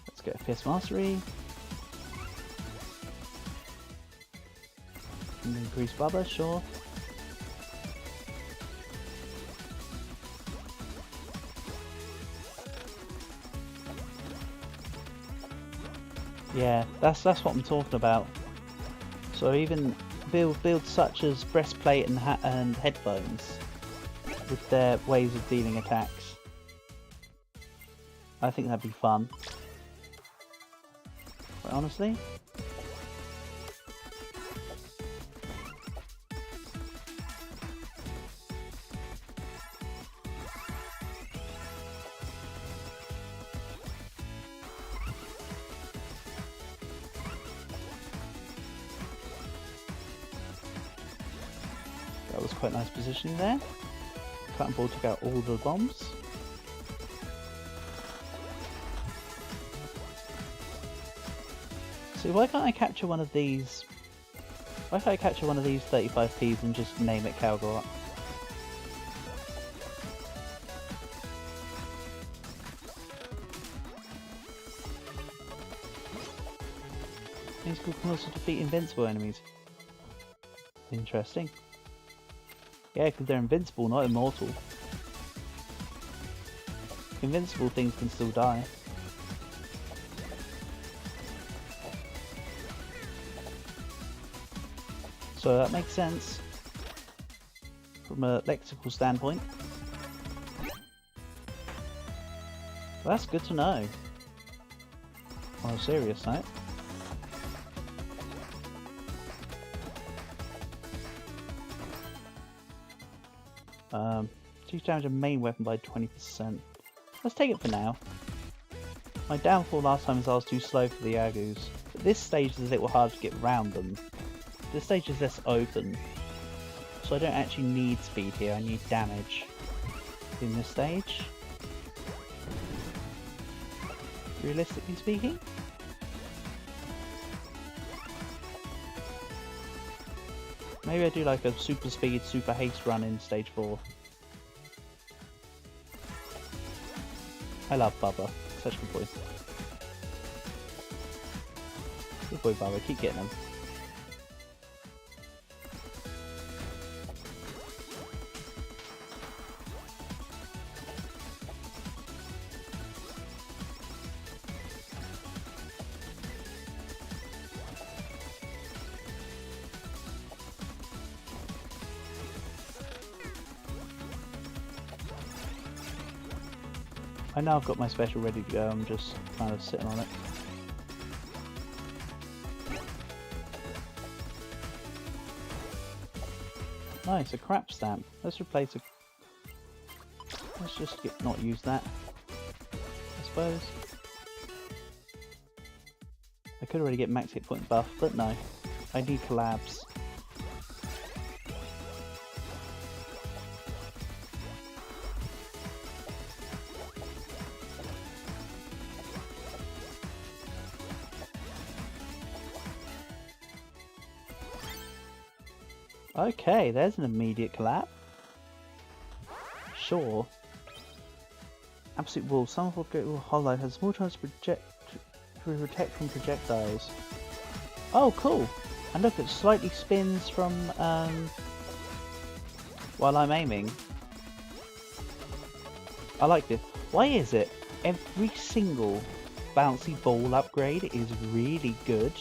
Let's get a Fierce Mastery. And increase Bubba, sure. Yeah, that's what I'm talking about. So even builds such as breastplate and headphones with their ways of dealing attacks. I think that'd be fun. Quite honestly. That was quite nice positioning there. Cutting Ball took out all the bombs. So why can't I capture one of these? Why can't I capture one of these 35Ps and just name it Cowgirl? These can also defeat invincible enemies. Interesting. Yeah, because they're invincible, not immortal. Invincible things can still die. So that makes sense from a lexical standpoint. Well, that's good to know. On a serious note. Reduce damage of main weapon by 20%. Let's take it for now. My downfall last time is I was too slow for the Agus. But this stage is a little hard to get around them. This stage is less open. So I don't actually need speed here, I need damage in this stage. Realistically speaking. Maybe I do like a super speed, super haste run in stage 4. I love Bubba. Such a good boy. Good boy, Bubba. Keep getting him. I know I've got my special ready to go, I'm just kind of sitting on it. Nice, a crap stamp. Let's replace a... Let's just not use that, I suppose. I could already get max hit point buff, but no. I need collabs. Okay, there's an immediate collab. Sure. Absolute Wolf. Some of what Great Hollow has more chance to project to protect from projectiles. Oh, cool! And look, it slightly spins from while I'm aiming. I like this. Why is it every single bouncy ball upgrade is really good?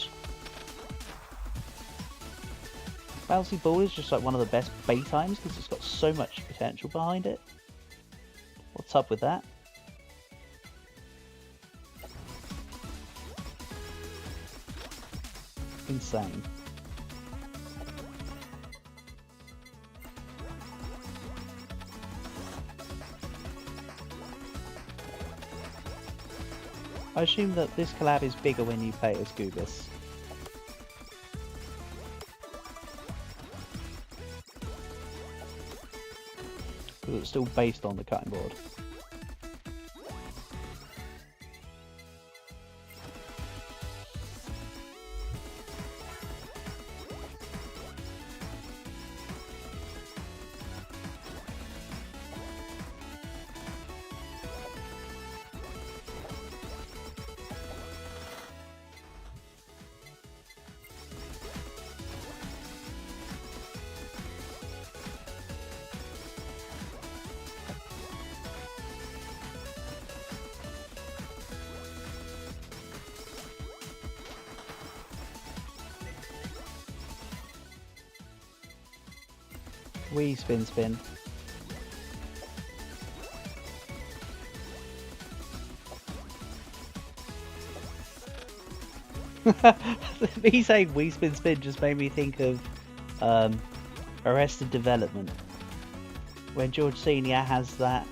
Bouncy ball is just like one of the best bait items because it's got so much potential behind it. What's up with that? Insane. I assume that this collab is bigger when you play as Goobus. Because it's still based on the cutting board. Wee spin spin. Me saying Wee spin spin just made me think of Arrested Development. When George Senior has that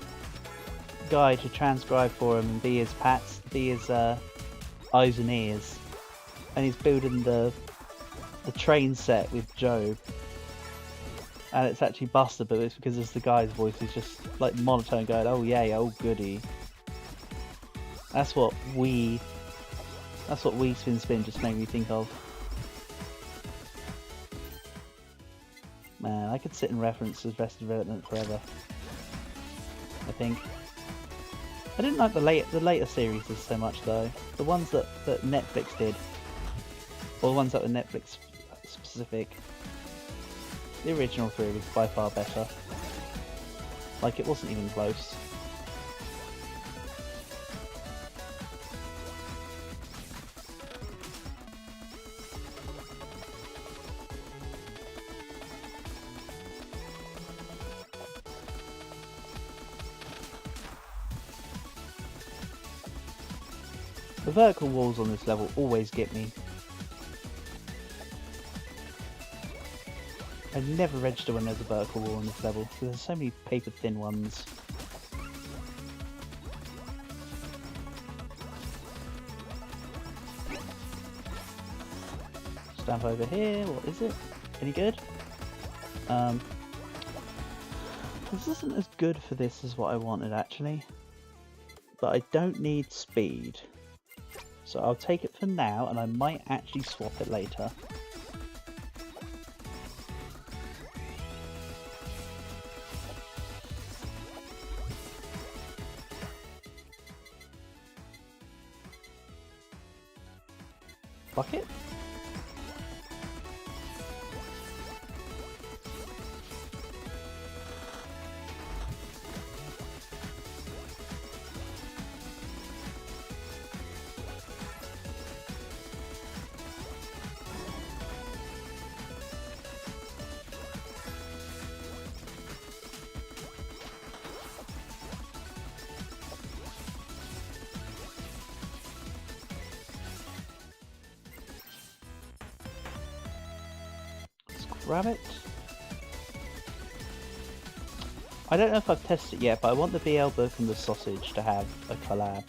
guy to transcribe for him and be his eyes and ears. And he's building the train set with Job. And it's actually Buster, but it's because it's the guy's voice. He's just like monotone going, oh yay, oh goody. That's what Wee Spin Spin just made me think of. Man, I could sit and reference Arrested Development forever. I think. I didn't like the later series so much though. The ones that Netflix did. Or the ones that were Netflix specific. The original 3 was by far better. Like, it wasn't even close. The vertical walls on this level always get me. I never register when there's a vertical wall on this level, because there's so many paper thin ones. Stamp over here, what is it? Any good? This isn't as good for this as what I wanted actually. But I don't need speed. So I'll take it for now, and I might actually swap it later. Bucket? Grab it. I don't know if I've tested it yet, but I want the BL book and the sausage to have a collab.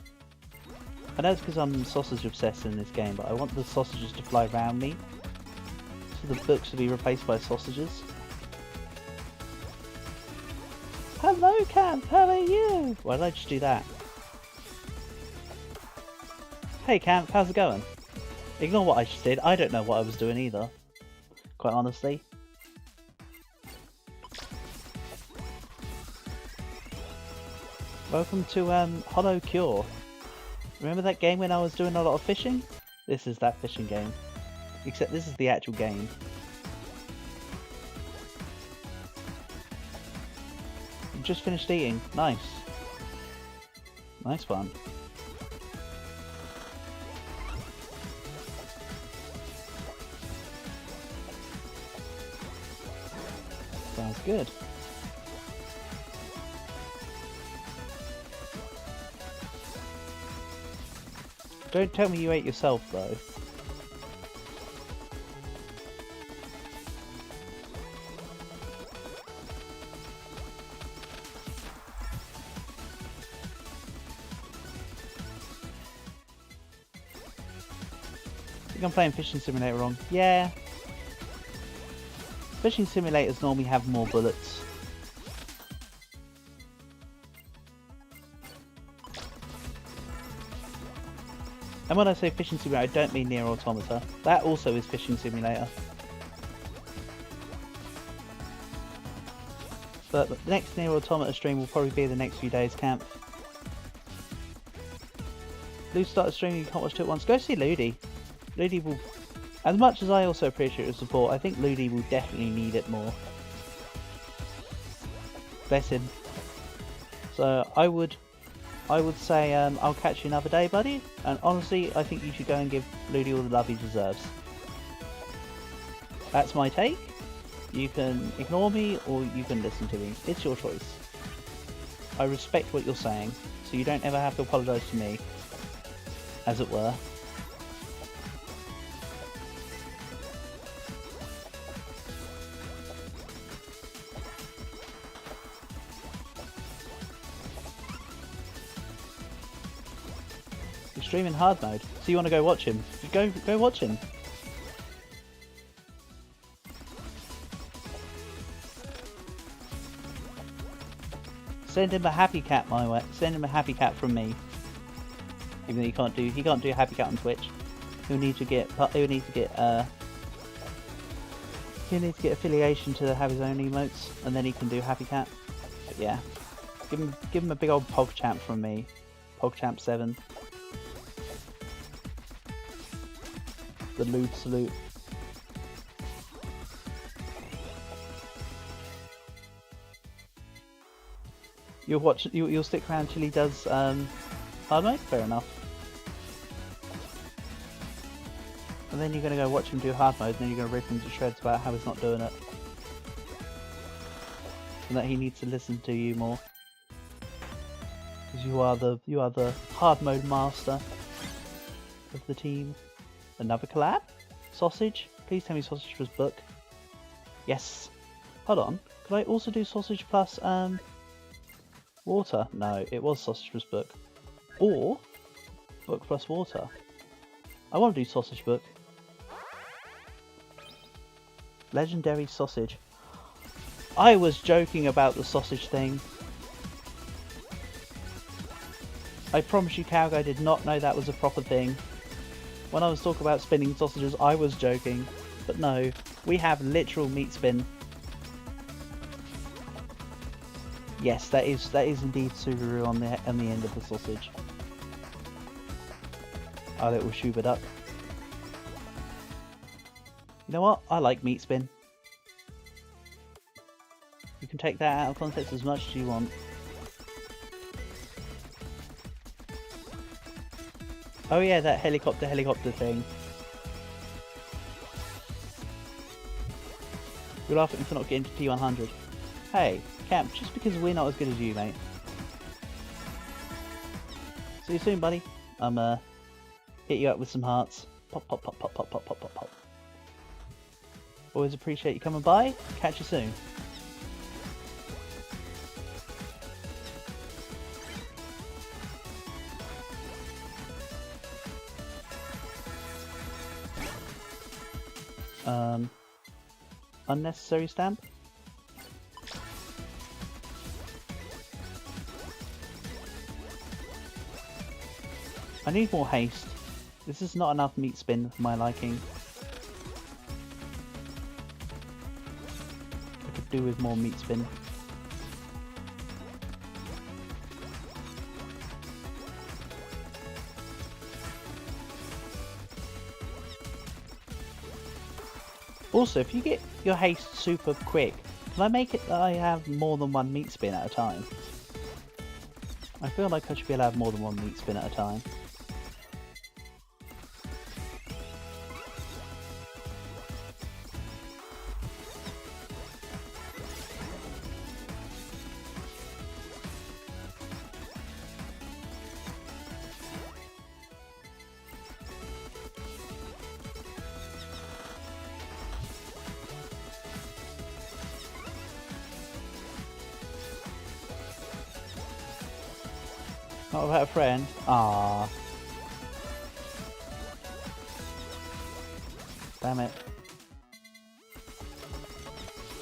I know it's because I'm sausage obsessed in this game, but I want the sausages to fly around me. So the books will be replaced by sausages. Hello Camp, how are you? Why did I just do that? Hey Camp, how's it going? Ignore what I just did, I don't know what I was doing either. Quite honestly. Welcome to Holocure. Remember that game when I was doing a lot of fishing? This is that fishing game. Except this is the actual game. You just finished eating. Nice. Nice one. Sounds good. Don't tell me you ate yourself, though. I think I'm playing Fishing Simulator wrong. Yeah. Fishing simulators normally have more bullets. And when I say Fishing Simulator, I don't mean Nier Automata. That also is Fishing Simulator. But the next Nier Automata stream will probably be the next few days, Camp. Lou started streaming, you can't watch it at once. Go see Ludi. Ludi will... As much as I also appreciate your support, I think Ludi will definitely need it more. Bless him. So I would say I'll catch you another day, buddy. And honestly, I think you should go and give Ludi all the love he deserves. That's my take. You can ignore me or you can listen to me. It's your choice. I respect what you're saying, so you don't ever have to apologise to me, as it were. Streaming hard mode, so you want to go watch him? Go watch him. Send him a happy cat my way. Send him a happy cat from me. Even though he can't do a happy cat on Twitch. He'll need to get affiliation to have his own emotes, and then he can do happy cat. But yeah, give him a big old PogChamp from me. PogChamp 7. The lewd salute. You'll stick around till he does hard mode? Fair enough. And then you're gonna go watch him do hard mode, and then you're gonna rip him to shreds about how he's not doing it. And that he needs to listen to you more. Because you are the hard mode master of the team. Another collab? Sausage? Please tell me Sausage was book. Yes. Hold on. Could I also do Sausage plus water? No, it was Sausage plus book. Or book plus water. I want to do Sausage book. Legendary sausage. I was joking about the sausage thing. I promise you, Calgo, I did not know that was a proper thing. When I was talking about spinning sausages, I was joking. But no, we have literal meat spin. Yes, that is indeed Subaru on the end of the sausage. Our little Shuba duck. You know what? I like meat spin. You can take that out of context as much as you want. Oh yeah, that helicopter thing. You're laughing for not getting to T100. Hey, Camp, just because we're not as good as you, mate. See you soon, buddy. I'm hit you up with some hearts. Pop, pop, pop, pop, pop, pop, pop, pop, pop. Always appreciate you coming by. Catch you soon. Unnecessary stamp. I need more haste. This is not enough meat spin for my liking. I could do with more meat spin. Also, if you get your haste super quick, can I make it that I have more than one meat spin at a time? I feel like I should be allowed more than one meat spin at a time. Not about a friend? Ah. Damn it.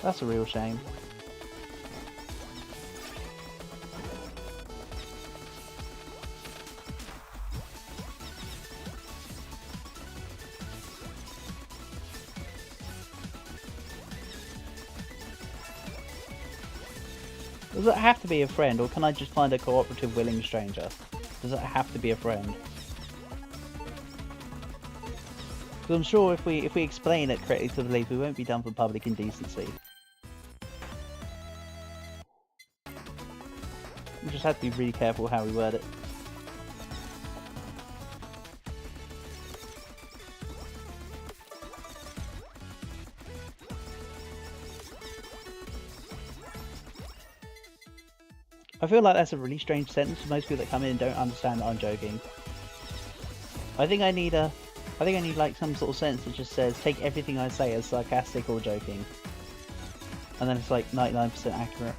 That's a real shame. Does it have to be a friend, or can I just find a cooperative willing stranger? Does it have to be a friend? Because I'm sure if we explain it correctly to the league, we won't be done for public indecency. We just have to be really careful how we word it. I feel like that's a really strange sentence for most people that come in and don't understand that I'm joking. I think I need like some sort of sentence that just says take everything I say as sarcastic or joking. And then it's like 99% accurate.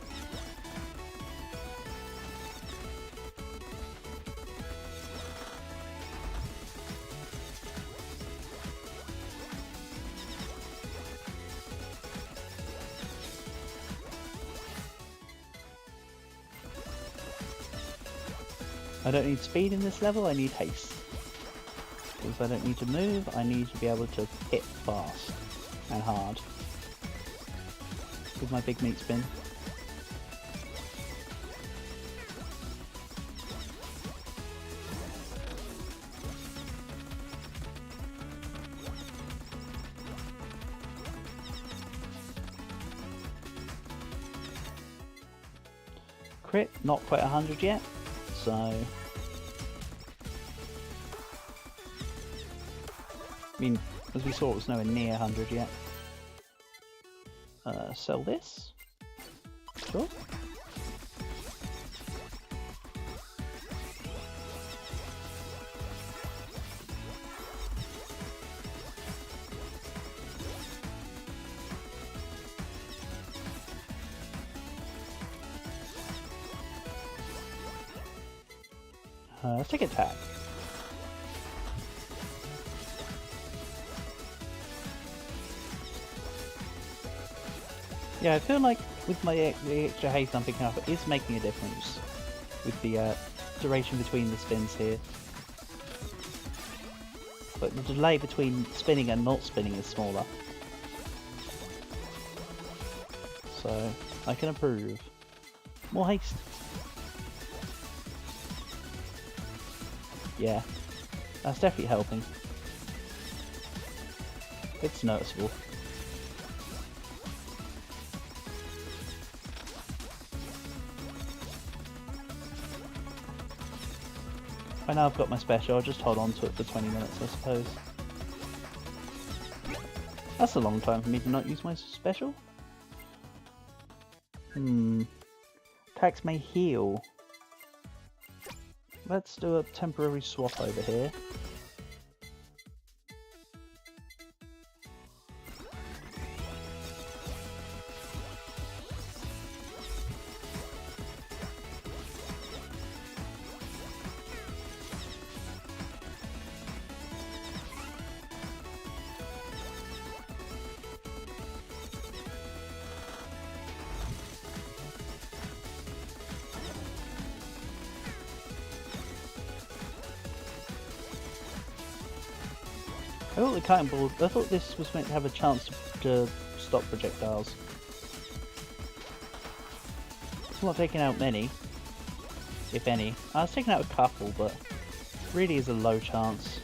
I don't need speed in this level, I need haste. Because I don't need to move, I need to be able to hit fast and hard. With my big meat spin. Crit, not quite 100 yet. So I mean, as we saw, it was nowhere near 100 yet. Sell this. Sure. Let's take attack. Yeah, I feel like with the extra haste I'm picking up, it is making a difference with the duration between the spins here. But the delay between spinning and not spinning is smaller. So, I can approve. More haste. Yeah, that's definitely helping. It's noticeable. Right now I've got my special, I'll just hold on to it for 20 minutes I suppose. That's a long time for me to not use my special. Attacks may heal. Let's do a temporary swap over here. I thought the cutting board, I thought this was meant to have a chance to stop projectiles. It's not taking out many, if any. I was taking out a couple, but really is a low chance.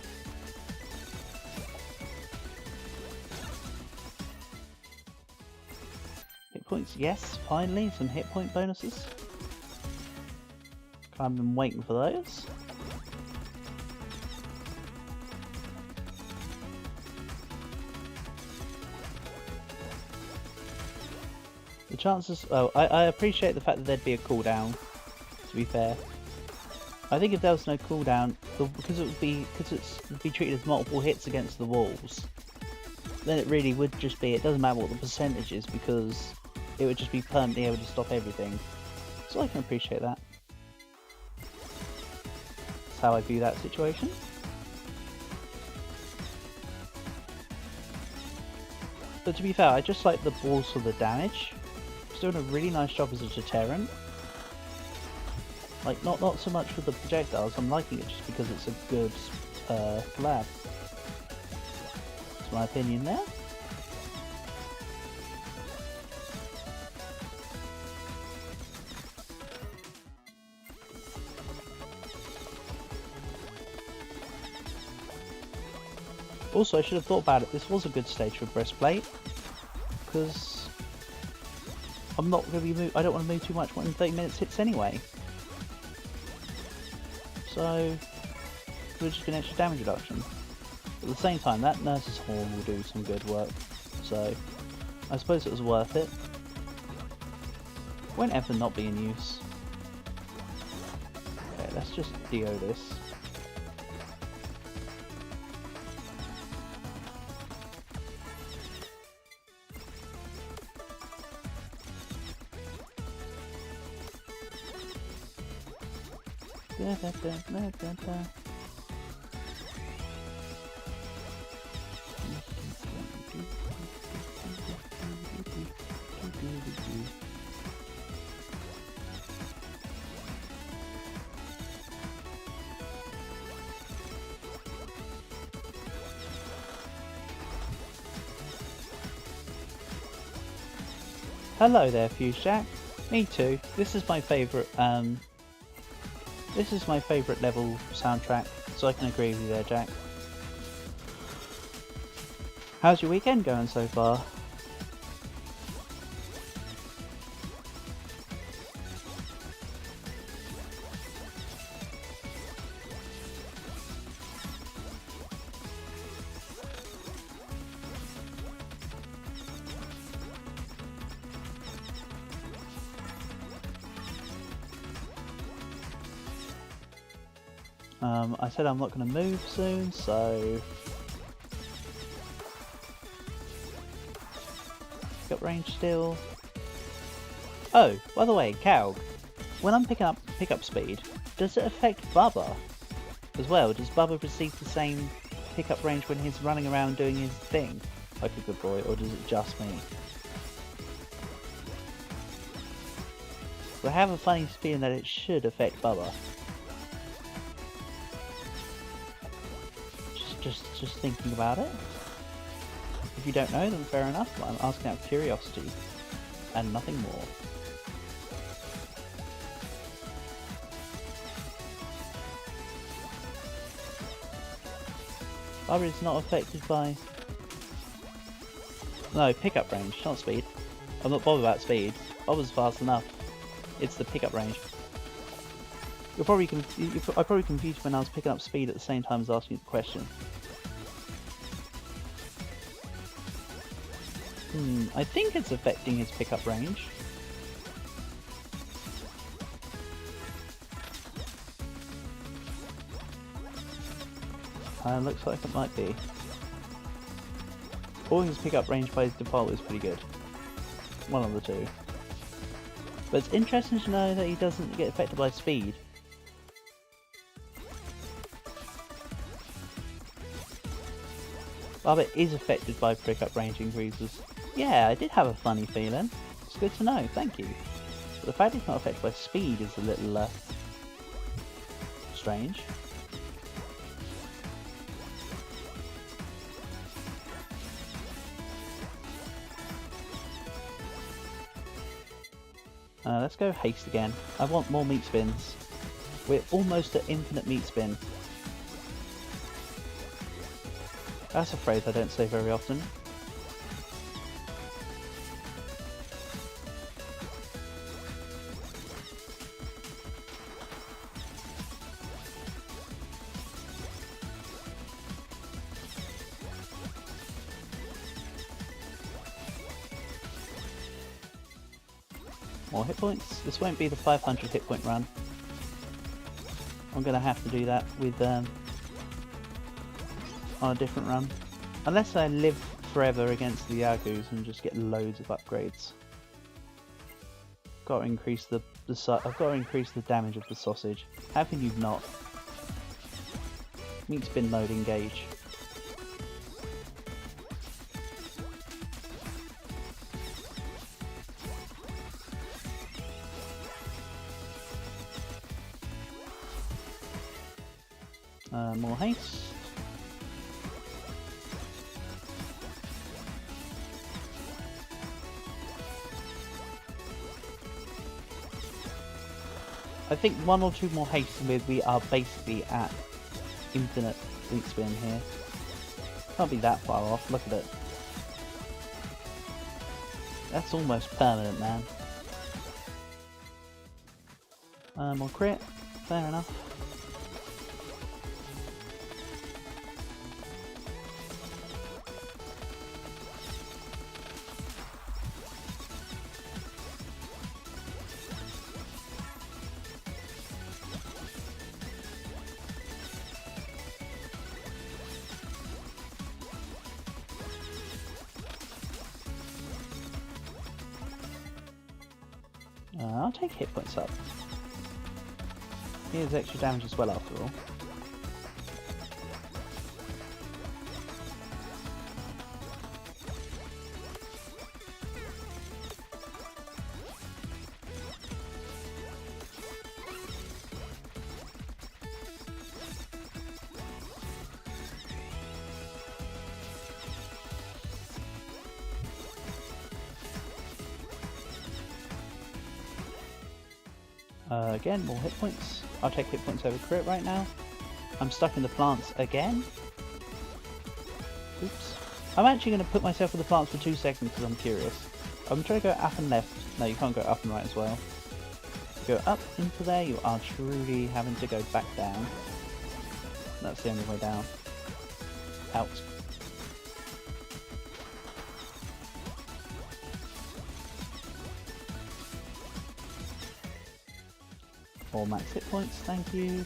points. Yes, finally, some hit point bonuses. I've been waiting for those. The chances... Oh, I appreciate the fact that there'd be a cooldown, to be fair. I think if there was no cooldown, because it'd be treated as multiple hits against the walls, then it really would just be, it doesn't matter what the percentage is, because it would just be permanently able to stop everything. So I can appreciate that. That's how I view that situation. But to be fair, I just like the balls for the damage. It's doing a really nice job as a deterrent. Like, not so much for the projectiles, I'm liking it just because it's a good collab. That's my opinion there. Also, I should have thought about it, this was a good stage for breastplate, because I'm not going to be I don't want to move too much when 30 minutes hits anyway. So we're just getting extra damage reduction. At the same time, that nurse's horn will do some good work, so I suppose it was worth it. Won't ever not be in use. Okay, let's just DO this. Hello there, Fuse Jack. Me too. This is my favourite. This is my favourite level soundtrack, so I can agree with you there, Jack. How's your weekend going so far? I said I'm not going to move soon, so got range still. Oh, by the way, Calg, when I'm picking up pickup speed, does it affect Bubba as well? Does Bubba receive the same pickup range when he's running around doing his thing like a good boy, or does it just me? I have a funny feeling that it should affect Bubba. Just thinking about it. If you don't know, then fair enough, but I'm asking out of curiosity and nothing more. Bubba is not affected by... No, pickup range, not speed. I'm not bothered about speed. Bubba's fast enough. It's the pickup range. I probably confused when I was picking up speed at the same time as asking you the question. I think it's affecting his pickup range. Looks like it might be. Or his pickup range by his default is pretty good. One of the two. But it's interesting to know that he doesn't get affected by speed. Bubba is affected by pickup range increases. Yeah, I did have a funny feeling. It's good to know, thank you. But the fact it's not affected by speed is a little strange. Let's go haste again. I want more meat spins. We're almost at infinite meat spin. That's a phrase I don't say very often. More hit points. This won't be the 500 hit point run. I'm gonna have to do that with on a different run. Unless I live forever against the Yagus and just get loads of upgrades. Got to increase I've got to increase the damage of the sausage. How can you not? Meat spin mode engage. More haste. I think 1 or 2 more hastes and we are basically at infinite fleet spin here. Can't be that far off, look at it. That's almost permanent, man. More crit, fair enough. I'll take hit points up. Here's extra damage as well after all. Again, more hit points. I'll take hit points over crit right now. I'm stuck in the plants again. Oops. I'm actually going to put myself in the plants for 2 seconds because I'm curious. I'm trying to go up and left. No, you can't go up and right as well. If you go up into there, you are truly having to go back down. That's the only way down. Out. More max hit points, thank you.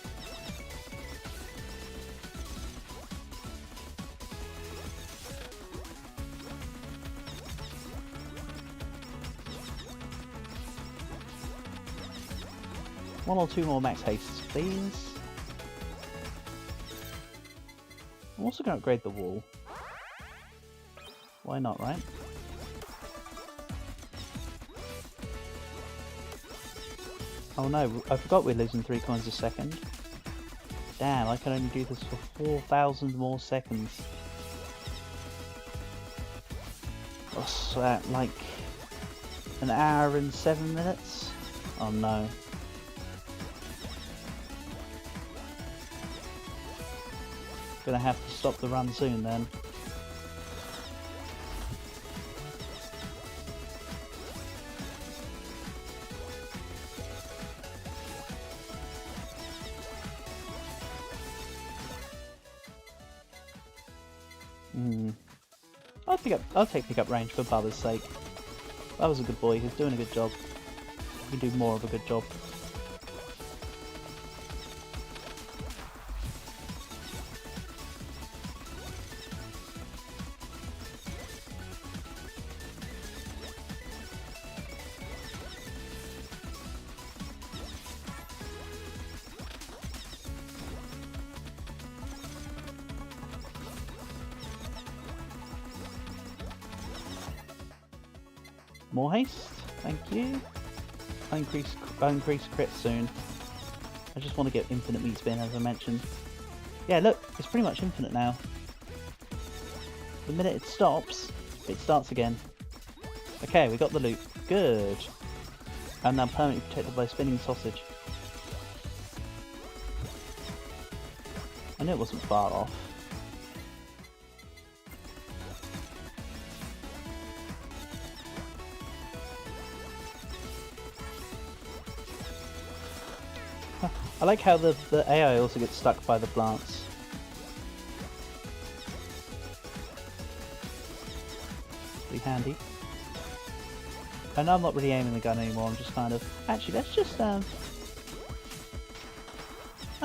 One or 2 more max hastes, please. I'm also going to upgrade the wall. Why not, right? Oh no, I forgot we're losing 3 coins a second. Damn, I can only do this for 4,000 more seconds. What's that, like an hour and 7 minutes? Oh no. Gonna have to stop the run soon then. I'll take pickup range for Bubba's sake. Bubba's a good boy, he's doing a good job. He can do more of a good job. More haste, thank you. I'll increase crit soon. I just want to get infinite meat spin, as I mentioned. Yeah, look, it's pretty much infinite now. The minute it stops, it starts again. Okay, we got the loot. Good. I'm now permanently protected by spinning sausage. I knew it wasn't far off. I like how the AI also gets stuck by the plants. Pretty handy. I know I'm not really aiming the gun anymore, I'm just kind of... Actually, let's just, I'm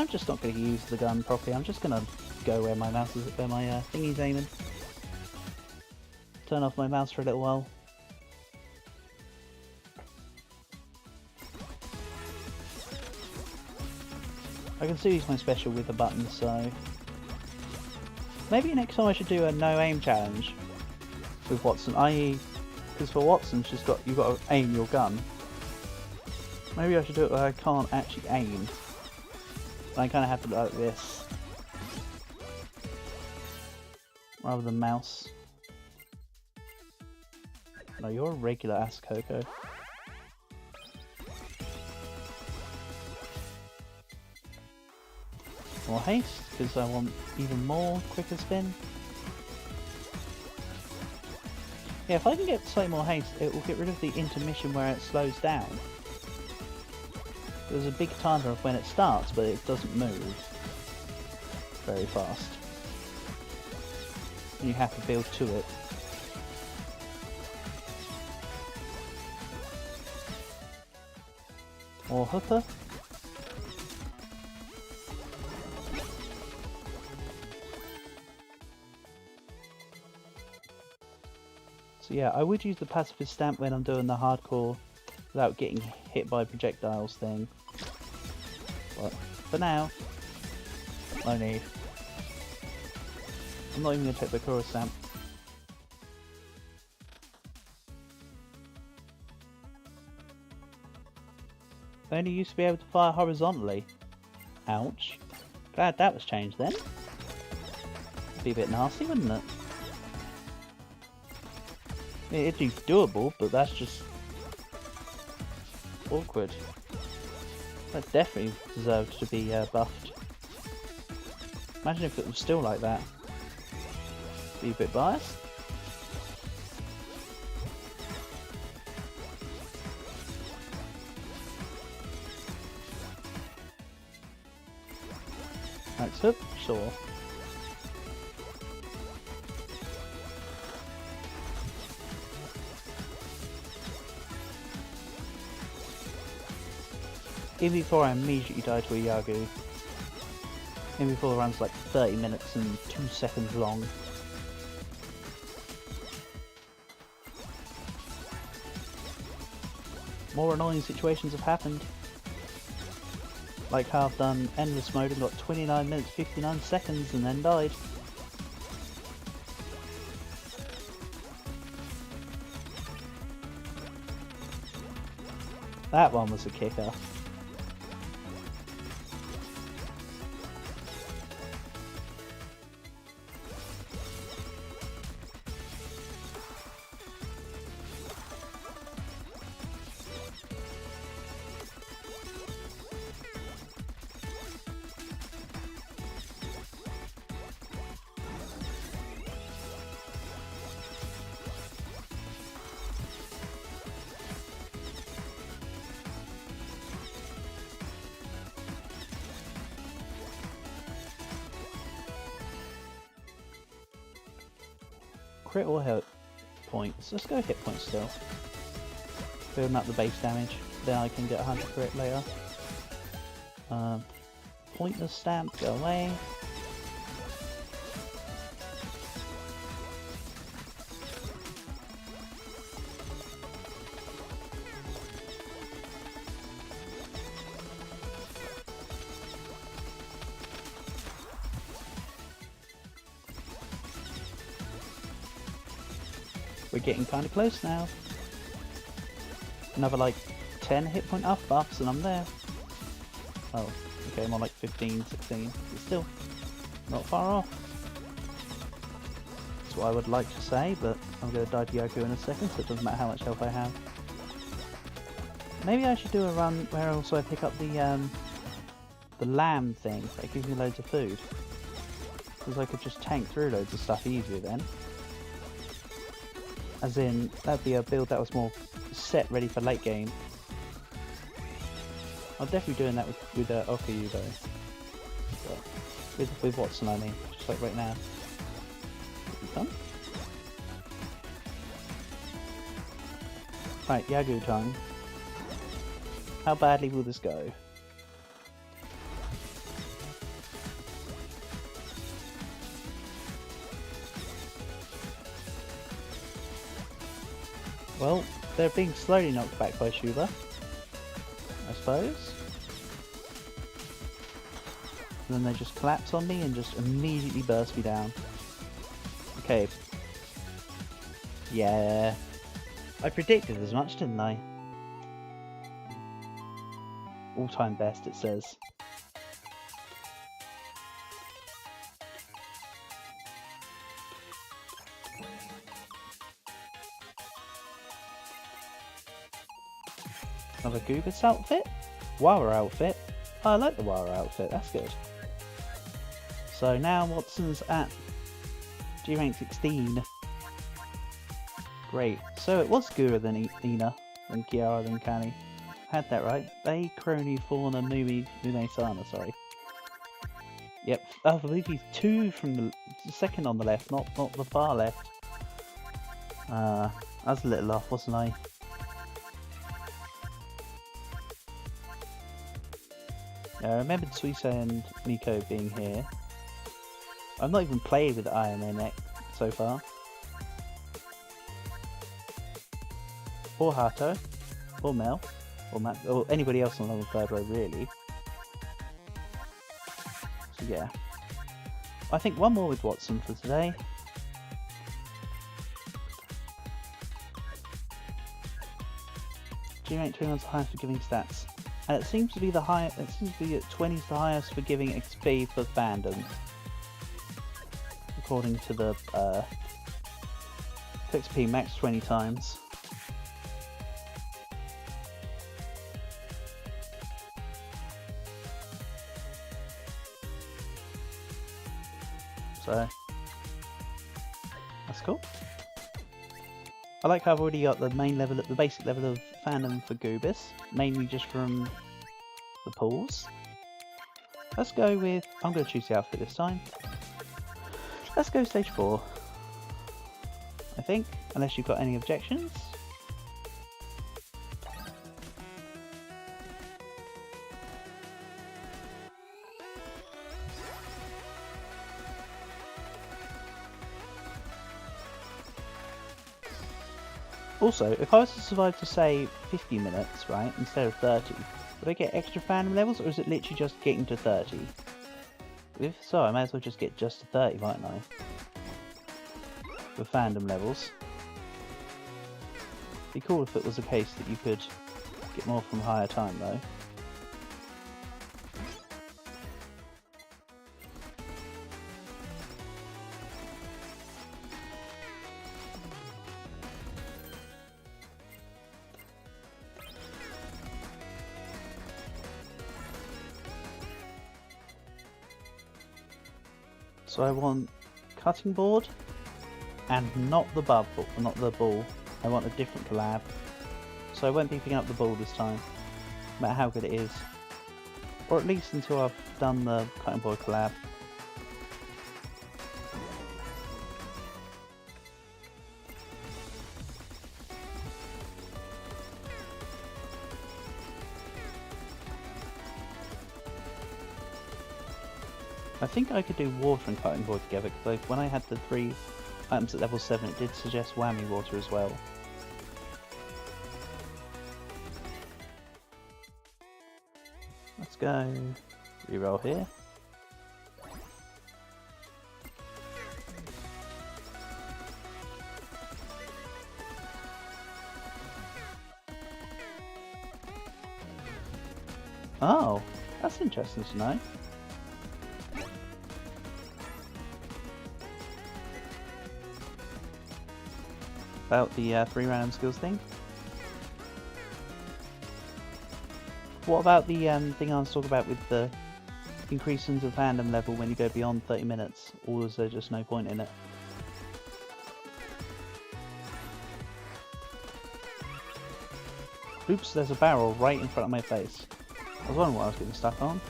just not going to use the gun properly, I'm just going to go where my mouse is, where my thingy's aiming. Turn off my mouse for a little while. I can still use my special with the button, so... Maybe next time I should do a no aim challenge with Watson, i.e. because for Watson you've got to aim your gun. Maybe I should do it where I can't actually aim. I kind of have to do it like this. Rather than mouse. No, you're a regular ass Coco. More haste, because I want even more quicker spin. Yeah, if I can get slightly more haste, it will get rid of the intermission where it slows down. There's a big timer of when it starts, but it doesn't move very fast. And you have to build to it. More hooker. So yeah, I would use the pacifist stamp when I'm doing the hardcore without getting hit by projectiles thing. But for now, no need. I'm not even going to take the Kura stamp. I only used to be able to fire horizontally. Ouch. Glad that was changed then. Be a bit nasty, wouldn't it? It'd be doable, but that's just awkward. That definitely deserved to be buffed. Imagine if it was still like that. Be a bit biased. Next hook, sure. Even before I immediately die to a Yagu. Even before the run's like 30 minutes and 2 seconds long. More annoying situations have happened. Like how I've done endless mode and got 29 minutes 59 seconds and then died. That one was a kicker. Crit or hit points? Let's go hit points still. Building up the base damage, then I can get 100 crit later. Pointless stamp, go away. We're getting kind of close now. Another like 10 hit point up buffs and I'm there. Oh, okay, more like 15, 16, but still not far off. That's what I would like to say, but I'm going to die to Yaku in a second, so it doesn't matter how much health I have. Maybe I should do a run where also I pick up the lamb thing that gives me loads of food. Because I could just tank through loads of stuff easier then. As in, that'd be a build that was more set, ready for late game. I'm definitely doing that with Okayu though. But with Watson I mean, just like right now. Done? Right, Yagoo time. How badly will this go? Well, they're being slowly knocked back by Shuba, I suppose. And then they just collapse on me and just immediately burst me down. Okay. Yeah. I predicted as much, didn't I? All-time best, it says. Another Goobus outfit? Wara outfit? Oh, I like the Wara outfit, that's good. So now Watson's at G rank 16. Great. So it was Gura then Ina, then Kiara, then Kani. Had that right. They, Crony, Fauna, Mumi, Mune-sana, sorry. Yep. Oh, I believe he's 2 from the second on the left, not the far left. I was a little off, wasn't I? Yeah, I remembered Suisa and Miko being here. I've not even played with Iron Man so far. Or Hato. Or Mel. Or Matt. Or anybody else on the third row, really. So yeah. I think one more with Watson for today. G-Rank 21's the highest for giving stats. And it seems to be the highest. It seems to be at 20's the highest for giving XP for fandom, according to the XP max 20 times. So that's cool. I like how I've already got the main level, the basic level of fandom for Goobus, mainly just from the pools. Let's go with, I'm going to choose the outfit this time. Let's go stage 4, I think, unless you've got any objections. Also, if I was to survive to say 50 minutes, right, instead of 30, would I get extra fandom levels, or is it literally just getting to 30? If so, I may as well just get just to 30, mightn't I? For fandom levels. Be cool if it was a case that you could get more from higher time, though. So I want cutting board and not the bubble, not the ball. I want a different collab. So I won't be picking up the ball this time, no matter how good it is. Or at least until I've done the cutting board collab. I think I could do water and cutting board together, because when I had the 3 items at level 7 it did suggest whammy water as well. Let's go reroll here. Oh, that's interesting to know. About the 3 random skills thing. What about the thing I was talking about with the increasing the fandom level when you go beyond 30 minutes, or is there just no point in it? Oops, there's a barrel right in front of my face. I was wondering what I was getting stuck on.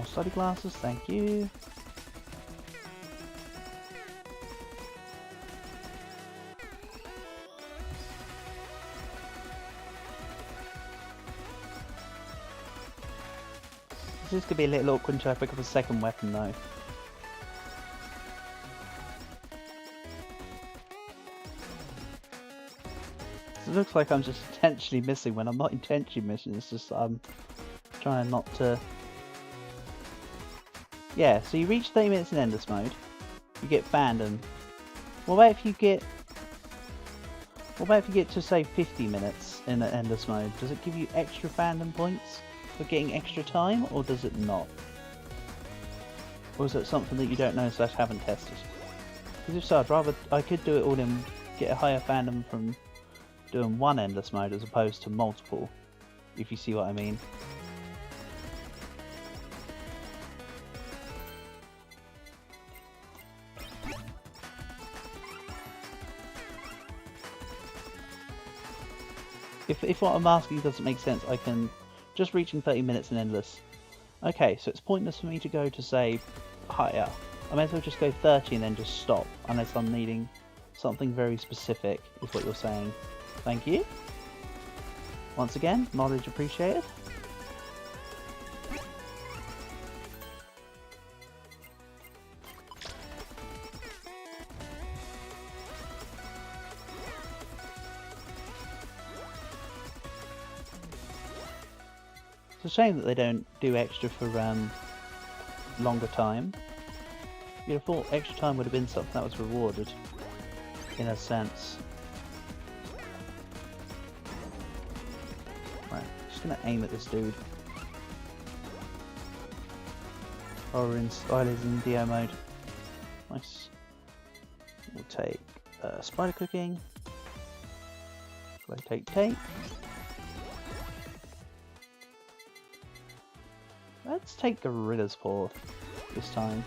study glasses, thank you. This could be a little awkward until I pick up a second weapon though. It looks like I'm just intentionally missing when I'm not intentionally missing, it's just I'm trying not to... Yeah, so you reach 30 minutes in endless mode, you get fandom. What about if you get to say 50 minutes in endless mode? Does it give you extra fandom points for getting extra time, or does it not? Or is it something that you don't know / haven't tested? Because if so, I could do it all in, get a higher fandom from doing one endless mode as opposed to multiple, if you see what I mean. If what I'm asking doesn't make sense, I can just reaching 30 minutes in endless. Okay, so it's pointless for me to go to say higher. I may as well just go 30 and then just stop, unless I'm needing something very specific, is what you're saying. Thank you. Once again, knowledge appreciated. It's a shame that they don't do extra for longer time. You'd have thought extra time would have been something that was rewarded, in a sense. Right, just gonna aim at this dude. Oh, we're in Stylies in DO mode. Nice. We'll take spider cooking. We'll take tape. Let's take Gorilla's Paw this time.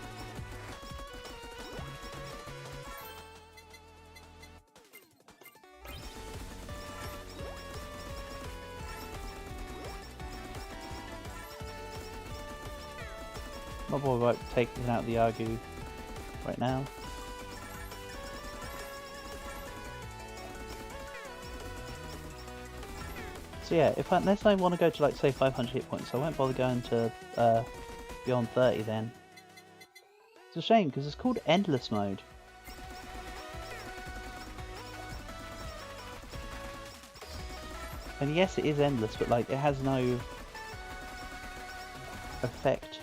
My boy won't take out the Argu right now. So yeah, unless I want to go to like say 500 hit points, I won't bother going to beyond 30 then. It's a shame because it's called endless mode. And yes, it is endless, but like it has no effect.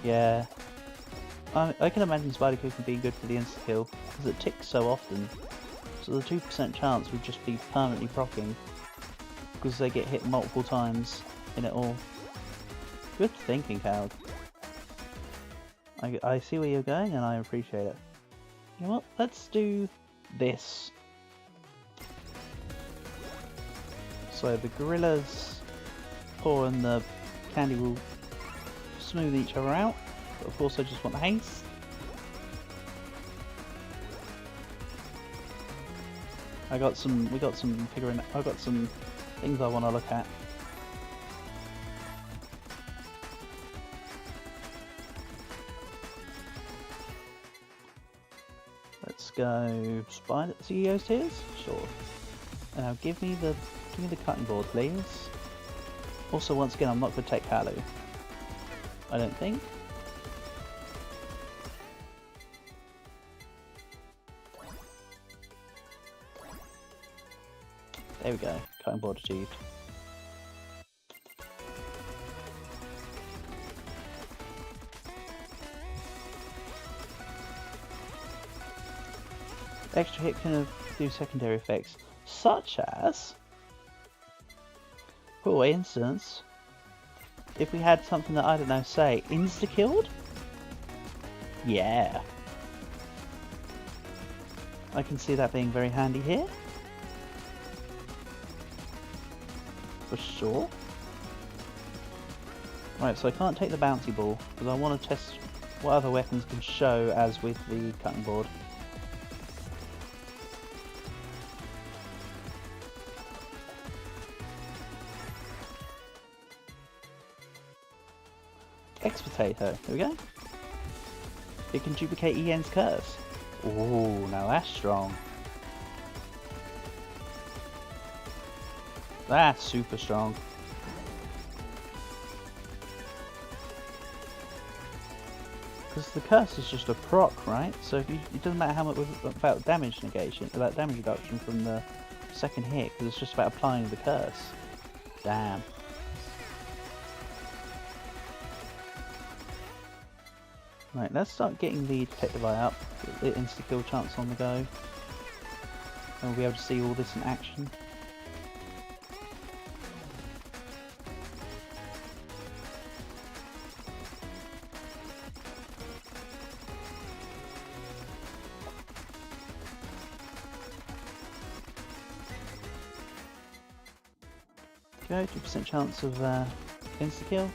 Yeah, I can imagine Spider Cooking being good for the insta kill because it ticks so often. So the 2% chance would just be permanently proccing because they get hit multiple times in it all. Good thinking, Cal. I see where you're going and I appreciate it. You know what? Let's do this. So the Gorilla's Paw and the Candy will smooth each other out, but of course I just want haste. I got some things I want to look at. Let's go Spider CEO's Tears? Sure. Now give me the cutting board, please. Also, once again, I'm not going to take Halu. I don't think. There we go. Cutting board achieved. Extra hit can do secondary effects, such as, for instance, if we had something that, I don't know, say, insta-killed? Yeah. I can see that being very handy here. For sure. Right, so I can't take the bouncy ball, because I want to test what other weapons can show as with the cutting board. X Potato. There we go. It can duplicate Ian's curse. Ooh, now that's strong. That's super strong. Because the curse is just a proc, right? So if it doesn't matter how much about damage negation, about damage reduction from the second hit, because it's just about applying the curse. Damn. Right, let's start getting the Detective Eye up. Get the insta-kill chance on the go. And we'll be able to see all this in action. Go, 2% chance of insta-kill.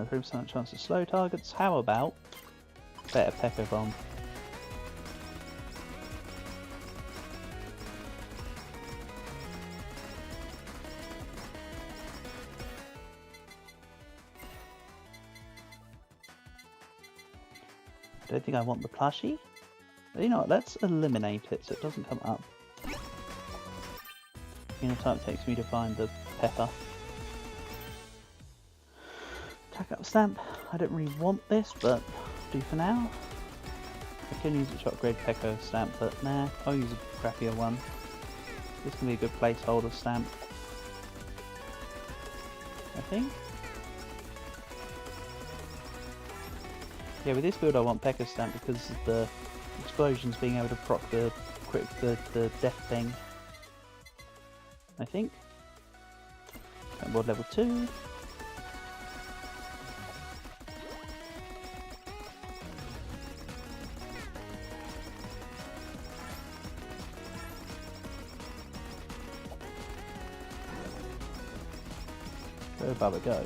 3% chance of slow targets. How about better Pekka Bomb? I don't think I want the plushie. But you know what, let's eliminate it so it doesn't come up. You know, time it takes me to find the pepper. Attack up stamp. I don't really want this, but do for now. I can use it to upgrade Pekka stamp, but nah, I'll use a crappier one. This can be a good placeholder stamp, I think. Yeah, with this build I want Pekka stamp because of the explosions being able to proc the death thing. I think. Board level 2. Go Bubba, go.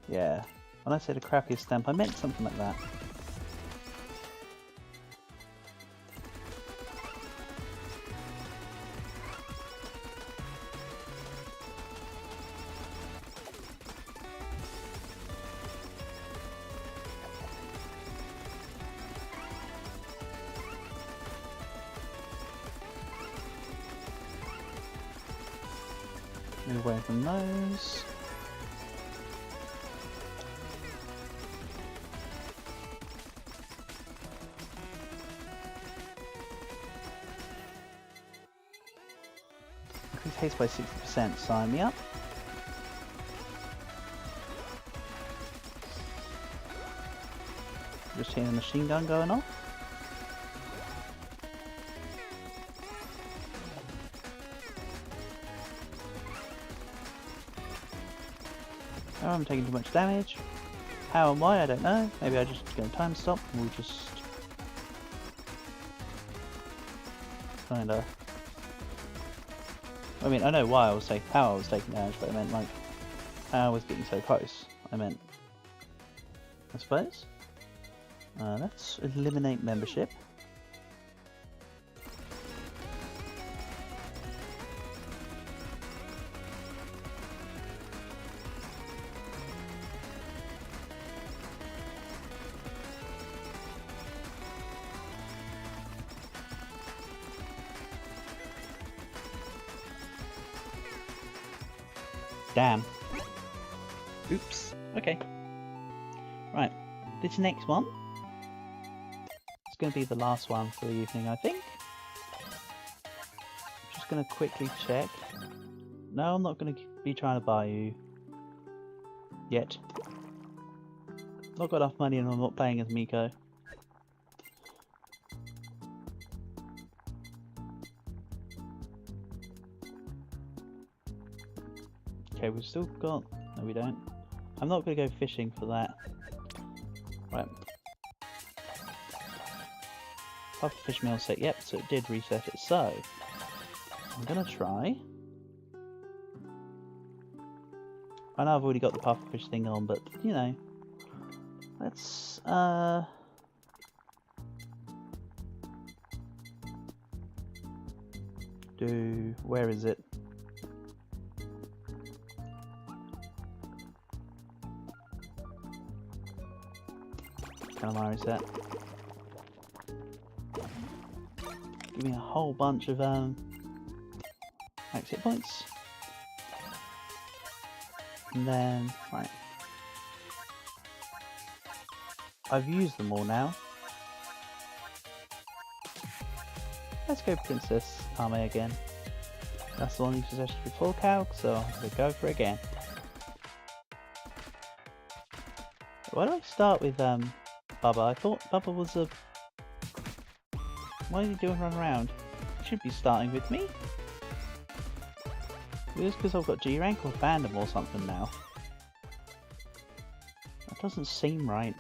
Yeah, when I said a crappier stamp, I meant something like that. Move away from those. Increase haste by 60%, sign me up. Just hearing the machine gun going off. Oh, I'm taking too much damage. How and why, I don't know. Maybe I just go time stop and we'll just kinda... I mean, I know why I was taking how I was taking damage, but I meant like how I was getting so close. I meant, I suppose. Let's eliminate membership. Damn. Oops. Okay. Right. This next one is going to be the last one for the evening, I think. Just going to quickly check. No, I'm not going to be trying to buy you yet. Not got enough money and I'm not playing as Miko. Okay, we've still got... No, we don't. I'm not going to go fishing for that. Right. Pufferfish meal set, yep, so it did reset it. So, I'm going to try... I know I've already got the pufferfish thing on, but, you know... Let's, Where is it? Calamari set. Give me a whole bunch of max hit points. And then, right. I've used them all now. Let's go Princess Ame again. That's the one you suggested before, Calc, so I'm going to go for it again. Why do I start with Bubba? I thought Bubba was a... Why is he doing run around? He should be starting with me. Is it because I've got G rank or fandom or something now? That doesn't seem right.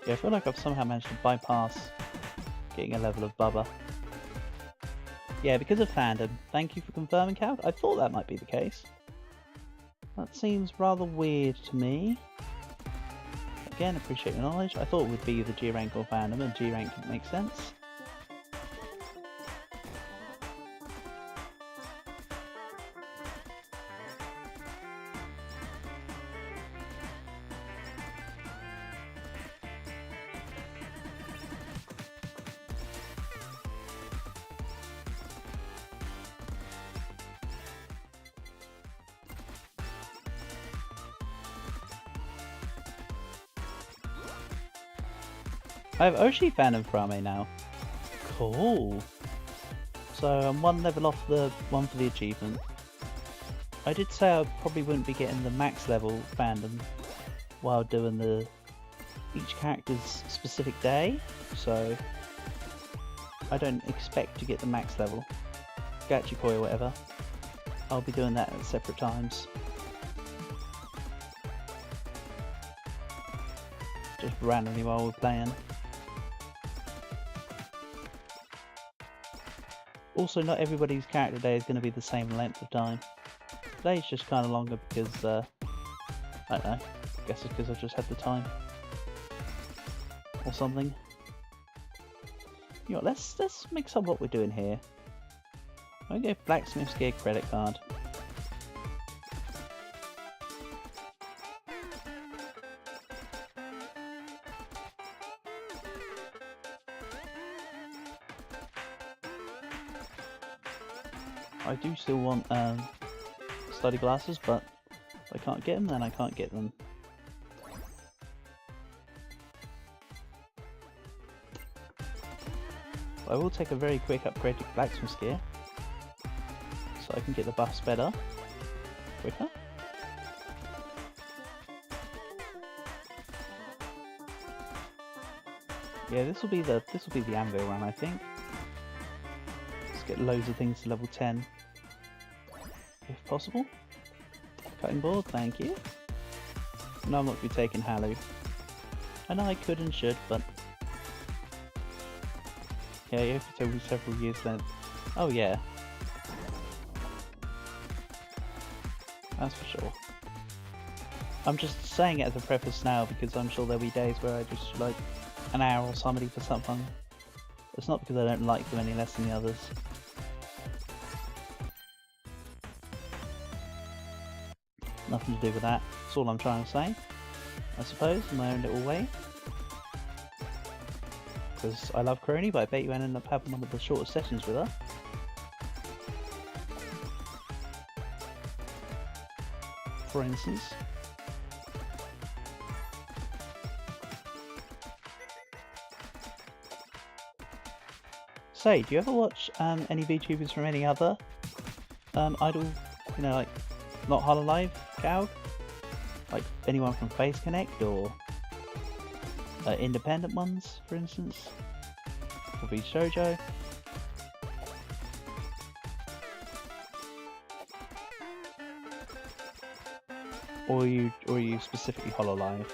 Yeah, I feel like I've somehow managed to bypass getting a level of Bubba. Yeah, because of fandom. Thank you for confirming, Cal. I thought that might be the case. That seems rather weird to me. Again, appreciate your knowledge. I thought it would be the G rank or fandom, and G rank didn't make sense. I have Oshi fandom for Ame now. Cool. So I'm one level off the one for the achievement. I did say I probably wouldn't be getting the max level fandom while doing the each character's specific day, so I don't expect to get the max level. Gachikoi or whatever. I'll be doing that at separate times. Just randomly while we're playing. Also, not everybody's character day is going to be the same length of time. Today's just kind of longer because, I don't know, I guess it's because I've just had the time. Or something. You know, let's mix up what we're doing here. I'm going to go Blacksmith's Gear credit card. I do still want study glasses, but if I can't get them, then I can't get them. I will take a very quick upgrade to Blacksmith's Gear, so I can get the buffs better, quicker. Yeah, this will be the anvil run, I think. Let's get loads of things to level 10. If possible. Cutting board, thank you. No, I'm not going to be taking Halu. I know I could and should, but... Yeah, you have to take several years then. Oh yeah. That's for sure. I'm just saying it as a preface now because I'm sure there'll be days where I just like an hour or somebody for something. It's not because I don't like them any less than the others. Nothing to do with that. That's all I'm trying to say, I suppose, in my own little way. Because I love Crony, but I bet you end up having one of the shortest sessions with her. For instance. Say, do you ever watch any VTubers from any other idol, you know, like not Hololive, Gaug? Like anyone from Face Connect or independent ones, for instance? Could be Shoujo. Or are you specifically Hololive?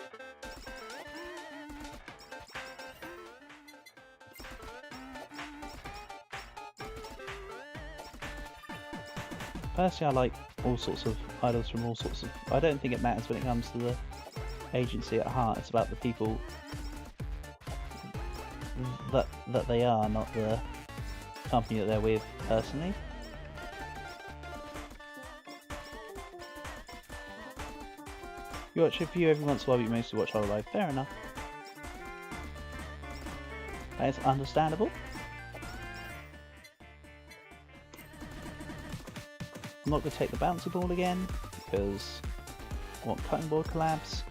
Personally, I like all sorts of idols from all sorts of... I don't think it matters when it comes to the agency at heart. It's about the people that they are, not the company that they're with, personally. You watch a few every once in a while, but you mostly watch Hololive. Fair enough. That is understandable. I'm not going to take the bouncy ball again, because I want cutting board collabs.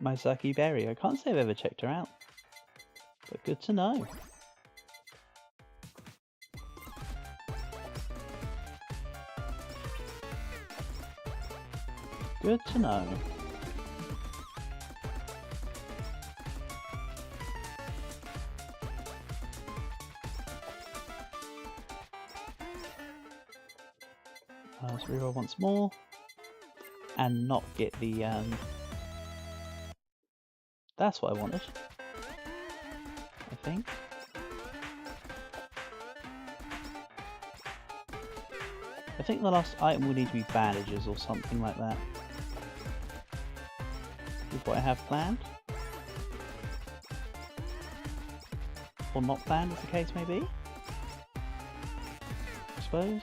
Misaki Berry. I can't say I've ever checked her out, but good to know. Good to know. Let's reroll once more and not get the that's what I wanted, I think. I think the last item will need to be bandages or something like that. Is what I have planned. Or not planned, as the case may be. I suppose.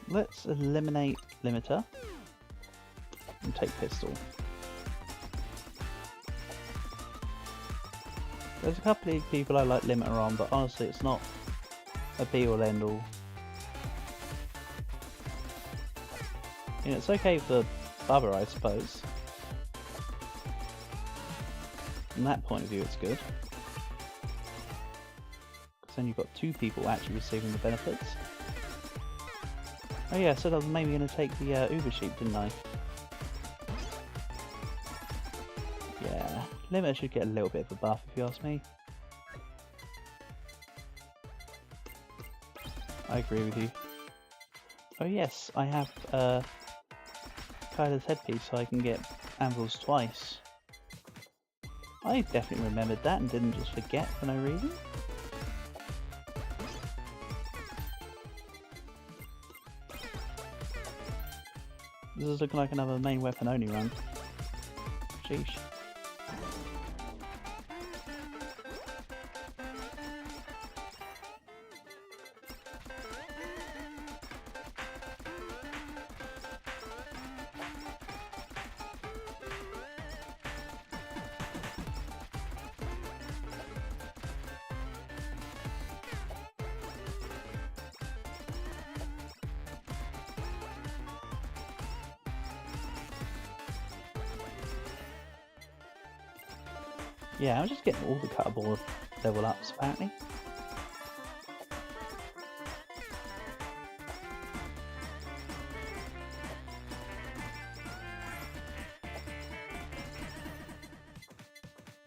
Let's eliminate Limiter and take Pistol. There's a couple of people I like Limiter on, but honestly it's not a be all end all. You know, it's okay for Bubba, I suppose. From that point of view it's good. Because then you've got two people actually receiving the benefits. Oh yeah, I said I was maybe going to take the Uber Sheep, didn't I? Yeah, Limiter should get a little bit of a buff if you ask me. I agree with you. Oh yes, I have Kyla's headpiece so I can get anvils twice. I definitely remembered that and didn't just forget for no reason. This is looking like another main weapon only run. Sheesh. Yeah, I'm just getting all the cutterboard level ups apparently.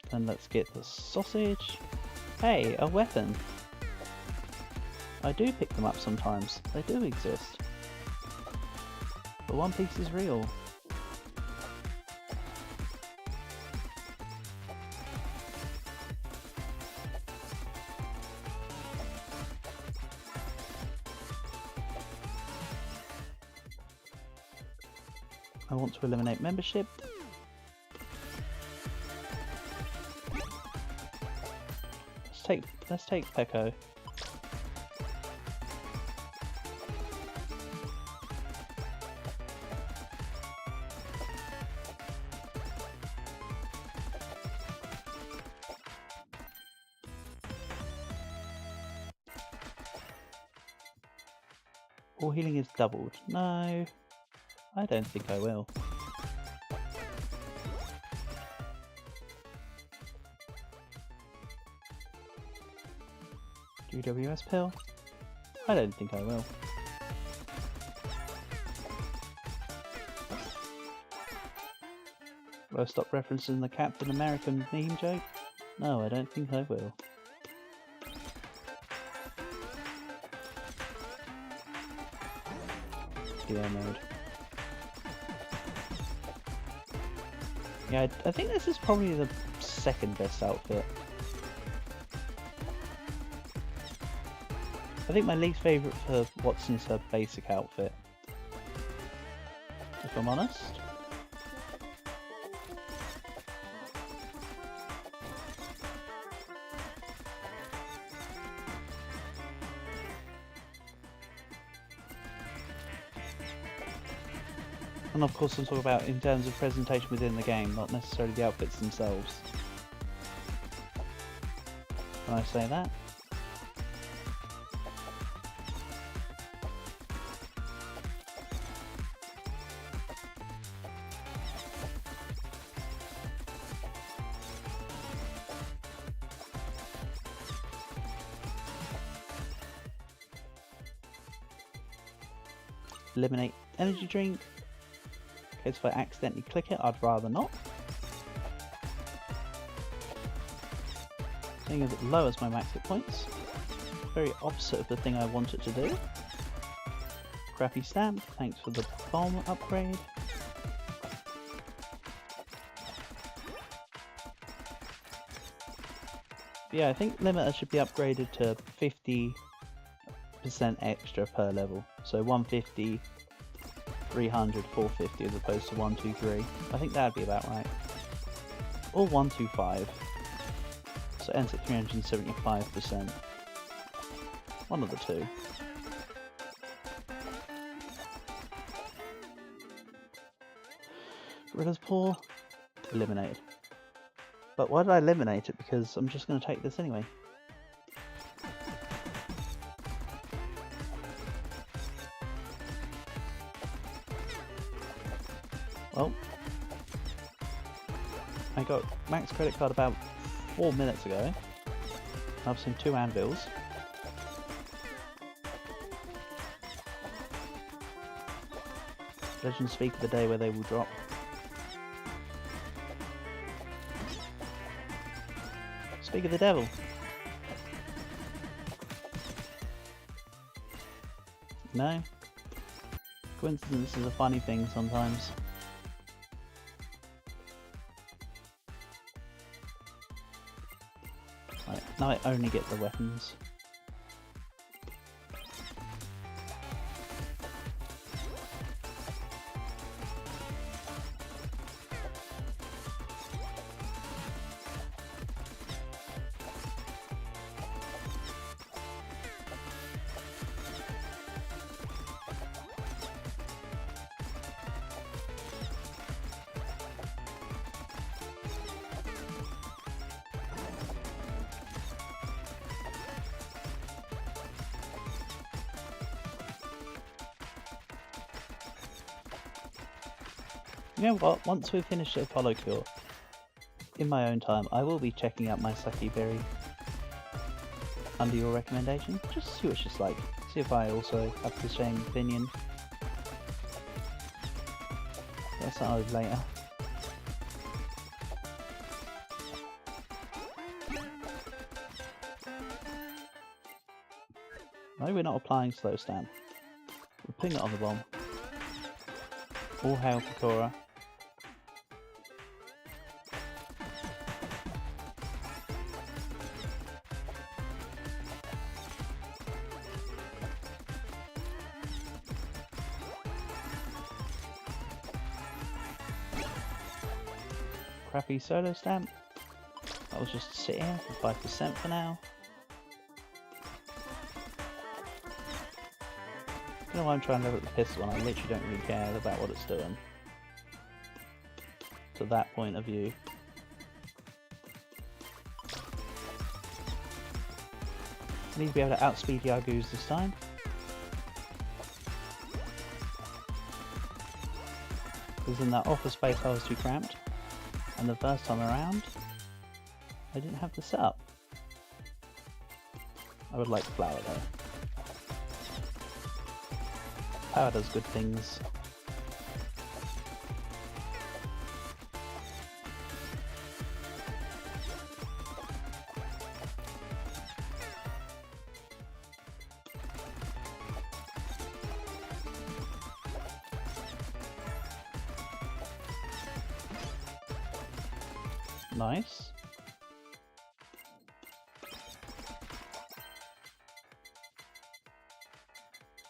Then let's get the sausage. Hey, a weapon! I do pick them up sometimes. They do exist. But One Piece is real. I want to eliminate membership. Let's take Peko. All healing is doubled. No, I don't think I will. GWS pill? I don't think I will. Will I stop referencing the Captain American meme joke? No, I don't think I will. Duo mode. Yeah, I think this is probably the second best outfit. I think my least favourite for Watson's her basic outfit, if I'm honest. And of course I'm talking about in terms of presentation within the game, not necessarily the outfits themselves. When I say that. Eliminate energy drink. Okay, so if I accidentally click it, I'd rather not. Seeing as it lowers my max hit points. Very opposite of the thing I want it to do. Crappy stamp, thanks for the bomb upgrade. Yeah, I think limiter should be upgraded to 50% extra per level. So 150, 300, 450 as opposed to 123. I think that'd be about right. Or 125. So it ends at 375%. One of the two. Gorilla's Paw. Eliminated. But why did I eliminate it? Because I'm just going to take this anyway. Well, I got max credit card about 4 minutes ago. I've seen 2 anvils. Legends speak of the day where they will drop. Speak of the devil. No? Coincidence is a funny thing sometimes. Right, now I only get the weapons. You know what, once we've finished the Holocure, in my own time, I will be checking out my Saki Berry under your recommendation, just to see what it's just like, see if I also have the same opinion. That's something later. No, we're not applying slow stamp. We're putting it on the bomb. All hail Kokora. Crappy solo stamp. That was just sit here for 5% for now. I don't know why I'm trying to look at the pistol and I literally don't really care about what it's doing. To that point of view. I need to be able to outspeed Yagoos this time. Because in that office space I was too cramped. And the first time around, I didn't have the setup. I would like flower though. Power does good things. Nice.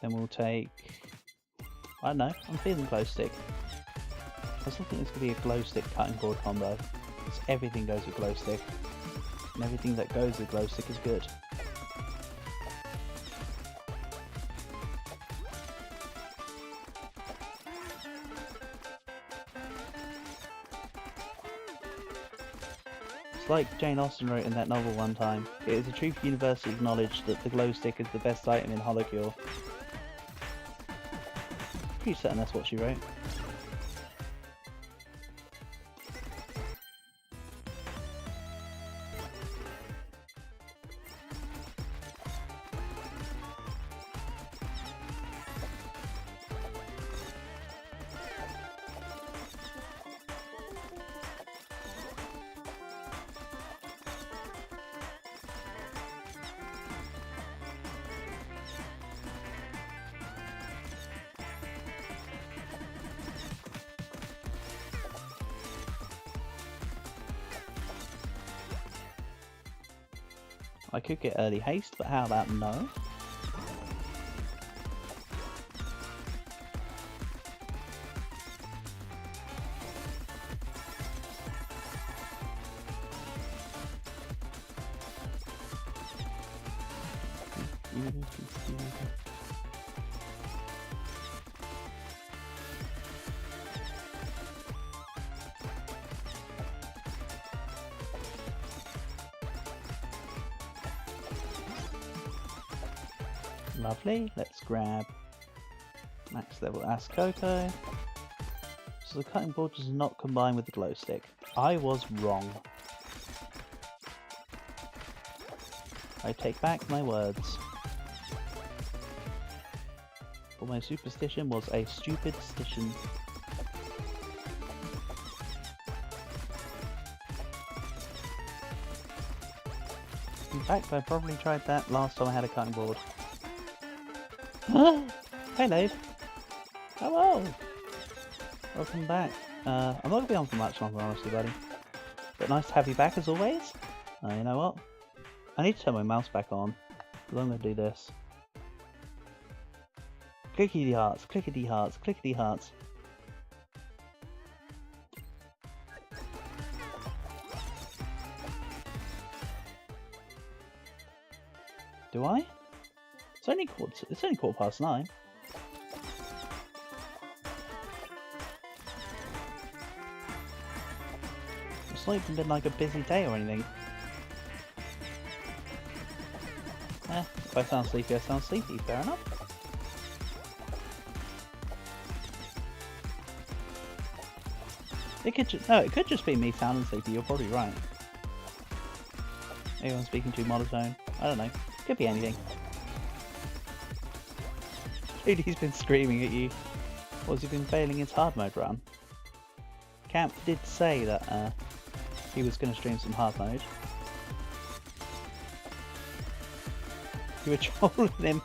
Then we'll take... I don't know, I'm feeling glow stick. I still think it's going to be a glow stick cutting board combo. Because everything goes with glow stick. And everything that goes with glow stick is good. It's like Jane Austen wrote in that novel one time, it is a truth universally acknowledged that the glow stick is the best item in Holocure. Pretty certain that's what she wrote. I could get early haste, but how about no? Lovely, let's grab max level Ask Coco. So the cutting board does not combine with the glow stick. I was wrong. I take back my words. For my superstition was a stupid stition. In fact, I probably tried that last time I had a cutting board. Hey Dave. Hello. Welcome back. I'm not going to be on for much longer, honestly, buddy. But nice to have you back as always. You know what? I need to turn my mouse back on. Because I'm going to do this. Clickety hearts, clickety hearts, clickety hearts. Do I? It's only 9:15. It's not even been like a busy day or anything. If I sound sleepy, I sound sleepy. Fair enough. It could just be me sounding sleepy. You're probably right. Maybe I'm speaking too monotone. I don't know. Could be anything. Dude, he's been screaming at you. Or has he been failing his hard mode run? Camp did say that he was going to stream some hard mode. You were trolling him.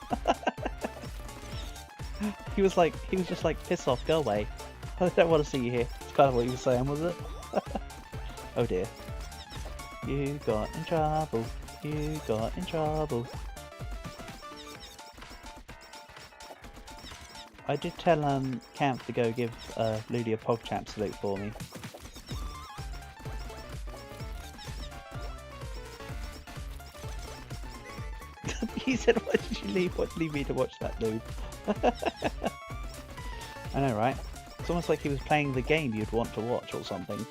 He was just like, piss off, go away. I don't want to see you here. It's kind of what you were saying, was it? Oh dear. You got in trouble. You got in trouble. I did tell Camp to go give Ludi a PogChamp salute for me. He said, "Why did you leave? What leave me to watch that, Lou?" I know, right? It's almost like he was playing the game you'd want to watch or something.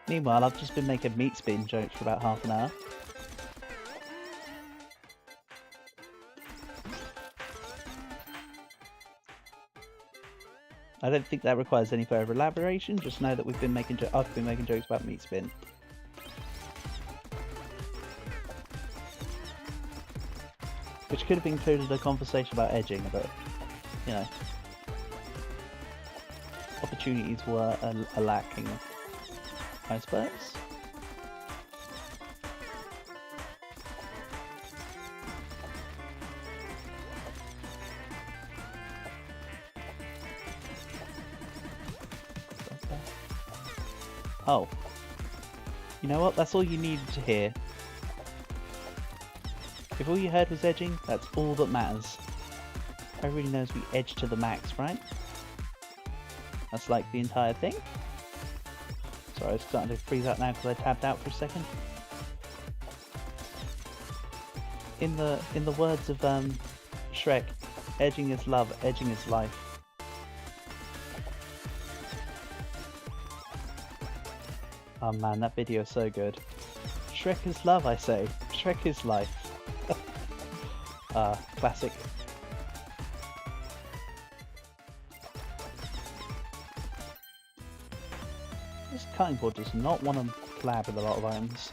Meanwhile, I've just been making meat spin jokes for about half an hour. I don't think that requires any further elaboration. Just know that I've been making jokes about meat spin. Which could have included a conversation about edging, but, you know, opportunities were lacking, I suppose. Oh. You know what? That's all you needed to hear. If all you heard was edging, that's all that matters. Everybody knows we edge to the max, right? That's like the entire thing. Sorry, I was starting to freeze out now because I tabbed out for a second. In the words of Shrek, edging is love, edging is life. Oh man, that video is so good. Shrek is love, I say. Shrek is life. Classic. This cutting board does not want to collab with a lot of items.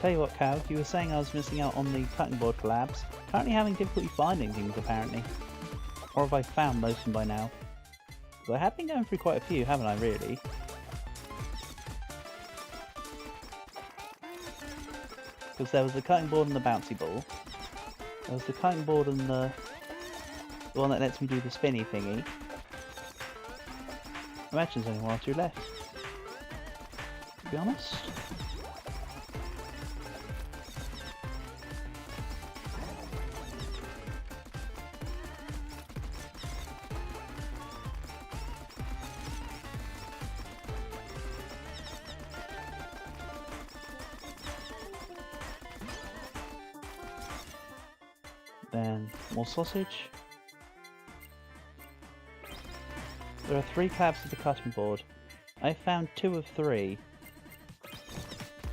Tell you what, Cal, you were saying I was missing out on the cutting board collabs. Currently having difficulty finding things, apparently. Or have I found most of them by now? Because I have been going through quite a few, haven't I, really? Because there was the cutting board and the bouncy ball. There was the cutting board and the one that lets me do the spinny thingy. I imagine there's only one or two left, to be honest. Then more sausage. There are 3 collabs of the cutting board. I found 2 of 3.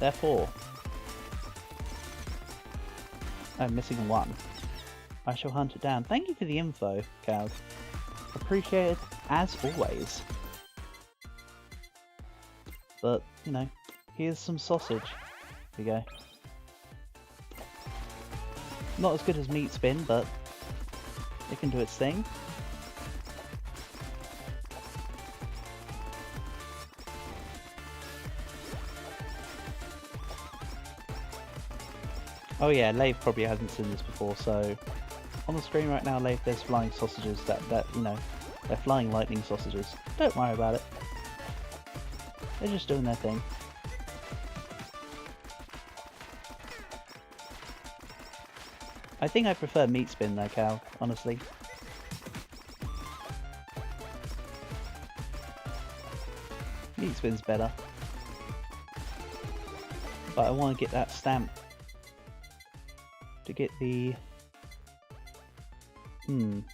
Therefore, I'm missing 1. I shall hunt it down. Thank you for the info, Cal. Appreciated as always. But, you know, here's some sausage. Here you go. Not as good as meat spin, but it can do its thing. Oh yeah, Lave probably hasn't seen this before, so on the screen right now, Lave, there's flying sausages that you know, they're flying lightning sausages. Don't worry about it. They're just doing their thing. I think I prefer meat spin though, Cal, honestly. Meat spin's better. But I want to get that stamp to get the... So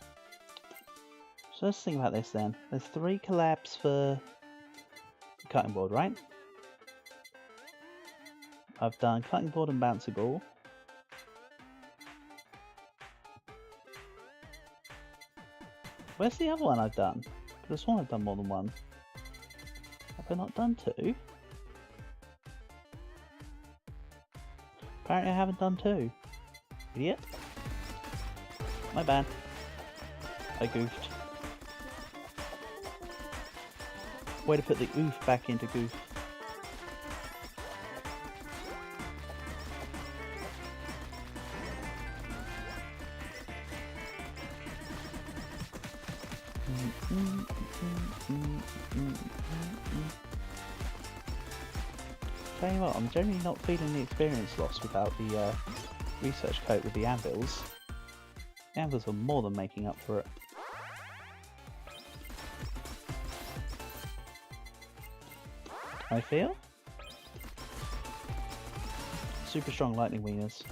let's think about this then. There's 3 collabs for the cutting board, right? I've done cutting board and bouncy ball. Where's the other one I've done? Could have sworn I've done more than 1. Have I not done 2? Apparently I haven't done 2. Idiot. My bad. I goofed. Way to put the oof back into goof. Tell you what, I'm generally not feeling the experience loss without the research coat with the anvils. The anvils are more than making up for it. I feel super strong lightning wieners.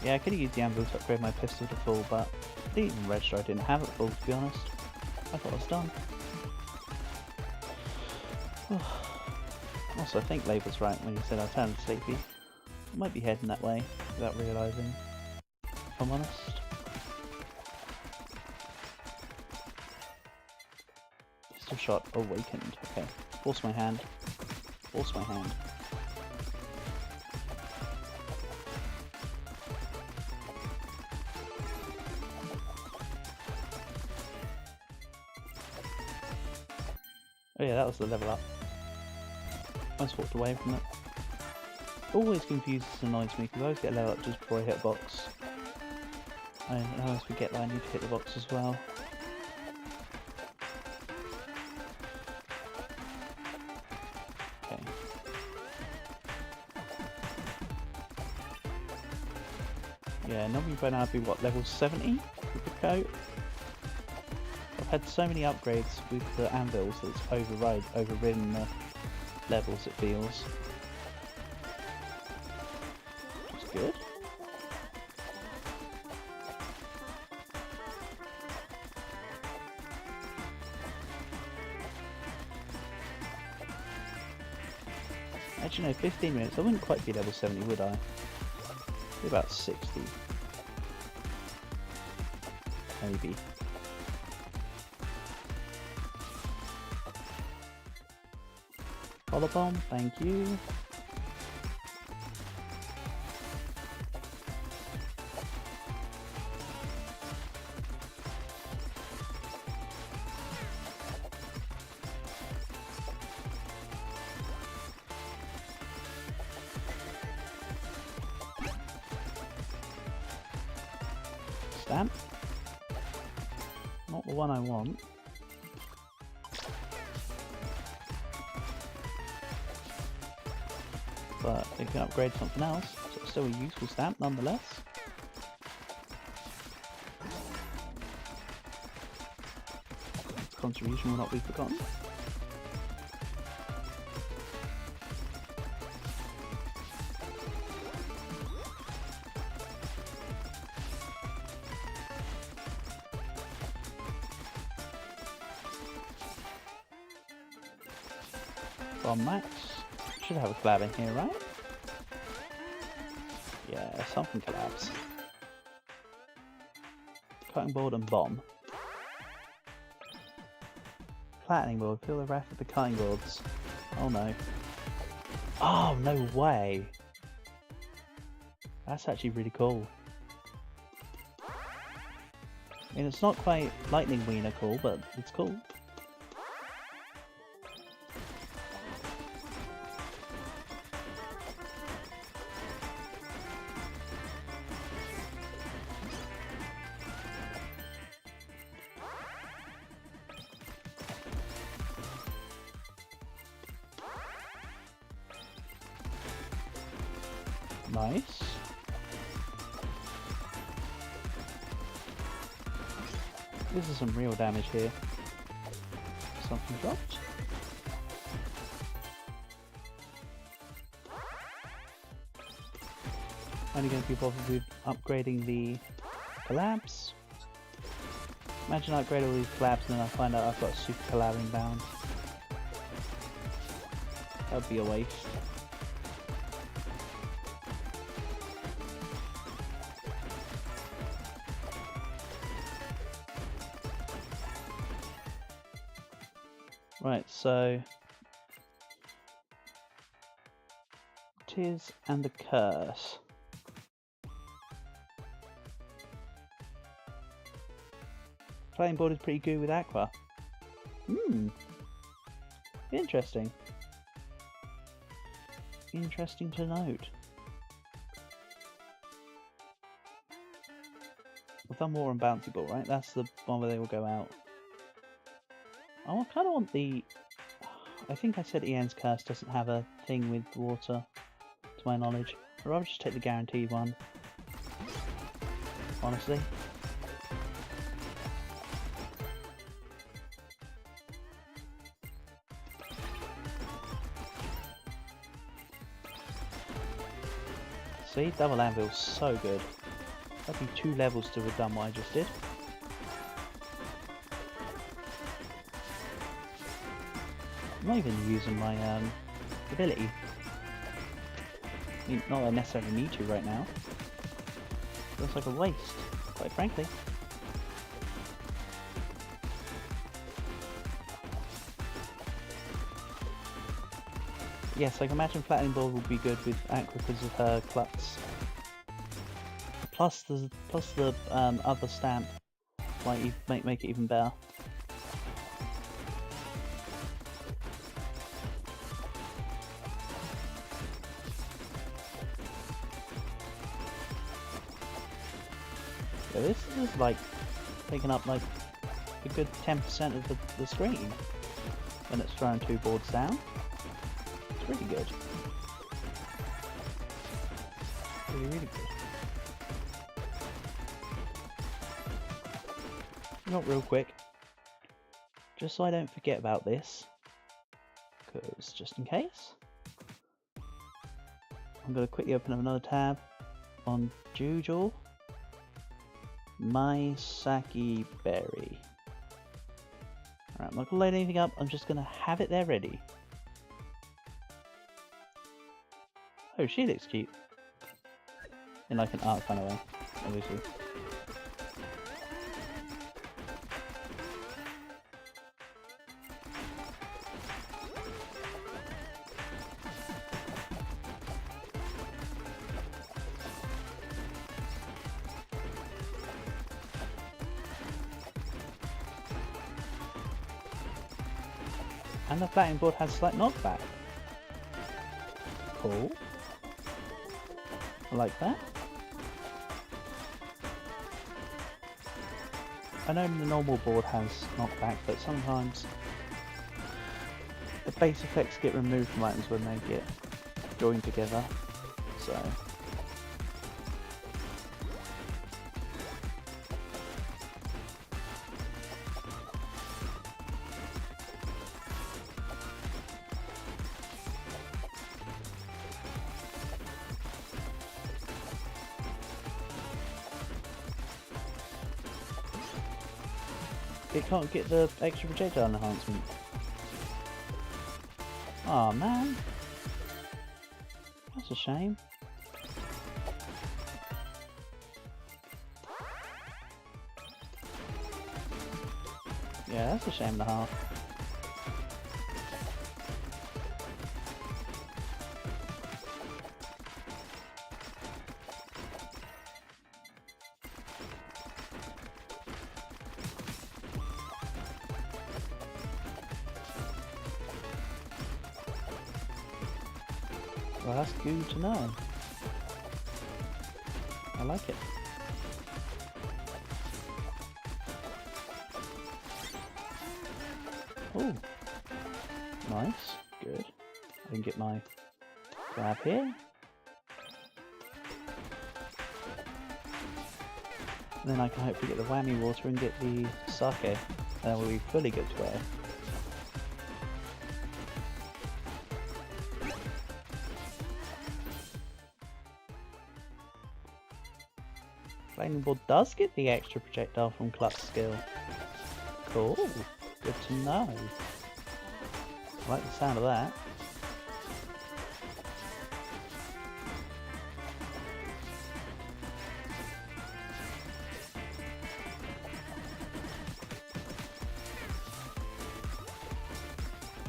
Yeah, I could have used the anvil to upgrade my pistol to full, but I didn't even register I didn't have it full, to be honest. I thought I was done. Also, I think Lave was right when he said I sounded sleepy. I might be heading that way without realising, if I'm honest. Pistol shot awakened. Okay. Force my hand. Force my hand. Oh yeah, that was the level up. I just walked away from it. Always confuses and annoys me because I always get a level up just before I hit a box. I always forget that I need to hit the box as well. Okay. Yeah, normally by now I'd be what, level 70 with the coat? I've had so many upgrades with the anvils that it's overridden the levels, it feels. Which is good. Actually no, 15 minutes, I wouldn't quite be level 70 would I? Be about 60. Maybe. Hollow bomb, thank you. Stamp. Not the one I want. But it can upgrade something else, so it's still a useful stamp nonetheless. Its contribution will not be forgotten. Bomb max. Should have a collab in here, right? Yeah, something collabs. Cutting board and bomb. Flattening board, feel the wrath of the cutting boards. Oh no. Oh, no way! That's actually really cool. I mean, it's not quite Lightning Wiener cool, but it's cool. Nice. This is some real damage here. Something dropped. Only going to be bothered with upgrading the collabs. Imagine I upgrade all these collabs and then I find out I've got a super collab inbound. That would be a waste. Right, so Tis and the Curse. Playing board is pretty good with Aqua. Interesting. Interesting to note. We've done more on Bouncy Ball, right? That's the one where they will go out. Oh, I kind of want the... I think I said Ian's Curse doesn't have a thing with water, to my knowledge. I'd rather just take the guaranteed one. Honestly. See, double anvil's so good. That'd be 2 levels to have done what I just did. I'm not even using my ability. I mean, not that I necessarily need to right now. Feels like a waste, quite frankly. Yes, I can imagine Flattening Board would be good with Aqua because of her Klutz. Plus the other stamp might make it even better. Yeah, this is like taking up like a good 10% of the screen when it's throwing 2 boards down. It's really good. Really good. Not real quick, just so I don't forget about this, because just in case, I'm going to quickly open up another tab on Jujul. My Saki Berry. Alright, I'm not going to load anything up, I'm just going to have it there ready. Oh, she looks cute. In like an art kind of way, obviously. And the flattening board has slight knockback. Cool. I like that. I know the normal board has knockback, but sometimes the base effects get removed from items when they get joined together, so... It can't get the extra projectile enhancement. Aw, man. That's a shame. Yeah, that's a shame and a half. Well, that's good to know. I like it. Oh, nice, good. I can get my grab here. And then I can hopefully get the whammy water and get the sake. And then we'll be fully good to wear. Flaming Board does get the extra projectile from Klutz skill. Cool, good to know. I like the sound of that.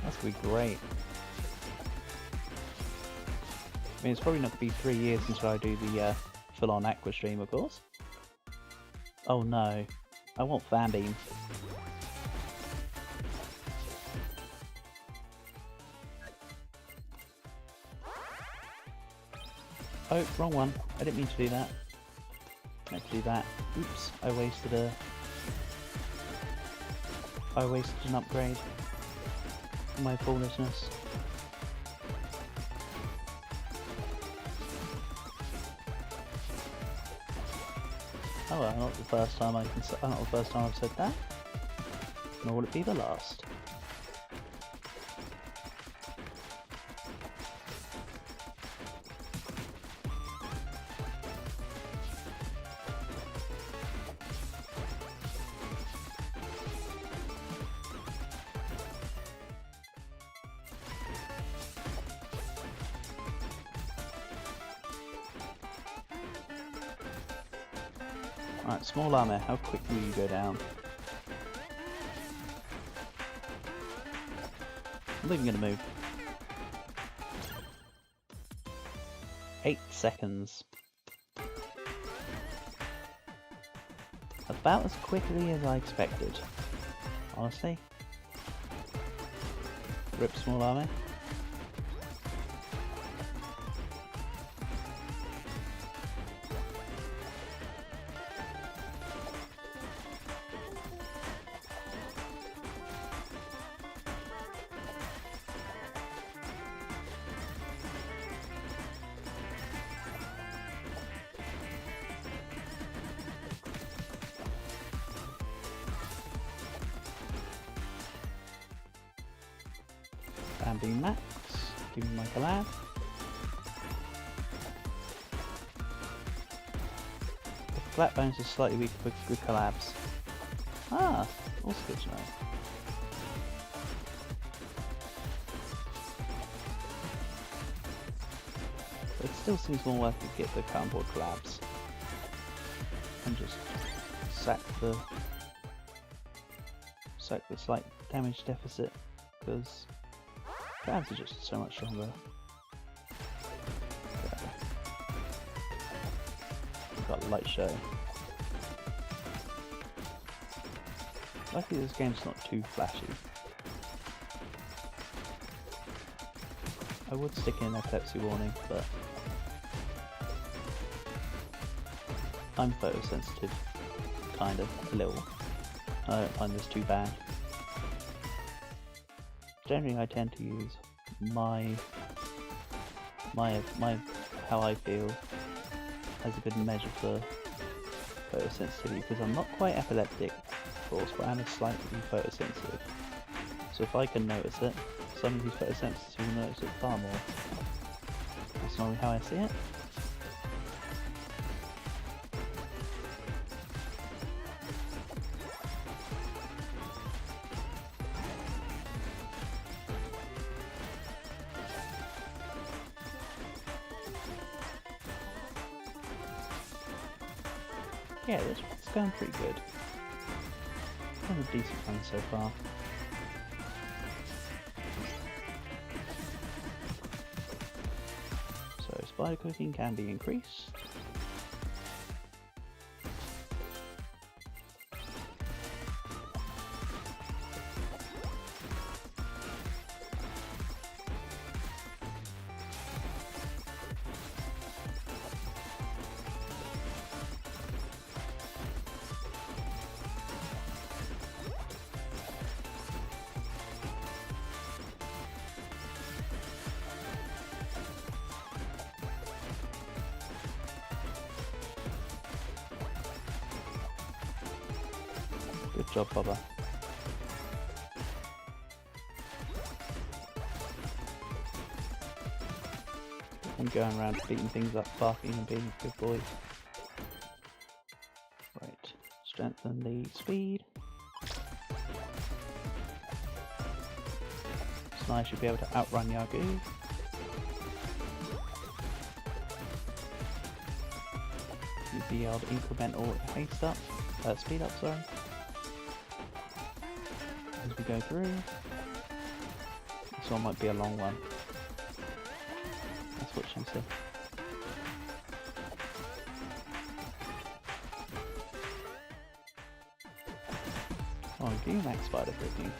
That's gonna be great. I mean, it's probably not gonna be 3 years until I do the full-on Aqua stream, of course. Oh no, I want Fan Beam. Oh, wrong one. I didn't mean to do that. I meant to do that. Oops, I wasted an upgrade. For my foolishness. Oh well, not the first time not the first time I've said that. Nor will it be the last. Alright, small armor, how quickly will you go down? I'm not even gonna move. 8 seconds. About as quickly as I expected. Honestly. Rip small armor. Bamboo Max, give me my collab. The flat bones is slightly weaker for good collabs. Ah, also good to know. But it still seems more worth it to get the cardboard collabs. And just sack the slight damage deficit, because crabs are just so much stronger. We've got light show. Luckily this game's not too flashy. I would stick in a epilepsy warning, but I'm photosensitive, kind of, a little. I don't find this too bad. Generally I tend to use my how I feel as a good measure for photosensitivity, because I'm not quite epileptic, of course, but I'm slightly photosensitive. So if I can notice it, somebody who's photosensitive will notice it far more. That's normally how I see it. Yeah, this one's going pretty good. Kind of a decent run so far. So spider cooking can be increased. Good job, Bubba. I'm going around beating things up, barking and being a good boy. Right, strengthen the speed. So I should be able to outrun Yagoo. You'd be able to increment or haste up, speed up, sorry. As we go through. This one might be a long one. That's what she said. Oh, do you max spider cooking?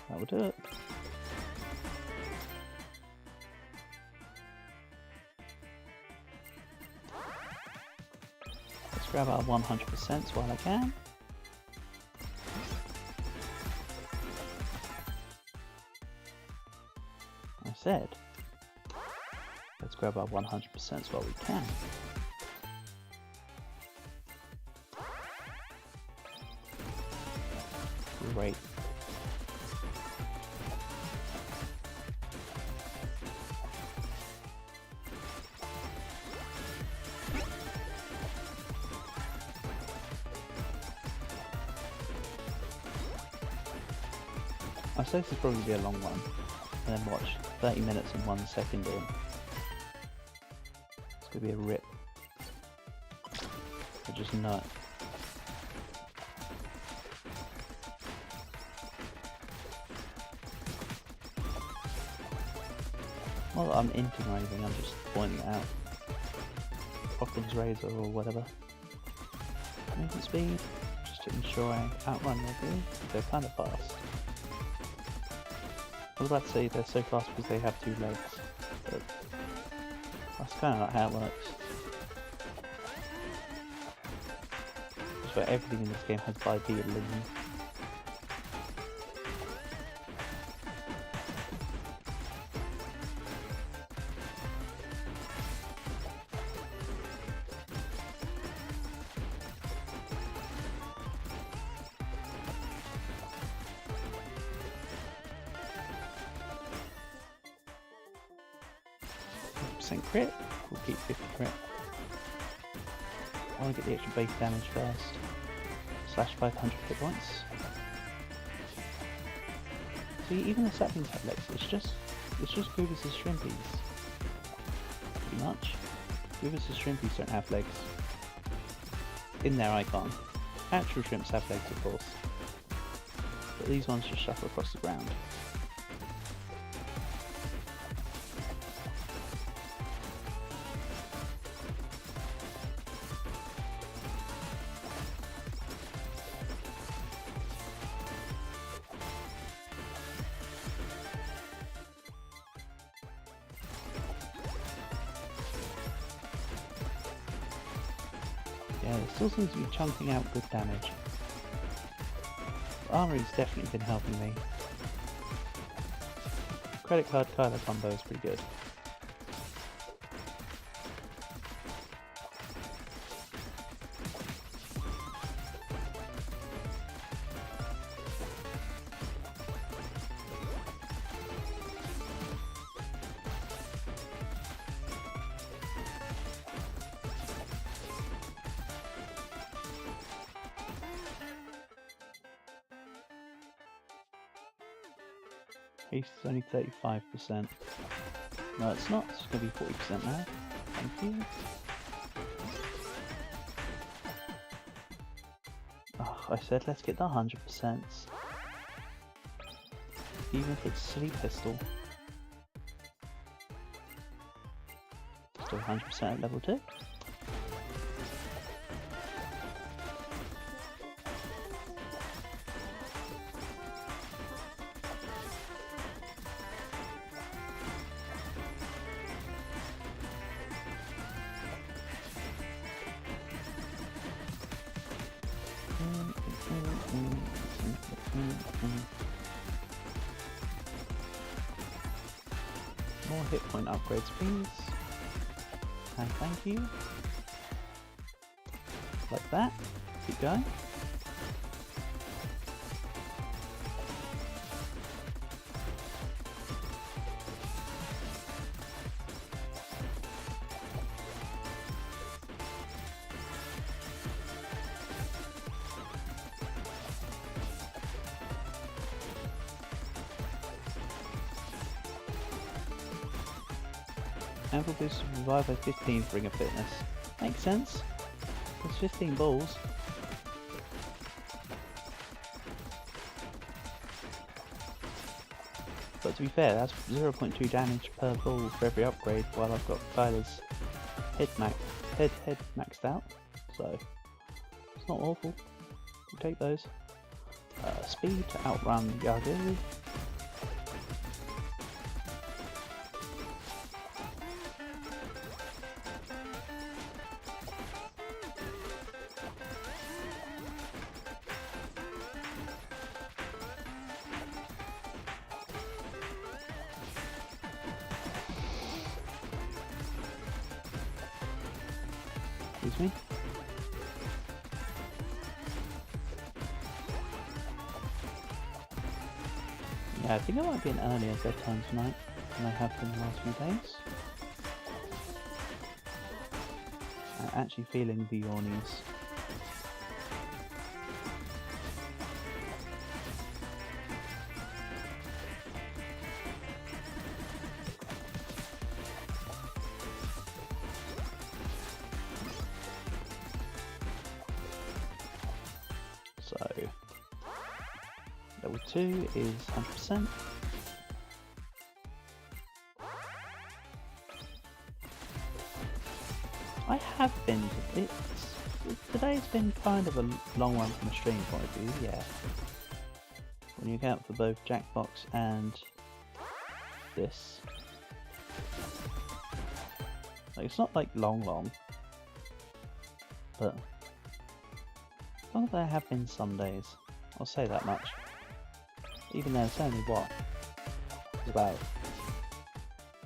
That will do it. Let's grab our 100% while I can. I said, let's grab our 100% while we can. Great. I suppose this will probably be a long one, and then watch 30 minutes and 1 second in. It's gonna be a rip. I just know it. Not that I'm inting or anything, I'm just pointing it out. Occam's razor or whatever. Movement speed, just to ensure I outrun their view. They're kind of fast. I was about to say they're so fast because they have 2 legs, but that's kind of not how it works. Just where everything in this game has bipedalism. Crit, we'll keep 50 crit. I want to get the extra base damage first. Slash 500 hit points. See, even the saplings have legs. It's just Grievous' shrimpies. Pretty much. Grievous' shrimpies don't have legs. In their icon. Actual shrimps have legs, of course. But these ones just shuffle across the ground. Yeah, it still seems to be chunking out good damage. Armory's definitely been helping me. Credit card Kyler combo is pretty good. Haste is only 35%. No, it's not. It's going to be 40% now. Thank you. Oh, I said let's get the 100%. Even if it's silly pistol. Still 100% at level 2. More hit point upgrades, please. And thank you. Like that. Keep going. Ample boost to revive by 15 for Ring of Fitness. Makes sense. There's 15 balls. But to be fair, that's 0.2 damage per ball for every upgrade, while I've got Kyler's head maxed out. So it's not awful. We'll take those. Speed to outrun Yagiri. Excuse me. Yeah, I think I might be an earlier bedtime tonight than I have been the last few days. I'm actually feeling the yawnies. So level 2 is 100%. I have been. Today's been kind of a long one from a stream point of view, yeah. When you account for both Jackbox and this. Like, it's not like long, but longer than there have been some days. I'll say that much. Even though it's only what? It's about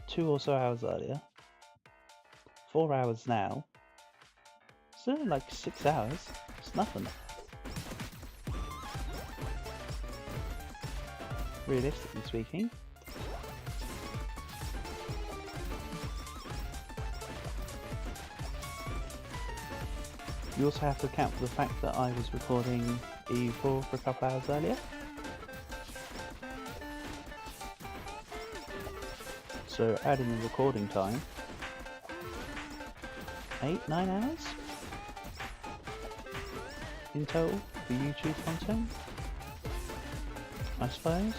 2 or so hours earlier. 4 hours now. It's only like 6 hours. It's nothing. Realistically speaking. You also have to account for the fact that I was recording EU4 for a couple hours earlier. So adding the recording time, 8-9 hours in total for YouTube content, I suppose.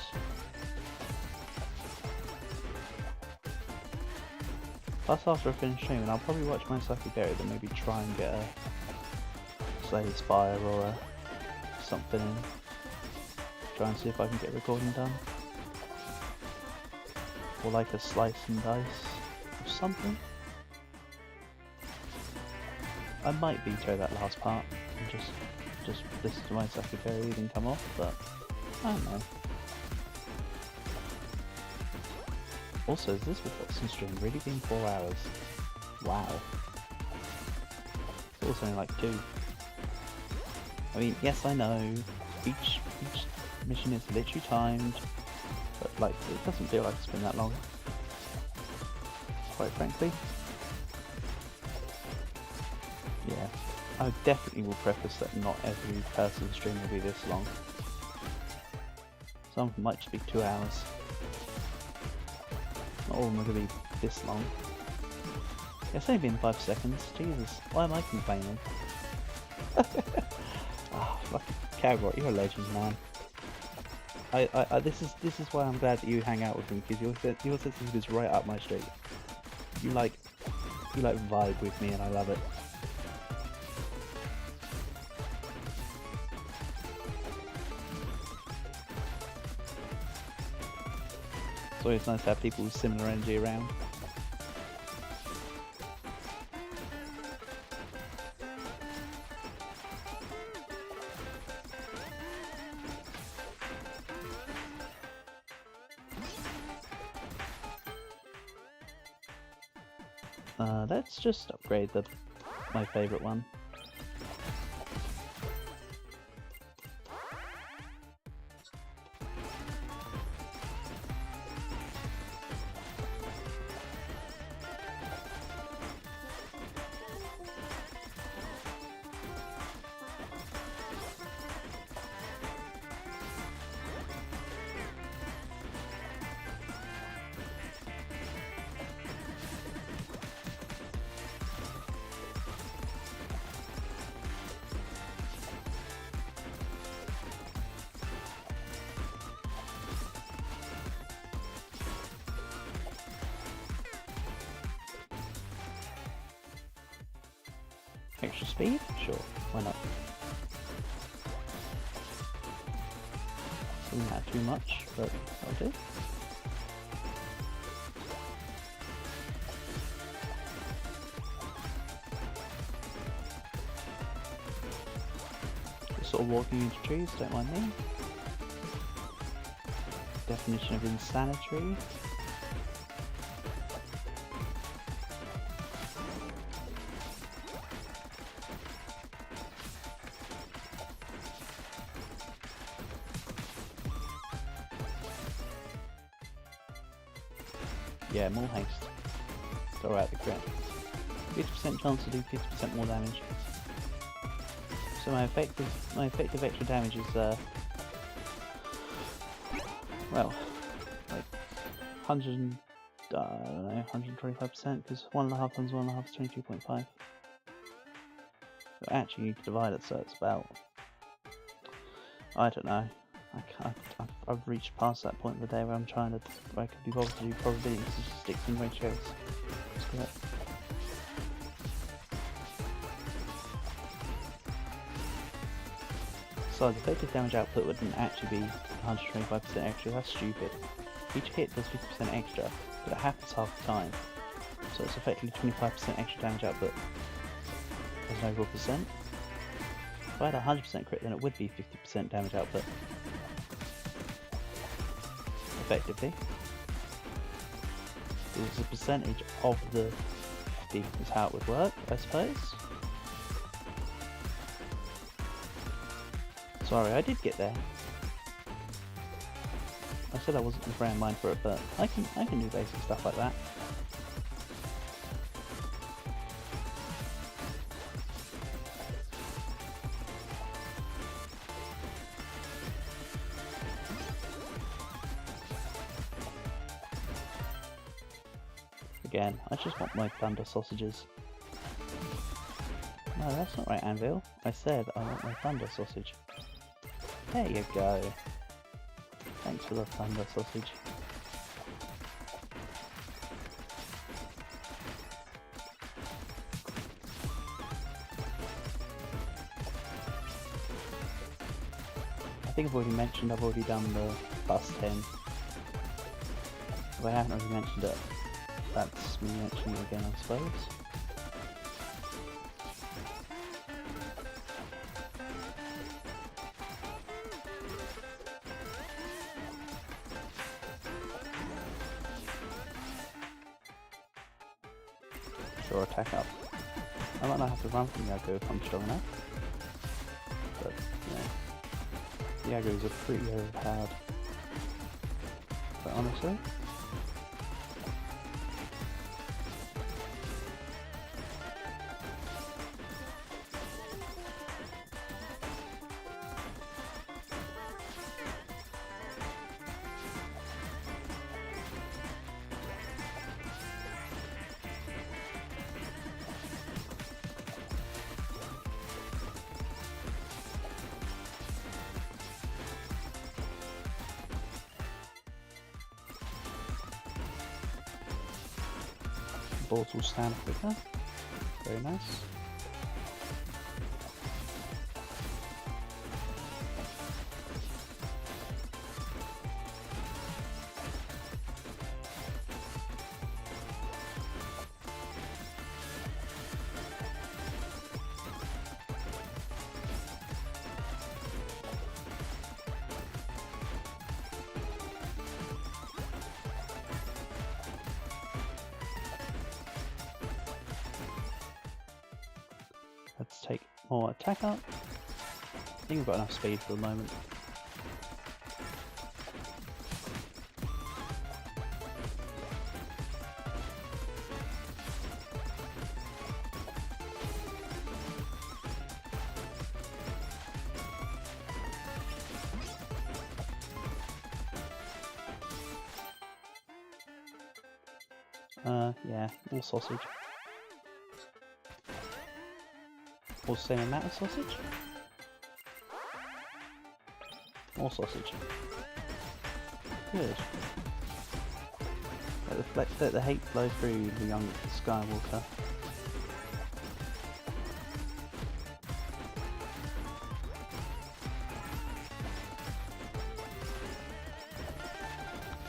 Plus after I finish streaming, I'll probably watch my Sakigari, then maybe try and get a Slay Spire or a something in. Try and see if I can get recording done. Or like a slice and dice or something. I might veto that last part and just listen to my Sakigari then come off, but I don't know. Also, has this Watson stream really been 4 hours? Wow. It's also only like 2. I mean, yes, I know each mission is literally timed, but like it doesn't feel like it's been that long. Quite frankly. Yeah, I definitely will preface that not every person's stream will be this long. Some of them might just be 2 hours. Not all of them are going to be this long. Yeah, it's only been 5 seconds. Jesus, why am I complaining? Oh, fucking Cowgirl, you're a legend, man. This is why I'm glad that you hang out with me, because your sense of humor is right up my street. You like vibe with me, and I love it. It's always nice to have people with similar energy around. Let's just upgrade my favourite one. Extra speed? Sure, why not? Doesn't matter too much, but I'll do. Just sort of walking into trees, don't mind me. Definition of insanity. Yeah, more haste. Throw out the crit. 50% chance to do 50% more damage. So my effective extra damage is well, like 100. I don't know, 125%, because 1.5 times 1.5 is 22.5. So actually you need to divide it, so it's about I don't know. I've reached past that point of the day where I'm trying to, where I could be bothered to do probability statistics and ratios. Screw it. So the effective damage output wouldn't actually be 125% extra, that's stupid. Each hit does 50% extra, but it happens half the time. So it's effectively 25% extra damage output as an overall percent. If I had 100% crit, then it would be 50% damage output. Effectively. It's a percentage of the 50 is how it would work, I suppose. Sorry, I did get there. I said I wasn't in the frame of mind for it, but I can do basic stuff like that. Again, I just want my thunder sausages. No, that's not right, Anvil. I said I want my thunder sausage. There you go. Thanks for the thunder sausage. I think I've already mentioned I've already done the plus 10. If I haven't already mentioned it, that's me mentioning it again, I suppose. Sure, attack up. I might not have to run from Yago if I'm strong enough. But, yeah. Yagos are pretty overpowered. But honestly, balls will stand quicker. Very nice. Let's take more attack up. I think we've got enough speed for the moment. Yeah, more sausage. Or same amount of sausage? More sausage. Good. Let the hate flow through the young Skywalker.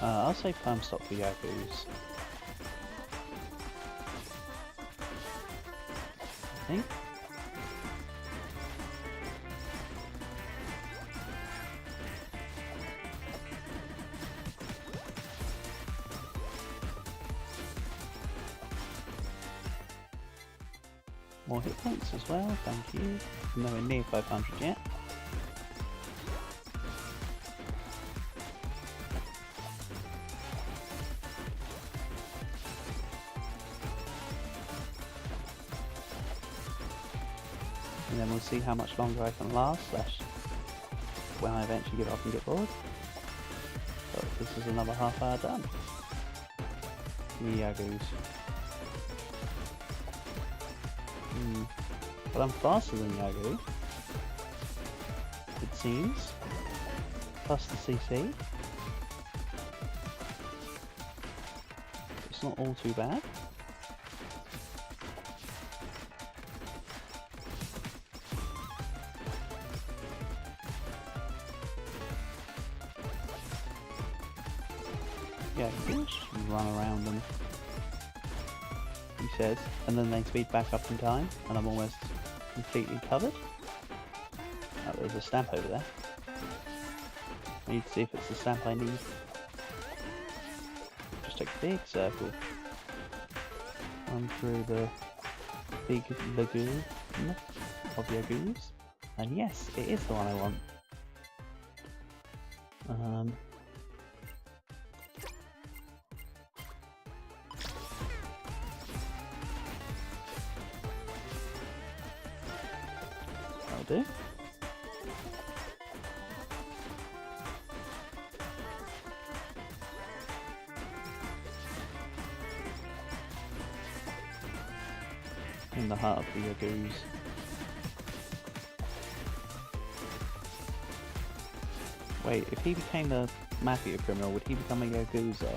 I'll say perm stock for Yagoos. I think. More hit points as well, thank you. Nowhere near 500 yet. And then we'll see how much longer I can last, when I eventually give up and get bored. But this is another half hour done. Yagoos. But I'm faster than Yago, it seems. plus the CC. It's not all too bad. Yeah, you can just run around them, he says, and then they speed back up in time, and I'm almost completely covered. Oh, there's a stamp over there. I need to see if it's the stamp I need. Just take a big circle. Run through the big lagoon of Yagoos. And yes, it is the one I want. That'll do. In the heart of the Yagoos. Wait, if he became a mafia criminal, would he become a Yakuza?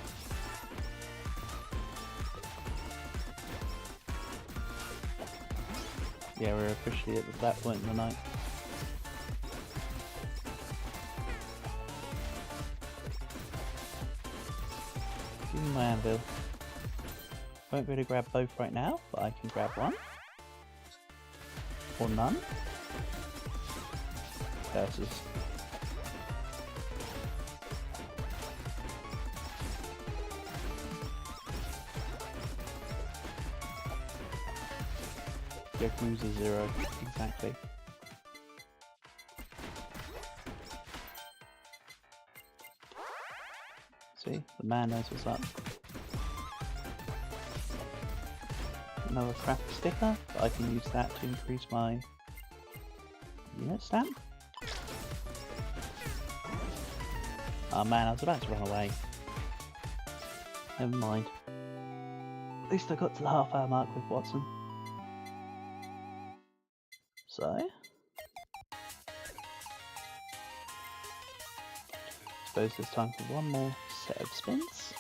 Yeah, we're officially at that point in the night. Give me my anvil. Won't be able to grab both right now, but I can grab one. Or none. Curses. Yakuza 0, exactly. See, the man knows what's up. Another craft sticker, but I can use that to increase my unit stamp. Oh man, I was about to run away. Never mind. At least I got to the half-hour mark with Watson. So, suppose there's time for one more set of spins.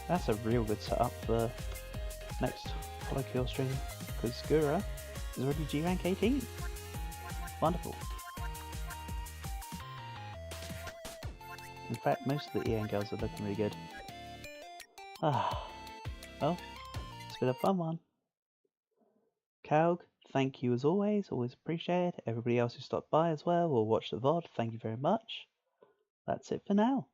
That's a real good setup for next Holocure stream, because Gura is already G rank 18. Wonderful. In fact, most of the EN girls are looking really good. Ah, well, it's been a fun one. Calg, thank you as always appreciated. Everybody else who stopped by as well or watched the VOD, thank you very much. That's it for now.